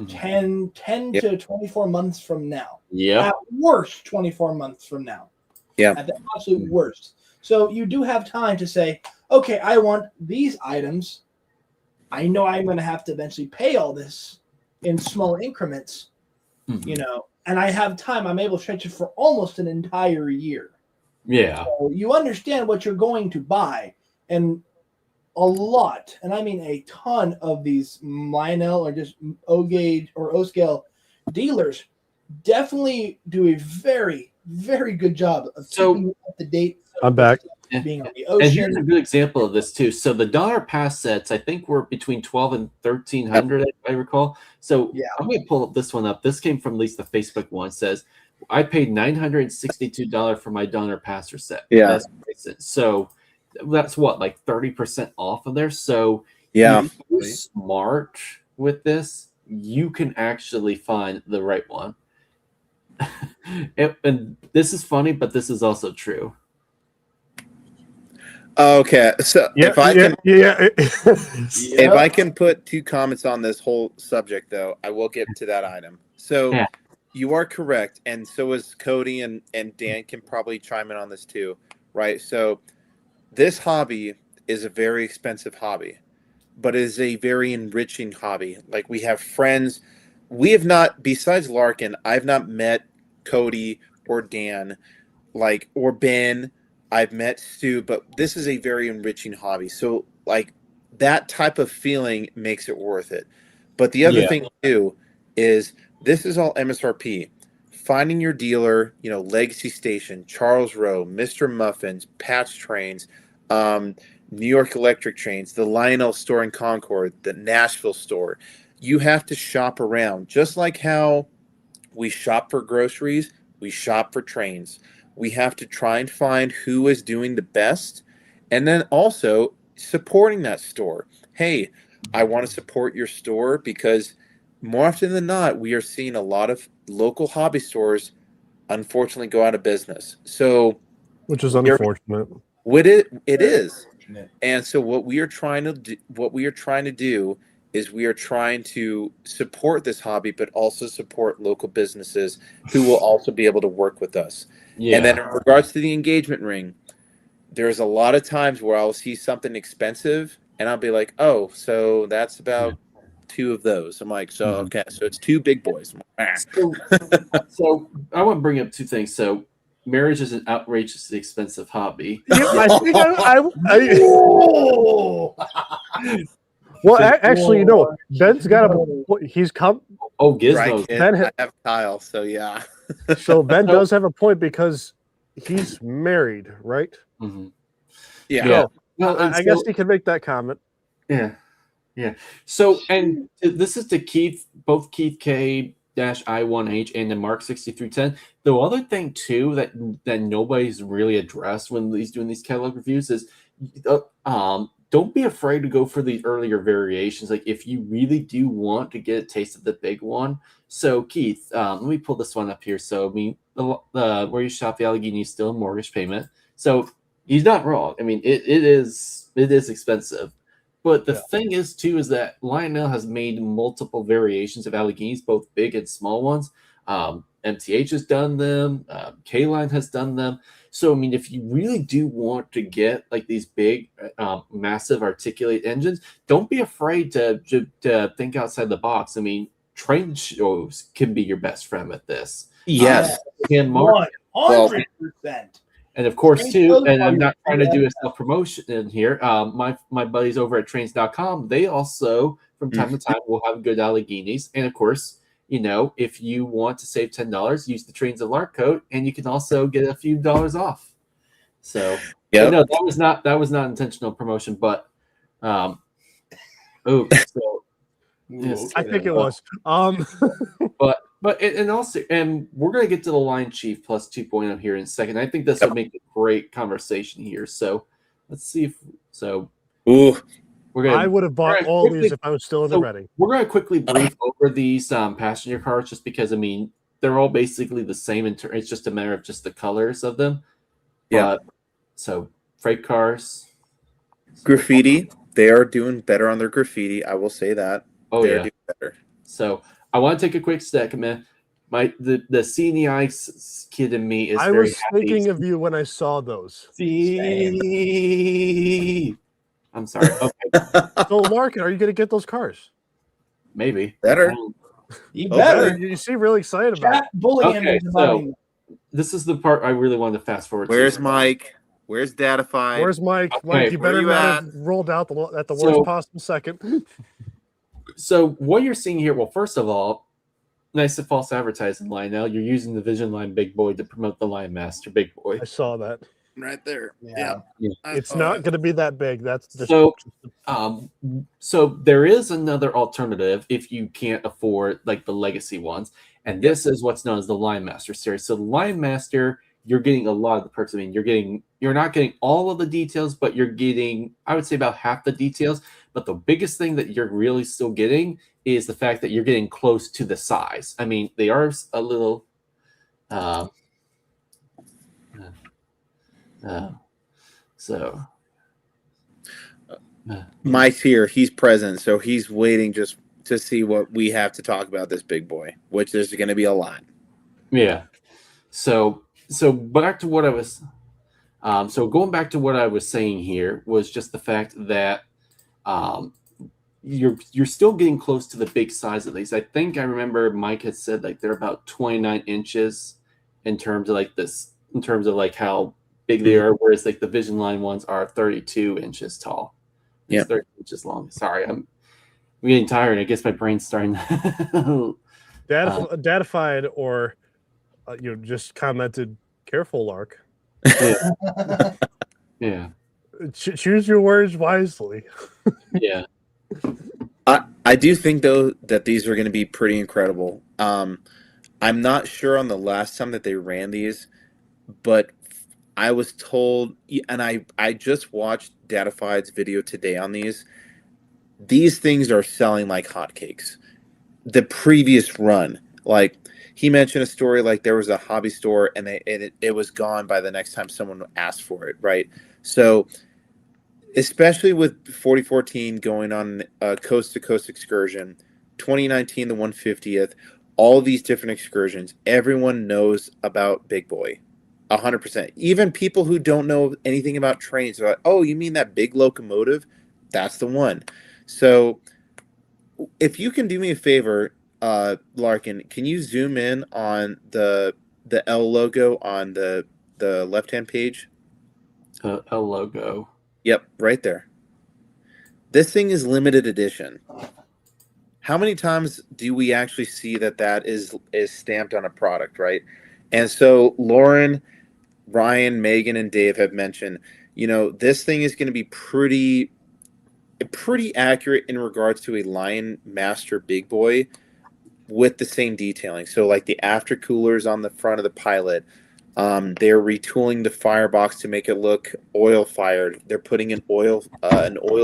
10 to 24 months from now. Yeah. At worst, 24 months from now. Yeah. At the absolute worst. So you do have time to say, okay, I want these items. I know I'm going to have to eventually pay all this in small increments. you know, and I have time. I'm able to stretch it for almost an entire year. Yeah. So you understand what you're going to buy, and a lot, and I mean a ton of these Lionel or just O gauge or O scale dealers definitely do a very, very good job of keeping you up to date. I'm back. Being on the And here's a ocean. good example of this too. So the dollar pass sets, I think, were between 12 and 1300, if I recall. So Yeah. I'm going to pull this one up. This came from at least the Facebook one. It says, I paid $962 for my donor passer set. Yeah. That's recent. So that's what, like 30% off of there. So Yeah. if you're smart with this, you can actually find the right one. And this is funny, but this is also true. Okay, so if I can put 2 comments on this whole subject, though, I will get to that item. So Yeah. you are correct, and so is Cody, and Dan can probably chime in on this too, right? So this hobby is a very expensive hobby, but it is a very enriching hobby. Like, we have friends. We have not, besides Larkin, I've not met Cody or Dan, like, or Ben. I've met Stu, but this is a very enriching hobby. So, like, that type of feeling makes it worth it. But the other thing too is this is all MSRP. Finding your dealer, you know, Legacy Station, Charles Rowe, Mr. Muffins, Patch Trains, New York Electric Trains, the Lionel store in Concord, the Nashville store. You have to shop around, just like how we shop for groceries, we shop for trains. We have to try and find who is doing the best, and then also supporting that store. Hey, I want to support your store because more often than not, we are seeing a lot of local hobby stores unfortunately go out of business. So, which is unfortunate. It is. And so what we are trying to do is we are trying to support this hobby, but also support local businesses who will also be able to work with us. Yeah. And then in regards to the engagement ring, there's a lot of times where I'll see something expensive and I'll be like, oh, so that's about 2 of those. I'm like, so, okay, so it's 2 big boys. So I want to bring up 2 things. So marriage is an outrageously expensive hobby. Yeah, I think well, actually, you know, Ben's got he's come. Oh, Gizmo. Right, Ben I have Kyle, so yeah. So Ben does have a point because he's married, right? Mm-hmm. Yeah. Well, I guess he can make that comment. Yeah. So, and this is to Keith, both Keith K-I1H and the Mark 6310. The other thing too that nobody's really addressed when he's doing these catalog reviews is, don't be afraid to go for the earlier variations. Like, if you really do want to get a taste of the big one. So Keith, let me pull this one up here. So I mean, where you shop the Allegheny is still a mortgage payment. So he's not wrong. I mean, it is expensive. But the thing is, too, is that Lionel has made multiple variations of Alleghenies, both big and small ones. MTH has done them. K-Line has done them. So, I mean, if you really do want to get like these big, massive articulate engines, don't be afraid to think outside the box. I mean, train shows can be your best friend with this. Yes. And Mark, 100%. and of course, too, and I'm not trying to do a self-promotion in here. My buddies over at trains.com, they also, from time to time, will have good Alleghenies. And of course, you know, if you want to save $10, use the Trains of Lark code, and you can also get a few dollars off. So, no, that was not intentional promotion, but so yes, I think it was. But and also, and we're gonna get to the Line Chief Plus 2.0 here in a second. I think this will make a great conversation here. So let's see if I would have bought all these if I was still in the ready. We're gonna quickly brief over these passenger cars just because I mean they're all basically the same it's just a matter of just the colors of them. Yeah. So freight cars. Graffiti. They are doing better on their graffiti. I will say that. They're doing better. So I want to take a quick second, man. The CNEI kid in me is I very was thinking of you when I saw those. I'm sorry. Okay. So, Larkin, are you going to get those cars? Maybe. Better. You Oh, better. You seem really excited about it. Chat bully him Okay, into buying so it. this is the part I really wanted to fast forward Where's to. Mike? Where's Datified? Where's Mike? Okay, Mike, you where better you not at? have rolled out at the So- worst possible second. So what you're seeing here, well, first of all, nice to false advertising, Lionel. You're using the Vision Line Big Boy to promote the Lion Master Big Boy. I saw that. Right there. Yeah. It's not going to be that big. That's just So, so there is another alternative if you can't afford like the legacy ones, and this is what's known as the Lion Master series. So the Lion Master, you're getting a lot of the perks. I mean, you're not getting all of the details, but you're getting, I would say, about half the details. But the biggest thing that you're really still getting is the fact that you're getting close to the size. I mean, they are a little. So. Mike's here. He's present, so he's waiting just to see what we have to talk about this big boy, which there's going to be a lot. Yeah. So back to what I was. So going back to what I was saying here was just the fact that you're still getting close to the big size of these. I think I remember Mike had said like they're about 29 inches in terms of like this, in terms of like how big they are, whereas like the Vision Line ones are 32 inches tall. Yeah, 30 inches long. Sorry, I'm getting tired. I guess my brain's starting. Datified or just commented, "Careful, Lark." Yeah. Choose your words wisely. Yeah. I do think though that these are going to be pretty incredible. I'm not sure on the last time that they ran these, but I was told, and I just watched Datified's video today on these. These things are selling like hotcakes. The previous run, like he mentioned a story like there was a hobby store and it was gone by the next time someone asked for it, right? So especially with 4014 going on a coast-to-coast excursion, 2019 the 150th, all these different excursions, everyone knows about Big Boy. 100%. Even people who don't know anything about trains are like, oh, you mean that big locomotive? That's the one. So if you can do me a favor, Larkin, can you zoom in on the L logo on the left-hand page? L logo. Yep, right there. This thing is limited edition. How many times do we actually see that is stamped on a product, right? And so Lauren, Ryan, Megan, and Dave have mentioned, this thing is going to be pretty accurate in regards to a Lion Master Big Boy with the same detailing. So like the after coolers on the front of the pilot, they're retooling the firebox to make it look oil fired. They're putting an oil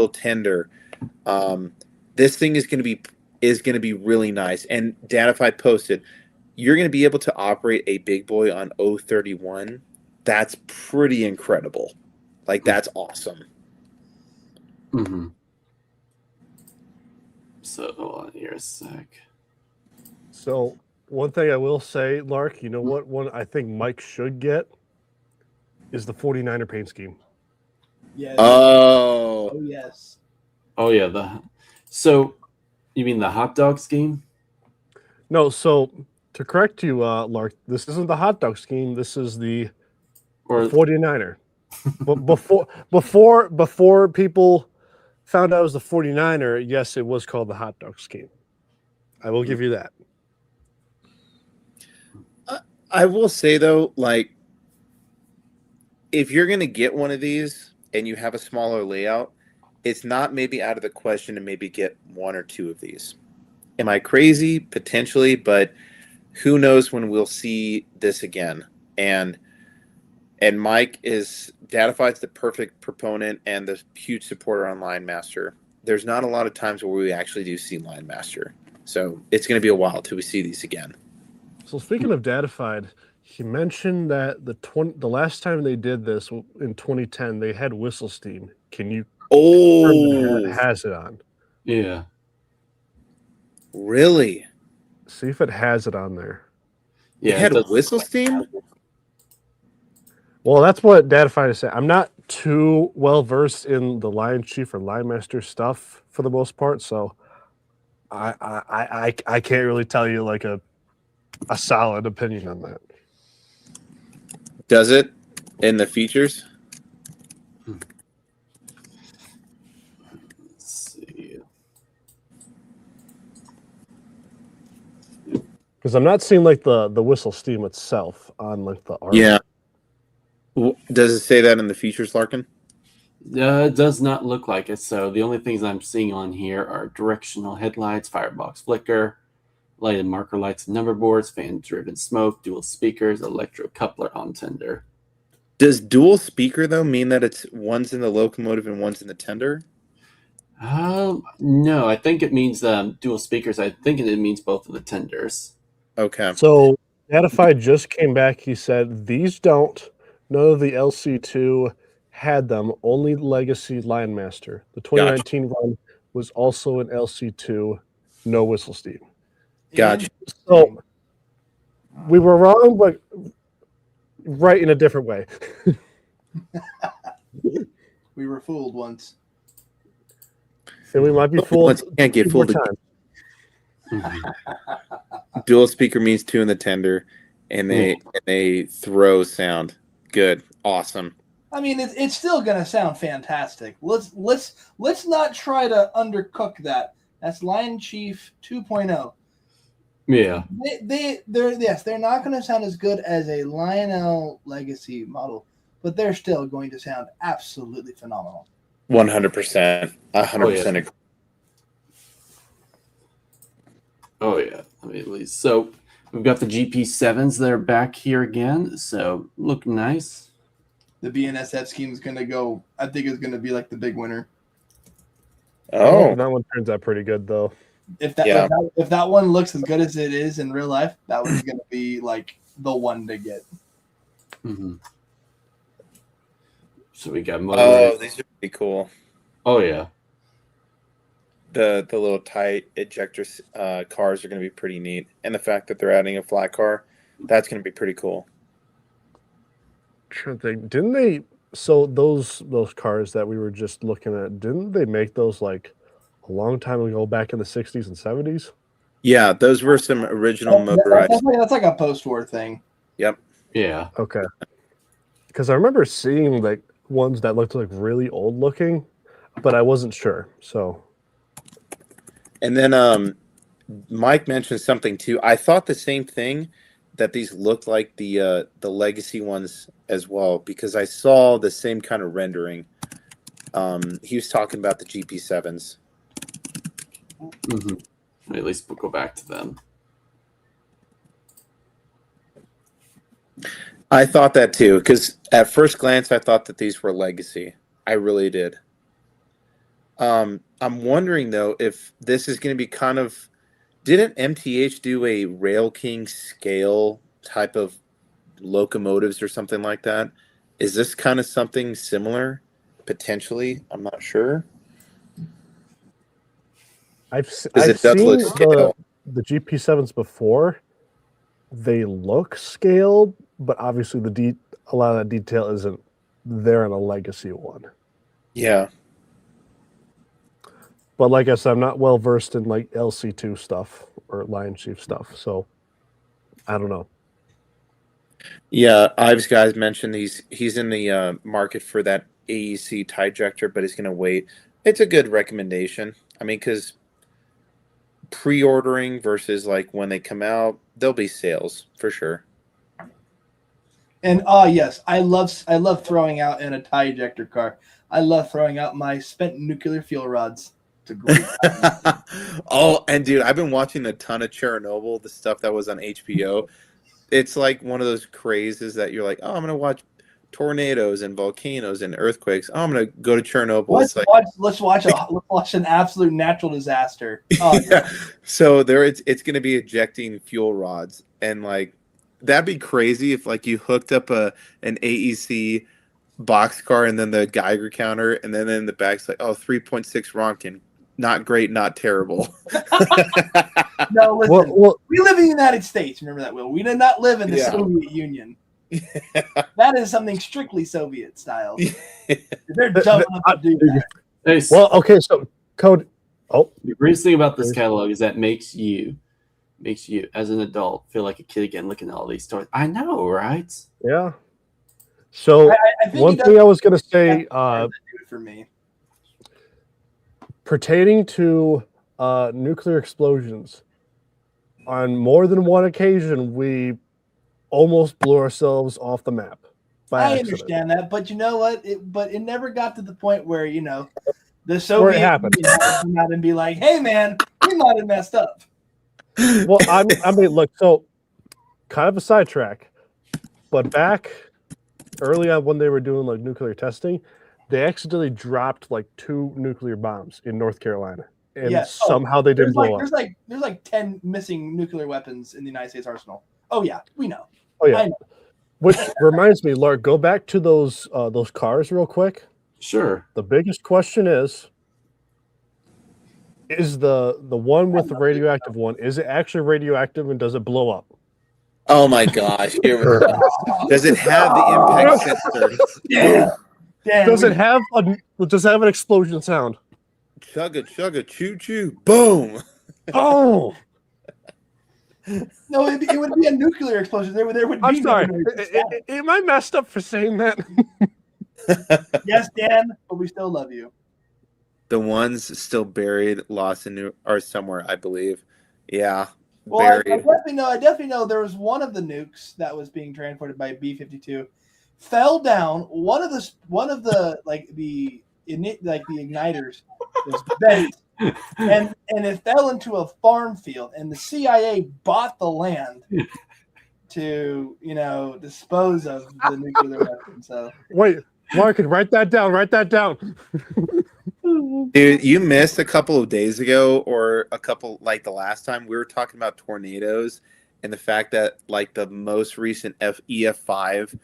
tender. This thing is going to be really nice. And Datified posted, you're going to be able to operate a Big Boy on 031. That's pretty incredible. Like that's awesome. Mm-hmm. So hold on here a sec. So one thing I will say, Lark, you know what one I think Mike should get is the 49er paint scheme. Yes. Oh. Oh yes. Oh yeah, so you mean the hot dog scheme? No, so to correct you, Lark, this isn't the hot dog scheme. This is the 49er. But before people found out it was the 49er, yes, it was called the hot dog scheme. I will give you that. I will say though, like, if you're gonna get one of these and you have a smaller layout, it's not maybe out of the question to maybe get one or two of these. Am I crazy? Potentially, but who knows when we'll see this again. And Mike is Datified's the perfect proponent and the huge supporter on Lion Master. There's not a lot of times where we actually do see Lion Master. So it's going to be a while till we see these again. So speaking of Datified, he mentioned that the last time they did this in 2010, they had whistle steam. Can you confirm that it has it on? Yeah. Really? See if it has it on there. Yeah, it had whistle steam? Well, that's what Datified is saying. I'm not too well versed in the Lion Chief or Lion Master stuff for the most part, so I can't really tell you like a solid opinion on that. Does it in the features? Let's see. Because I'm not seeing like the whistle steam itself on like the art. Yeah. Does it say that in the features, Larkin? It does not look like it. So the only things I'm seeing on here are directional headlights, firebox flicker, lighted marker lights, number boards, fan-driven smoke, dual speakers, electro coupler on tender. Does dual speaker though mean that it's one's in the locomotive and one's in the tender? No, I think it means dual speakers. I think it means both of the tenders. Okay. So Datify just came back. He said these don't. None of the LC2 had them. Only Legacy Lion Master. The 2019 run was also an LC2. No whistle steam. Gotcha. So we were wrong, but right in a different way. We were fooled once. And we might be fooled. Once you can't get fooled again. Dual speaker means two in the tender, and they throw sound. Good, awesome. I mean, it's still gonna sound fantastic. Let's not try to undercook that. That's Lion Chief 2.0. Yeah. They're not going to sound as good as a Lionel Legacy model, but they're still going to sound absolutely phenomenal. 100%. 100% agree. Oh yeah. I mean, at least so we've got the GP7s that are back here again. So look nice. The BNSF scheme is going to go. I think it's going to be like the big winner. Oh, that one turns out pretty good though. If that one looks as good as it is in real life, that one's going to be like the one to get. Mm-hmm. So we got these are pretty cool. Oh yeah. The little tight ejector cars are going to be pretty neat, and the fact that they're adding a flat car, that's going to be pretty cool. I'm trying to think, didn't they? So those cars that we were just looking at, didn't they make those like a long time ago, back in the 60s and 70s? Yeah, those were some original motorized. That's like a post-war thing. Yep. Yeah. Okay. Because I remember seeing like ones that looked like really old looking, but I wasn't sure. So. And then Mike mentioned something too. I thought the same thing, that these looked like the legacy ones as well, because I saw the same kind of rendering. He was talking about the GP7s. Mm-hmm. At least we'll go back to them. I thought that too, because at first glance, I thought that these were legacy. I really did. I'm wondering though if this is going to be kind of. Didn't MTH do a Rail King scale type of locomotives or something like that? Is this kind of something similar? Potentially, I'm not sure. I've seen the GP7s before. They look scaled, but obviously a lot of that detail isn't there in a legacy one. Yeah. But like I said, I'm not well versed in like LC2 stuff or Lion Chief stuff, so I don't know. Yeah, Ives guys mentioned he's in the market for that AEC tie ejector, but he's going to wait. It's a good recommendation. I mean, because pre-ordering versus like when they come out, there'll be sales for sure. And yes, I love throwing out in a tie ejector car. I love throwing out my spent nuclear fuel rods. It's a great Oh, and dude, I've been watching a ton of Chernobyl, the stuff that was on HBO. It's like one of those crazes that you're like, oh, I'm gonna watch tornadoes and volcanoes and earthquakes. Oh, I'm gonna go to Chernobyl. Let's watch an absolute natural disaster. Yeah. So it's gonna be ejecting fuel rods, and like that'd be crazy if like you hooked up an AEC boxcar and then the Geiger counter, and then in the back's like, oh, 3.6 Ronkin. Not great, not terrible. No, listen. We live in the United States. Remember that, Will. We did not live in the Soviet Union. That is something strictly Soviet style. They're dumb enough to do that. Well, okay, so Code, Oh, The greatest thing about this catalog is that makes you as an adult feel like a kid again looking at all these stories. I know, right? yeah. So I think one it thing I was going to say, do it for me. pertaining to nuclear explosions, on more than one occasion, we almost blew ourselves off the map by I accident. understand that, but you know what? But it never got to the point where the Where it Soviet happened. Union had to come out and be like, "Hey, man, we might have messed up." Well, I mean, look, so kind of a sidetrack, but back early on when they were doing like nuclear testing, they accidentally dropped like 2 nuclear bombs in North Carolina, and Yeah. somehow they didn't blow up. There's like 10 missing nuclear weapons in the United States arsenal. Oh yeah, we know. Oh yeah. I know. Which reminds me, Lark, go back to those cars real quick. Sure. The biggest question is the one with the radioactive one, is it actually radioactive and does it blow up? Oh my gosh! Here we go. Does it have the impact sensor? Yeah. Damn, Does it have an explosion sound? Chugga, choo choo, boom! Oh, No, it would be a nuclear explosion. There would be I'm sorry. no Am I messed up for saying that? Yes, Dan, but we still love you. The ones still buried, lost in or somewhere, I believe. Yeah, Well, I buried. definitely know there was one of the nukes that was being transported by B-52 fell down. One of the igniters was bent, and it fell into a farm field, and the CIA bought the land to dispose of the nuclear weapon. So Wait, Lark, write that down. Write that down. Dude, you missed a couple of days ago, or a couple like the last time we were talking about tornadoes, and the fact that like the most recent EF5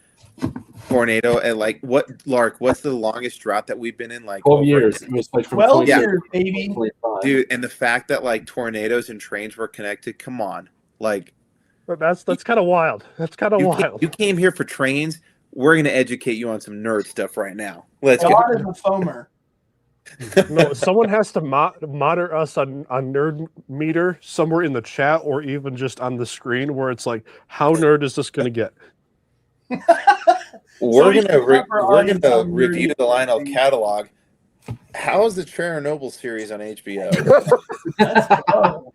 tornado, and like what's the longest drought that we've been in? Like 12 years. It was like from 12 20 years, baby. 25. dude, and the fact that like tornadoes and trains were connected. Come on, like But that's kind of wild. That's kind of wild. you came here for trains. We're gonna educate you on some nerd stuff right now. Let's go. God is a foamer. No, someone has to monitor us on nerd meter somewhere in the chat or even just on the screen where it's like, how nerd is this going to get? We're we gonna can cover we're audience gonna on review nerdy the Lionel things. catalog. How is the Chernobyl series on HBO? Let's go.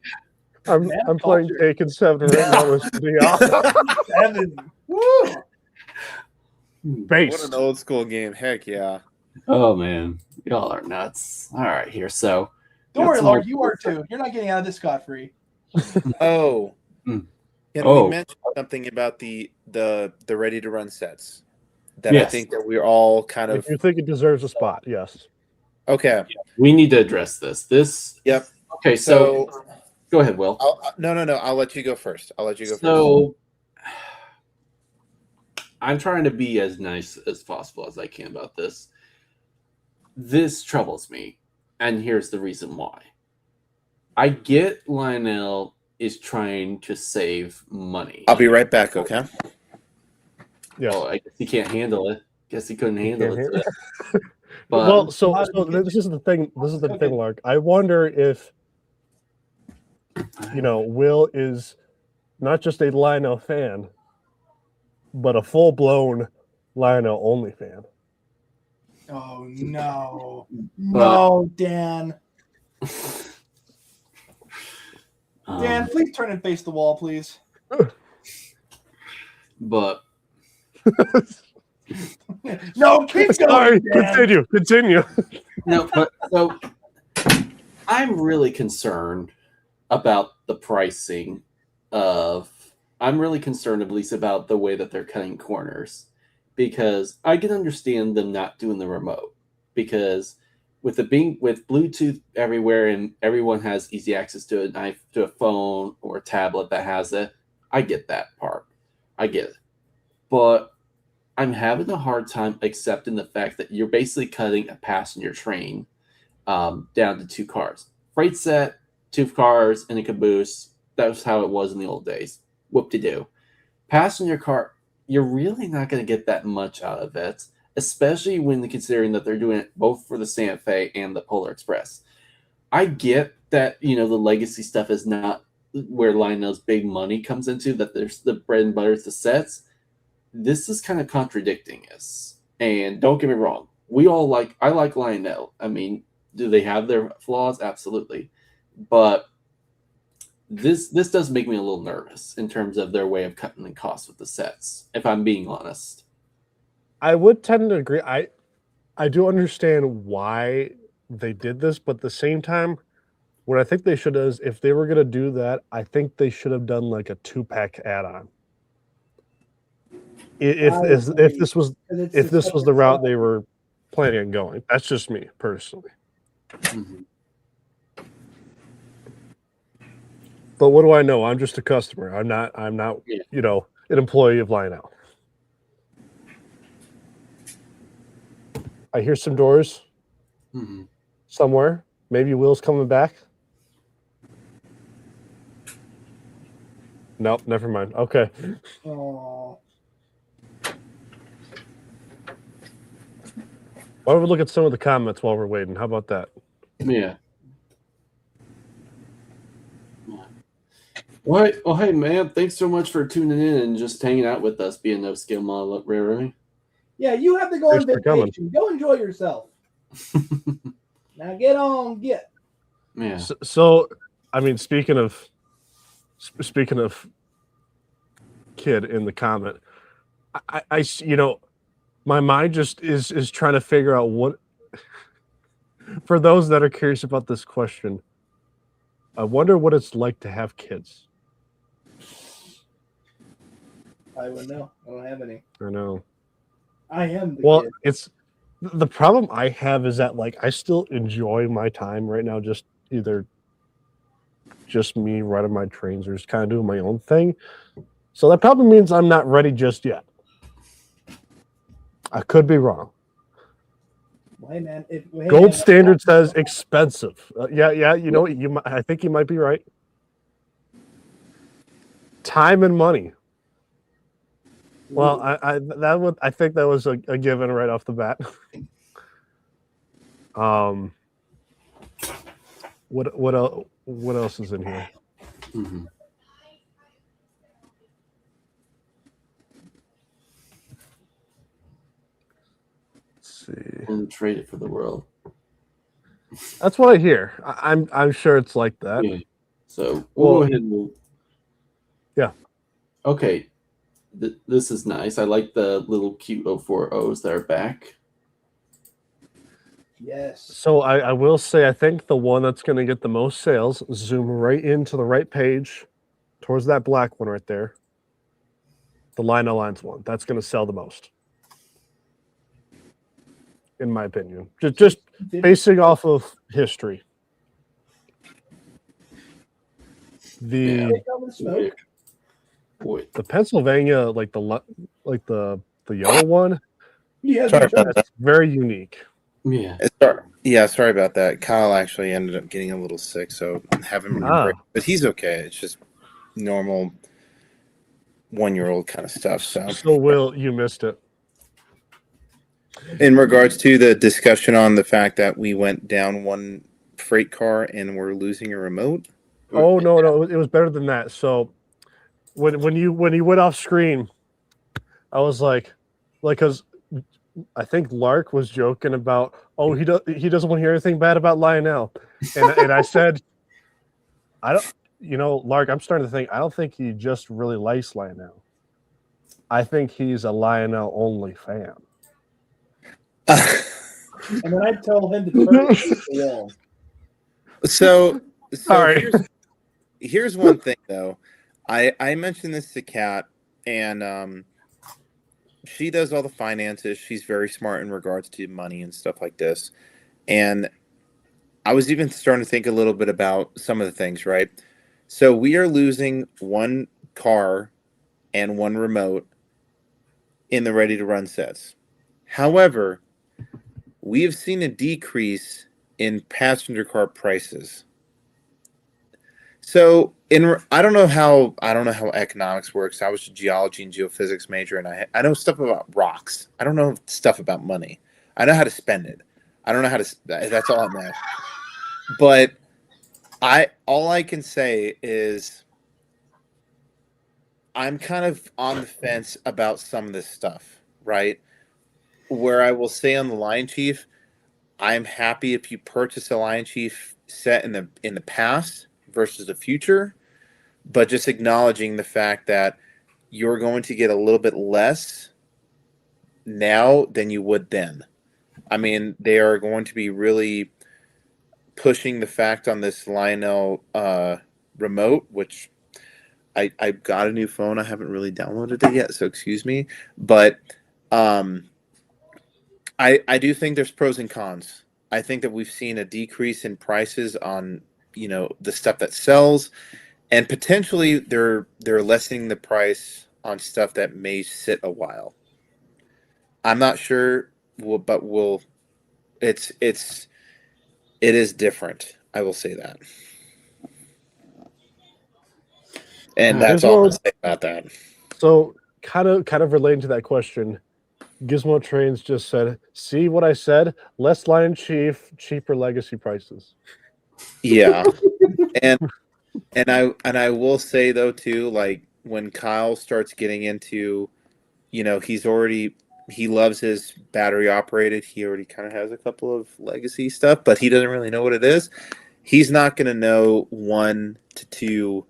I'm playing Taken 7 right now with the 7. Woo! base. What an old school game! Heck yeah! Oh man, y'all are nuts. All right, here. So Don't worry, some Lark, more- you are too. You're not getting out of this scot free. Oh, Mm. can Oh. we mention something about the ready to run sets that I Yes. think that we're all kind of If you think it deserves a spot, yes. okay. we need to address this. Yep. Okay, so So go ahead, Will. no. I'll let you go first. So I'm trying to be as nice as possible as I can about this. This troubles me, and here's the reason why. I get Lionel is trying to save money. I'll be right back. Okay. Yes. Oh, I guess he can't handle it. Guess he couldn't handle can't it. Today. But Well, so this is the thing. This is the thing, Lark. I wonder if Will is not just a Lionel fan, but a full-blown Lionel only fan. Oh no. No, Dan. Dan, please turn and face the wall, please. But No, keep Sorry, going, Dan. continue. no, but so I'm really concerned about the pricing of. I'm really concerned, at least, about the way that they're cutting corners, because I can understand them not doing the remote, because with Bluetooth everywhere and everyone has easy access to a phone or a tablet that has it. I get that part. I get it, but I'm having a hard time accepting the fact that you're basically cutting a passenger train down to 2 cars. Freight set, 2 cars, and a caboose. That was how it was in the old days. Whoop-de-doo. Passenger car, you're really not going to get that much out of it, especially when considering that they're doing it both for the Santa Fe and the Polar Express. I get that, the legacy stuff is not where Lionel's big money comes into, that there's the bread and butter is the sets. This is kind of contradicting us. And don't get me wrong, I like Lionel. I mean, do they have their flaws? Absolutely. But this does make me a little nervous in terms of their way of cutting the costs with the sets, if I'm being honest. I would tend to agree. I do understand why they did this, but at the same time, what I think they should is, if they were going to do that, I think they should have done like a 2-pack add-on. If this was the route they were planning on going, that's just me personally. Mm-hmm. But what do I know? I'm just a customer. I'm not an employee of Lionel. I hear some doors somewhere. Maybe Will's coming back. Nope, never mind. Okay. Oh. Why don't we look at some of the comments while we're waiting? How about that? Yeah. Well, hey, man, thanks so much for tuning in and just hanging out with us, being no skill model at Rare. Yeah, you have to go on Thanks for vacation. Go enjoy yourself. Now get on, get. Yeah. So, I mean, speaking of kid in the comment, I my mind just is trying to figure out what. For those that are curious about this question, I wonder what it's like to have kids. I wouldn't know. I don't have any. I know. I am the kid. It's the problem I have is that, like, I still enjoy my time right now, just either just me riding my trains or just kind of doing my own thing. So that probably means I'm not ready just yet. I could be wrong. Well, hey, man, Gold standard says expensive. Yeah. I think you might be right. Time and money. Well, I think that was a given right off the bat. What else is in here? Mm-hmm. Let's see. And trade it for the world. That's what I hear. I'm sure it's like that. Yeah. So we'll go ahead and yeah. Okay. This is nice. I like the little cute 040s that are back. Yes. So I will say, I think the one that's going to get the most sales, zoom right into the right page, towards that black one right there. The Lionel Lines one. That's going to sell the most, in my opinion. Just basing off of history. The Pennsylvania, like the yellow one. Yeah, that's very unique. Yeah. Sorry about that. Kyle actually ended up getting a little sick, so I haven't but he's okay. It's just normal 1-year-old kind of stuff. So Will, you missed it. In regards to the discussion on the fact that we went down one freight car and we're losing a remote. Oh no, it was better than that. So when you went off screen, I was like, because I think Lark was joking about, he doesn't want to hear anything bad about Lionel, and I said, I don't, Lark, I'm starting to think, I don't think he just really likes Lionel. I think he's a Lionel only fan. And then I told him to turn the wall. So all right. Here's one thing though. I mentioned this to Kat, and she does all the finances. She's very smart in regards to money and stuff like this. And I was even starting to think a little bit about some of the things, right? So we are losing one car and one remote in the ready to run sets. However, we have seen a decrease in passenger car prices. So I don't know how economics works. I was a geology and geophysics major, and I know stuff about rocks. I don't know stuff about money. I know how to spend it. I don't know how to. That's all I know. But All I can say is I'm kind of on the fence about some of this stuff, right? Where I will say on the Lion Chief, I'm happy if you purchase a Lion Chief set in the past versus the future, but just acknowledging the fact that you're going to get a little bit less now than you would then. I mean, they are going to be really pushing the fact on this Lionel remote, which I got a new phone. I haven't really downloaded it yet, so excuse me. But I do think there's pros and cons. I think that we've seen a decrease in prices on the stuff that sells, and potentially they're lessening the price on stuff that may sit a while. I'm not sure, but it is different. I will say that, and that's all I'll say about that. So kind of relating to that question, Gizmo Trains just said, "See what I said? Less Lion Chief, cheaper legacy prices." Yeah, and I will say though too, like when Kyle starts getting into, he loves his battery operated. He already kind of has a couple of legacy stuff, but he doesn't really know what it is. He's not going to know 1 to 2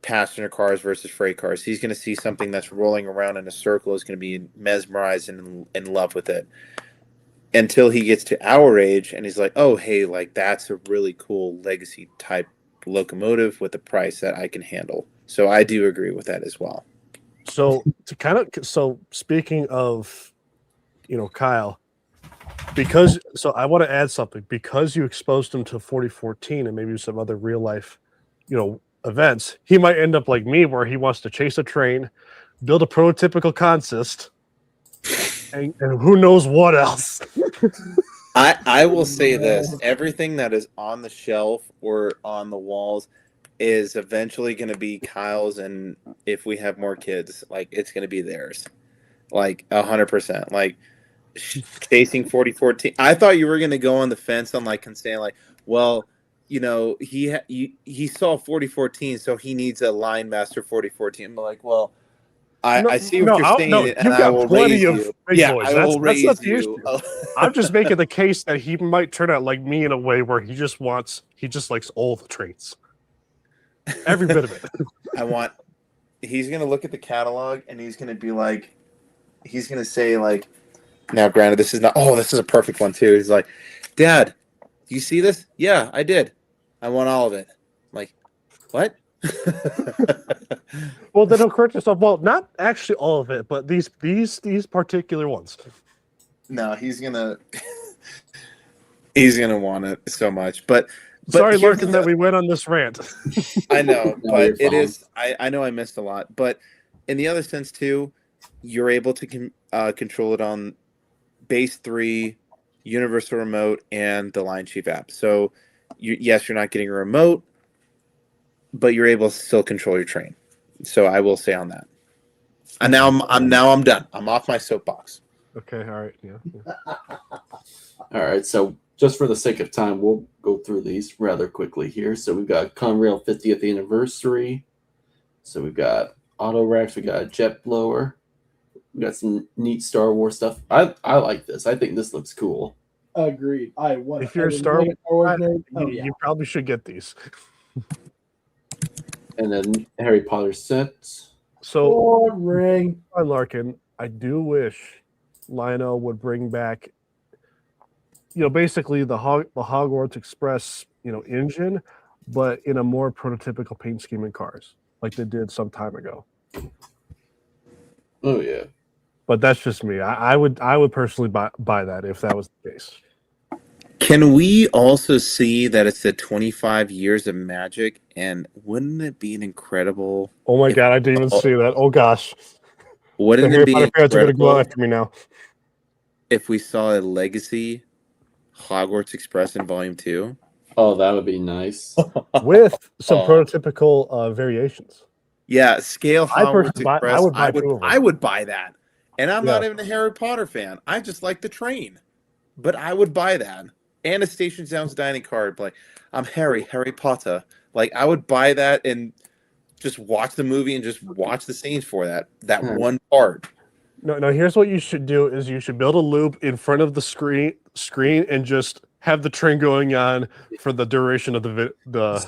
passenger cars versus freight cars. He's going to see something that's rolling around in a circle, is going to be mesmerized and in love with it, until he gets to our age and he's like, oh, hey, like that's a really cool legacy type locomotive with a price that I can handle. So I do agree with that as well. So speaking of, Kyle, I want to add something, because you exposed him to 4014 and maybe some other real life, events. He might end up like me, where he wants to chase a train, build a prototypical consist, and who knows what else. I will say this: everything that is on the shelf or on the walls is eventually going to be Kyle's, and if we have more kids, like it's going to be theirs, like 100%. Like chasing 4014. I thought you were going to go on the fence on and saying like, well, he saw 4014, so he needs a Line Master 4014. But like, well, I see what you're saying, and I will raise you. Yeah, I will raise that's not the you. issue. I'm just making the case that he might turn out like me in a way where he just likes all the traits. Every bit of it. He's going to look at the catalog and he's going to say like, now granted, this is a perfect one too. He's like, Dad, do you see this? Yeah, I did. I want all of it. I'm like, what? Well, then he'll correct yourself. Well, not actually all of it, but these particular ones. No, he's gonna want it so much. But sorry, Larkin, that we went on this rant. I know, but it is. I know I missed a lot, but in the other sense too, you're able to control it on base 3, universal remote, and the Lion Chief app. So, you're not getting a remote, but you're able to still control your train. So I will say on that. And now I'm done. I'm off my soapbox. Okay, all right, yeah. All right, so just for the sake of time, we'll go through these rather quickly here. So we've got Conrail 50th anniversary. So we've got Auto Racks. We got a jet blower. We got some neat Star Wars stuff. I like this. I think this looks cool. Agreed. If you're a Star Wars nerd, you probably should get these. And then Harry Potter sets. So, Larkin, I do wish Lionel would bring back, basically the Hogwarts Express, engine, but in a more prototypical paint scheme in cars, like they did some time ago. Oh yeah. But that's just me. I would personally buy that if that was the case. Can we also see that it's the 25 years of Magic, and wouldn't it be an incredible? Oh my God, I didn't even see that. Oh gosh, wouldn't it be fans are going to go after me now if we saw a Legacy Hogwarts Express in Volume 2? Oh, that would be nice with some prototypical variations. Yeah, scale Hogwarts Express. I would buy that, and I'm not even a Harry Potter fan. I just like the train, but I would buy that. and a Station Sounds dining card. Like, I'm Harry Potter. Like, I would buy that and just watch the movie and just watch the scenes for that one part. No. Here's what you should do: is you should build a loop in front of the screen and just have the train going on for the duration of the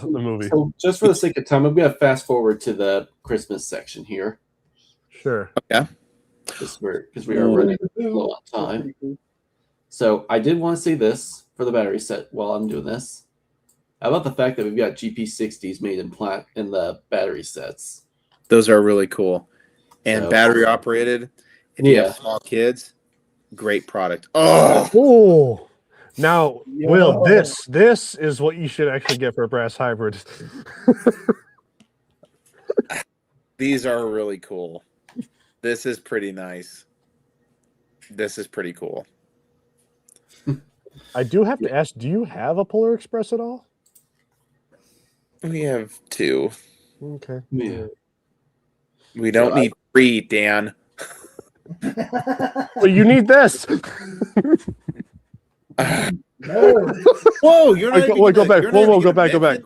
movie. So just for the sake of time, I'm going to fast forward to the Christmas section here. Sure. Yeah. Because we are running low on time. So I did want to say this for the battery set while I'm doing this. How about the fact that we've got GP60s made in the battery sets? Those are really cool. And battery operated. If you have small kids, great product. Oh, now, Will, this is what you should actually get for a brass hybrid. These are really cool. This is pretty nice. This is pretty cool. I do have to ask, do you have a Polar Express at all? We have 2. Okay. Yeah. We don't need 3, Dan. Well, you need this. Whoa, you're not go back. Whoa, go back.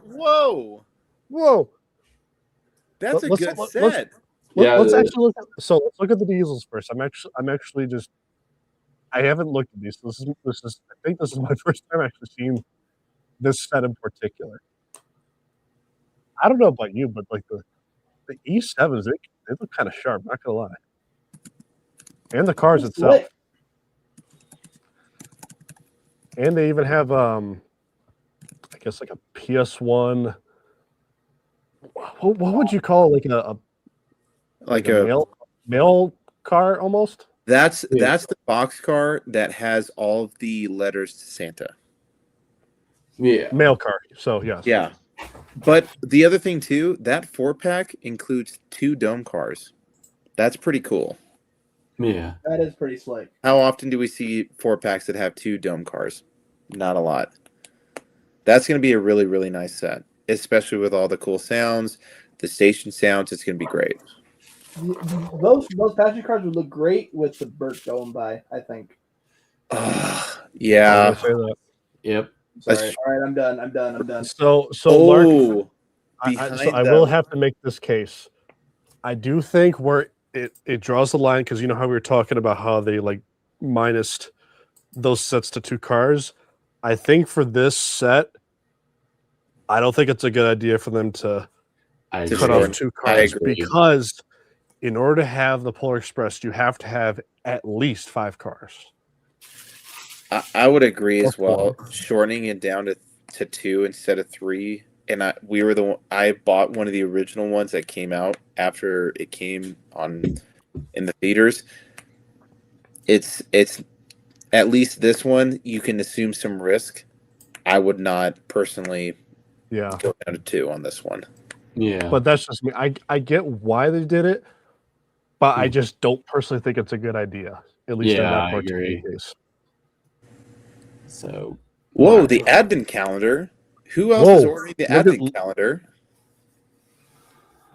Whoa. That's a good set. Let's actually look at the diesels first. I'm actually just I haven't looked at these. This is I think this is my first time actually seeing this set in particular. I don't know about you, but like the E7s, they look kind of sharp, not gonna lie. And the cars itself. And they even have I guess like a PS1. What would you call it? Like a mail car almost? That's the box car that has all of the letters to Santa. Yeah. Mail car. So yes. Yeah. But the other thing too, that 4-pack includes 2 dome cars. That's pretty cool. Yeah. That is pretty slick. How often do we see 4-packs that have 2 dome cars? Not a lot. That's going to be a really, really nice set, especially with all the cool sounds, the station sounds. It's going to be great. Those passenger cars would look great with the Burt going by, I think. Yeah. Yep. Sorry. All right, I'm done. So Lark, I will have to make this case. I do think where it draws the line, because you know how we were talking about how they like minused those sets to 2 cars. I think for this set, I don't think it's a good idea for them to cut off 2 cars, because in order to have the Polar Express, you have to have at least 5 cars. I would agree as well. Shortening it down to 2 instead of 3. And I bought one of the original ones that came out after it came on in the theaters. It's at least this one you can assume some risk. I would not personally go down to 2 on this one. Yeah. But that's just me. I get why they did it, but I just don't personally think it's a good idea. At least in that particular case. So, whoa, the Advent calendar. Who else is ordering the Advent calendar?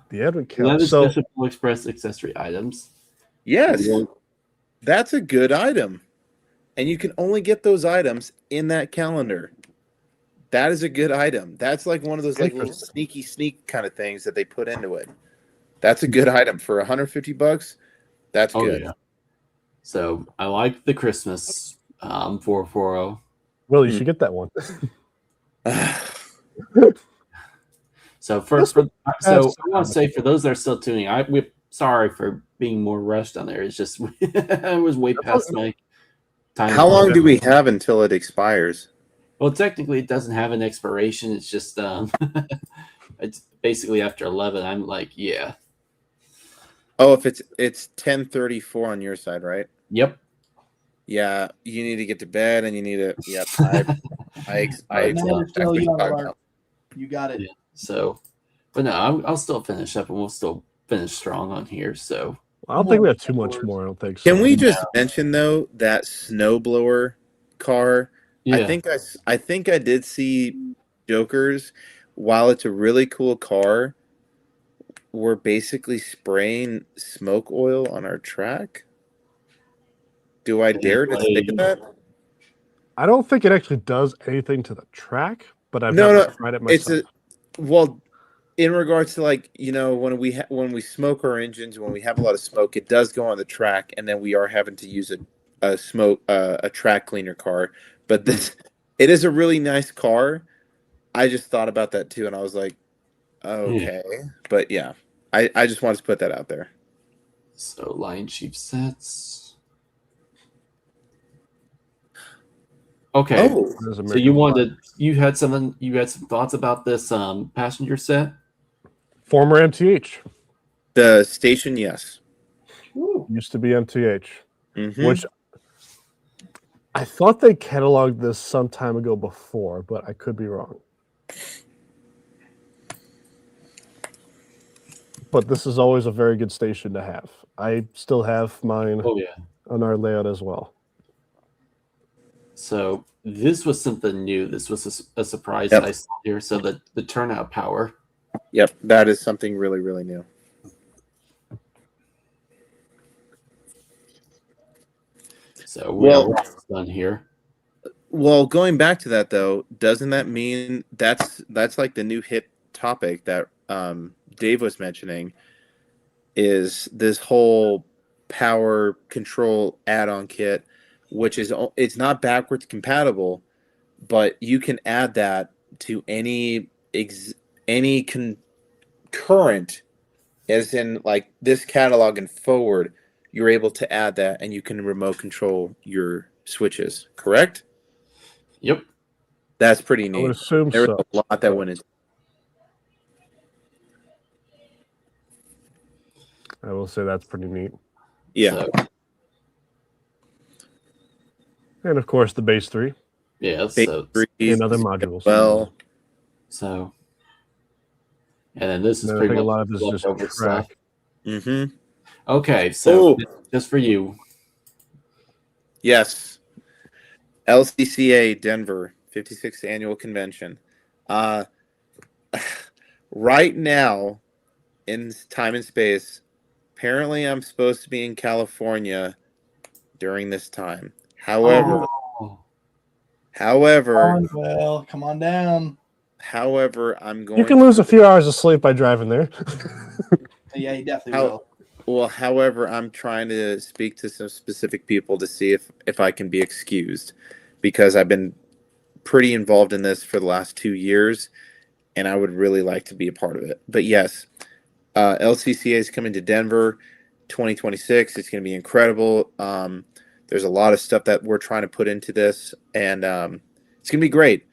The Advent calendar. That is Special Express accessory items. Yes. That's a good item. And you can only get those items in that calendar. That is a good item. That's like one of those like little sneak kind of things that they put into it. That's a good item for $150. That's good. Yeah. So I like the Christmas 440. Well, you should get that one. So I want to say for those that are still tuning, we're sorry for being more rushed on there. It's just it was way past my time. How long do we have until it expires? Well, technically, it doesn't have an expiration. It's just it's basically after 11. I'm like, yeah. Oh, if it's 10:34 on your side, right? Yep. Yeah, you need to get to bed, and you need to. Yep. You got it. Yeah, so, but no, I'll still finish up, and we'll still finish strong on here. So I don't think we have too much more. I don't think so. Can we just mention though that snowblower car? Yeah. I think I did see Jokers. While it's a really cool car, we're basically spraying smoke oil on our track. Do I dare to say that? I don't think it actually does anything to the track, but I've No, never no, tried it it's myself. well, in regards to like when we smoke our engines, when we have a lot of smoke, it does go on the track, and then we are having to use a track cleaner car. But this it is a really nice car. I just thought about that too, and I was like, okay, but yeah, I just wanted to put that out there. So Lion Chief sets. Okay. Oh, There's So you American you had some thoughts about this passenger set? former MTH the station, yes. Ooh. used to be MTH, Mm-hmm. which I thought they cataloged this some time ago before, but I could be wrong. But this is always a very good station to have. I still have mine Oh yeah. on our layout as well. So this was something new. This was a surprise Yep. that I saw here. So the turnout power. Yep, that is something really, really new. So we're Well- almost done here. Well, going back to that though, doesn't that mean that's like the new hip topic that Dave was mentioning is this whole power control add-on kit, which is it's not backwards compatible, but you can add that to any current, as in like this catalog and forward. You're able to add that, and you can remote control your switches. Correct? Yep. That's pretty I would neat. assume There so. was a lot that went into. I will say that's pretty neat. Yeah. So, And of course, the base 3 yeah. Base So and other modules. Well, so. And then this is And I pretty think a much lot of this is just leftover track. stuff. mm-hmm. Okay, so Oh. just for you. Yes. LCCA Denver 56th annual convention. Right now, in time and space, apparently I'm supposed to be in California during this time. However, Oh. Well, come on down. I'm going You can lose a few hours of sleep by driving there. Yeah, you definitely How- will. Well, however, I'm trying to speak to some specific people to see if I can be excused, because I've been pretty involved in this for the last 2 years, and I would really like to be a part of it. But yes, LCCA is coming to Denver 2026. It's going to be incredible. There's a lot of stuff that we're trying to put into this, and it's going to be great.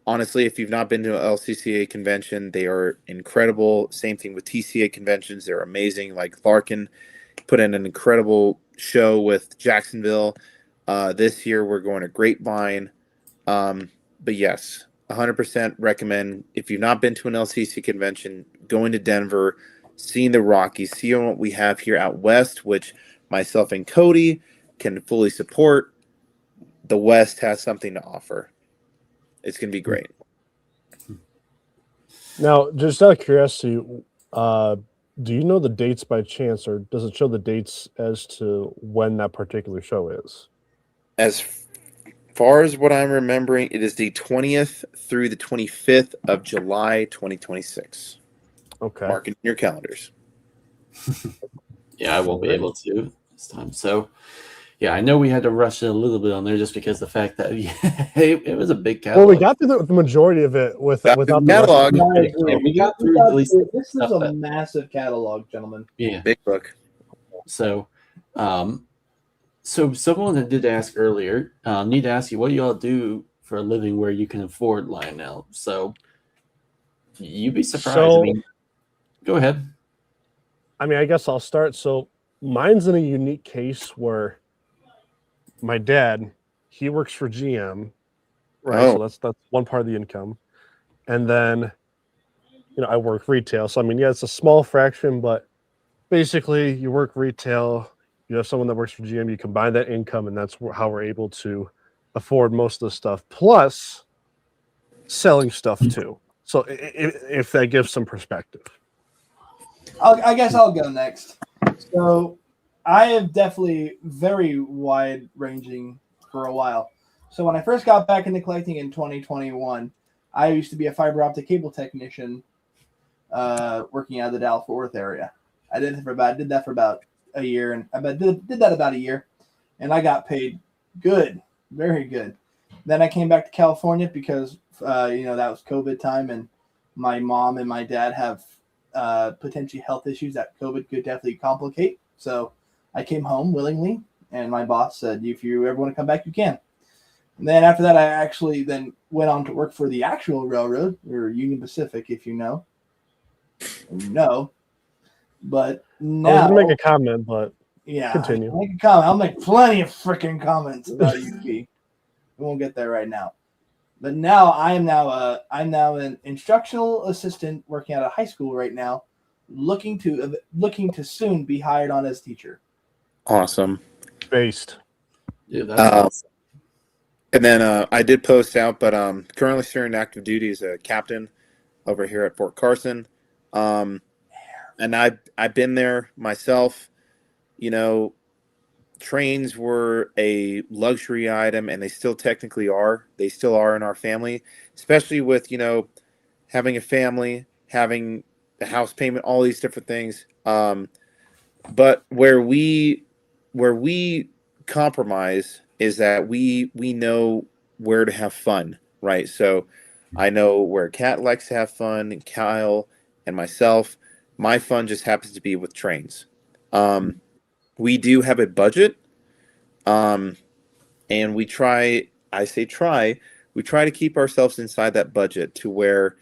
Honestly, if you've not been to an LCCA convention, they are incredible. Same thing with TCA conventions. They're amazing. Like Larkin put in an incredible show with Jacksonville. This year, we're going to Grapevine. But yes, 100% recommend, if you've not been to an LCC convention, going to Denver, seeing the Rockies, seeing what we have here out west, which myself and Cody can fully support. The West has something to offer. It's going to be great. Now, just out of curiosity, do you know the dates by chance, or does it show the dates as to when that particular show is? As far as what I'm remembering, it is the 20th through the 25th of July, 2026. Okay. Mark it in your calendars. Yeah, I won't be able to this time. So, yeah, I know we had to rush it a little bit on there just because the fact that it was a big catalog. Well, we got through the majority of it without the catalog. rest of I it. agree. We got through at least This is stuff a that- massive catalog, gentlemen. Yeah. Big book. So, so someone that did ask earlier, need to ask you, what do y'all do for a living where you can afford Lionel? So, you'd be surprised. So- I mean, go ahead. I mean, I guess I'll start. So mine's in a unique case where my dad, he works for GM, right? Oh. So that's one part of the income. And then, I work retail. So, I mean, yeah, it's a small fraction, but basically you work retail, you have someone that works for GM, you combine that income, and that's how we're able to afford most of the stuff, plus selling stuff too. So if that gives some perspective. I guess I'll go next. So I have definitely very wide ranging for a while. So when I first got back into collecting in 2021, I used to be a fiber optic cable technician, working out of the Dallas-Fort Worth area. I did that for about a year, and I did that about a year, and I got paid good, very good. Then I came back to California because that was COVID time, and my mom and my dad have potentially health issues that COVID could definitely complicate. So I came home willingly, and my boss said, "If you ever want to come back, you can." And then after that, I actually then went on to work for the actual railroad, or Union Pacific, if you know. But now, I was gonna make a comment, but yeah, continue. make a comment. I'll make plenty of freaking comments about UP. We won't get there right now. But now I'm now an instructional assistant working at a high school right now, looking to soon be hired on as teacher. Awesome. Based. Dude, that's awesome. And then I did post out, but currently serving active duty as a captain over here at Fort Carson. And I've been there myself. Trains were a luxury item, and they still technically are. They still are in our family, especially with having a family, having the house payment, all these different things. But where we compromise is that we know where to have fun, right? So I know where Kat likes to have fun, and Kyle and myself. My fun just happens to be with trains. We do have a budget, and we try to keep ourselves inside that budget to where,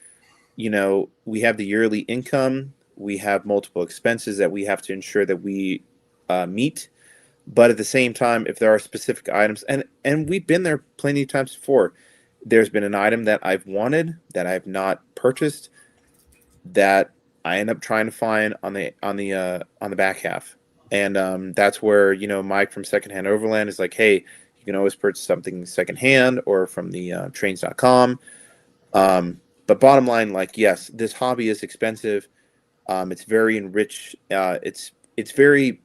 we have the yearly income, we have multiple expenses that we have to ensure that we meet. But at the same time, if there are specific items, and we've been there plenty of times before, there's been an item that I've wanted that I've not purchased that I end up trying to find on the back half. And that's where, Mike from Secondhand Overland is like, hey, you can always purchase something secondhand or from the trains.com. But bottom line, yes, this hobby is expensive. It's very enriched. It's very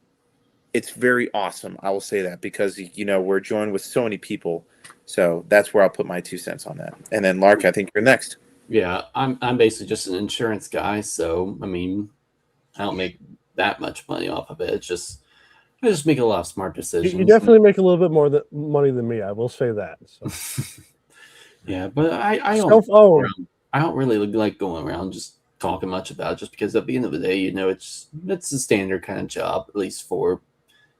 awesome. I will say that because, we're joined with so many people. So that's where I'll put my 2 cents on that. And then Lark, I think you're next. Yeah, I'm basically just an insurance guy, so I mean, I don't make that much money off of it. I just make a lot of smart decisions. You definitely make a little bit more money than me. I will say that. So. Yeah, but I don't really like going around just talking much about it, just because at the end of the day, it's a standard kind of job, at least for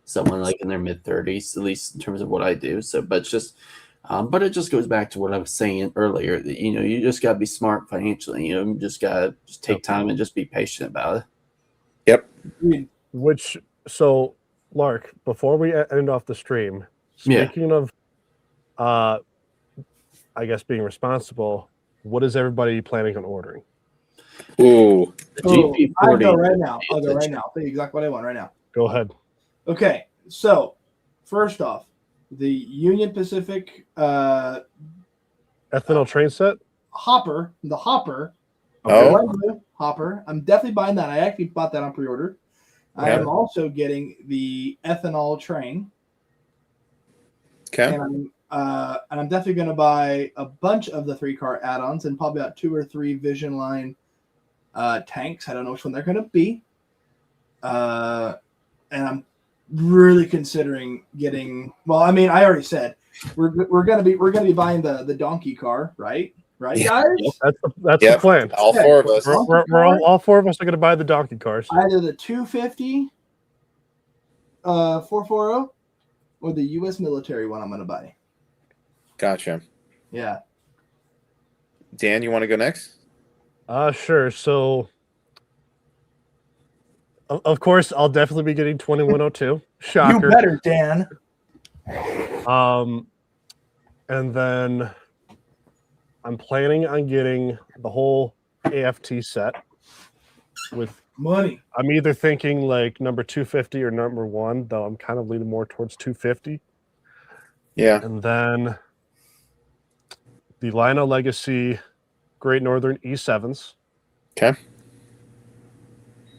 someone like in their mid-30s, at least in terms of what I do. So, but it's just. But it just goes back to what I was saying earlier. That you just gotta be smart financially. You just gotta take time and just be patient about it. Yep. So, Lark, before we end off the stream, speaking of, I guess being responsible, what is everybody planning on ordering? Ooh, the GP40. I'll go right now. I'll tell you exactly what I want right now. Go ahead. Okay, so first off, the Union Pacific ethanol train set hopper, the hopper, hopper. I'm definitely buying that. I actually bought that on pre-order. I am also getting the ethanol train. Okay. And I'm definitely going to buy a bunch of the 3-car add-ons and probably about 2 or 3 Vision Line tanks. I don't know which one they're going to be. And I'm really considering getting. Well, I mean, I already said we're gonna be buying the donkey car, right, guys? That's the plan. All 4 of us. We're all 4 of us are gonna buy the donkey cars. Either the 250 440 or the U.S. military one. I'm gonna buy. Gotcha. Yeah. Dan, you want to go next? Sure. So. Of course, I'll definitely be getting 2102. Shocker. You better, Dan. And then I'm planning on getting the whole AFT set with money. I'm either thinking like number 250 or number 1, though I'm kind of leaning more towards 250. Yeah. And then the Lionel Legacy Great Northern E7s. Okay.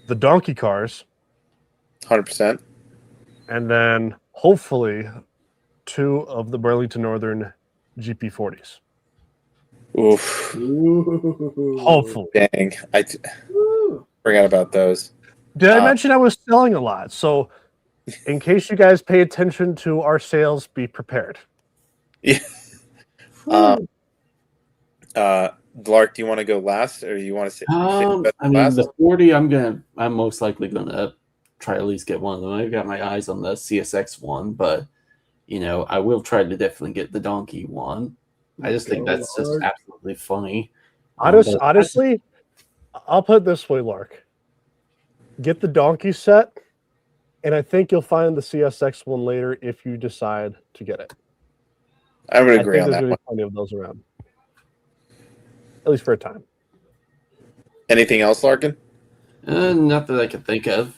The donkey cars, 100%, and then hopefully 2 of the Burlington Northern GP40s. Oof. Hopefully. Dang. Forgot about those. Did I mention I was selling a lot? So, in case you guys pay attention to our sales, be prepared. Yeah. Lark, do you want to go last, or you want to say I mean, the 40, I'm most likely gonna try at least get one of them. I've got my eyes on the CSX one, but I will try to definitely get the donkey one. I just think that's just absolutely funny. Honestly, I'll put it this way, Lark. Get the donkey set, and I think you'll find the CSX one later if you decide to get it. I would agree on there's that going to one. be plenty of those around, at least for a time. Anything else, Larkin? Not that I can think of,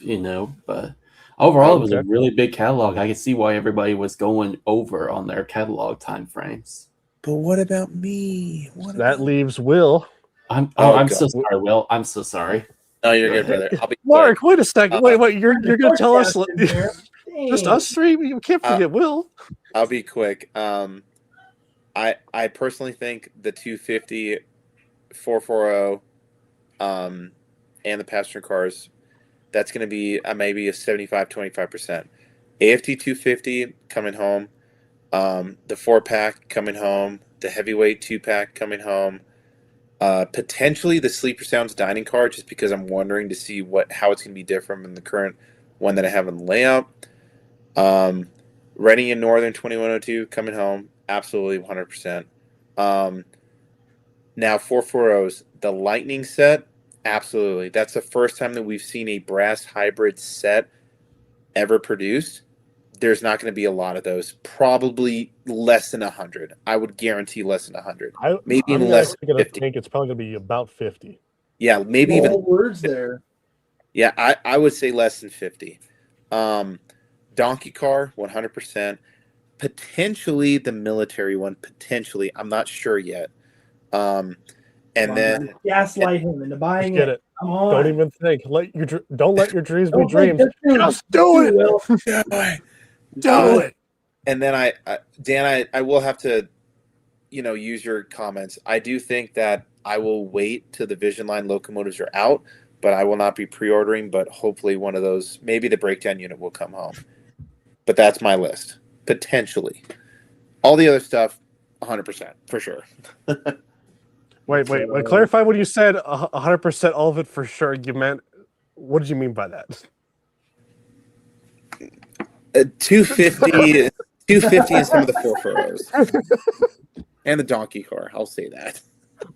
but overall, it was a really big catalog. I could see why everybody was going over on their catalog time frames. But what about me? That leaves Will. I'm so sorry, Will. I'm so sorry. No, you're good, brother. I'll be Mark, quick. wait a second. Wait. You're going to tell us just us three? You can't forget Will. I'll be quick. I personally think the 250, 440, and the passenger cars, that's going to be maybe a 75-25%. AFT 250 coming home, the 4-pack coming home, the heavyweight 2-pack coming home, potentially the Sleeper Sounds dining car, just because I'm wondering to see how it's going to be different than the current one that I have in the layout. Reading in Northern 2102 coming home, absolutely 100%. Now 440s, the Lightning set, absolutely. That's the first time that we've seen a brass hybrid set ever produced. There's not going to be a lot of those. Probably less than 100. I would guarantee less than 100. Maybe even less than 50. I think it's probably going to be about 50. Yeah, maybe even words there. Yeah, I would say less than 50. Donkey car, 100%. Potentially the military one. Potentially, I'm not sure yet. And then gaslight him into buying get it. Come on. Don't even think. Don't let your dreams be dreams. Just do it. Do it. And then Dan, I will have to, use your comments. I do think that I will wait till the Vision Line locomotives are out, but I will not be pre-ordering. But hopefully, one of those, maybe the breakdown unit will come home. But that's my list, potentially. All the other stuff, 100% for sure. Wait. Clarify what you said. 100%, all of it for sure. You meant, what did you mean by that? 250 and some of the 440s. And the donkey car, I'll say that.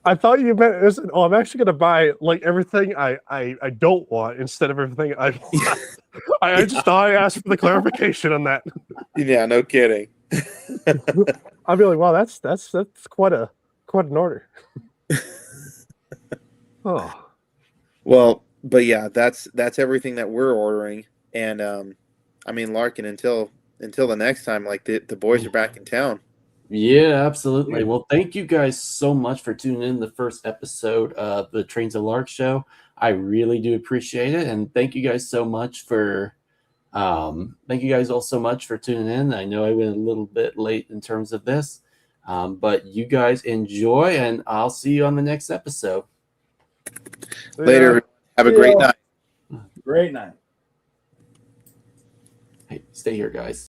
I thought you meant, I'm actually going to buy everything I don't want instead of everything I want. I just thought I asked for the clarification on that. Yeah, no kidding. I'd be like, wow, that's quite an order. Oh. Well, but yeah, that's everything that we're ordering. And Larkin, until the next time, the boys are back in town. Yeah, absolutely. Well, thank you guys so much for tuning in the first episode of the Trains of Lark show. I really do appreciate it, and thank you guys so much for thank you guys all so much for tuning in. I know I went a little bit late in terms of this, but you guys enjoy, and I'll see you on the next episode. Later. Have a great night. Great night. Hey, stay here, guys.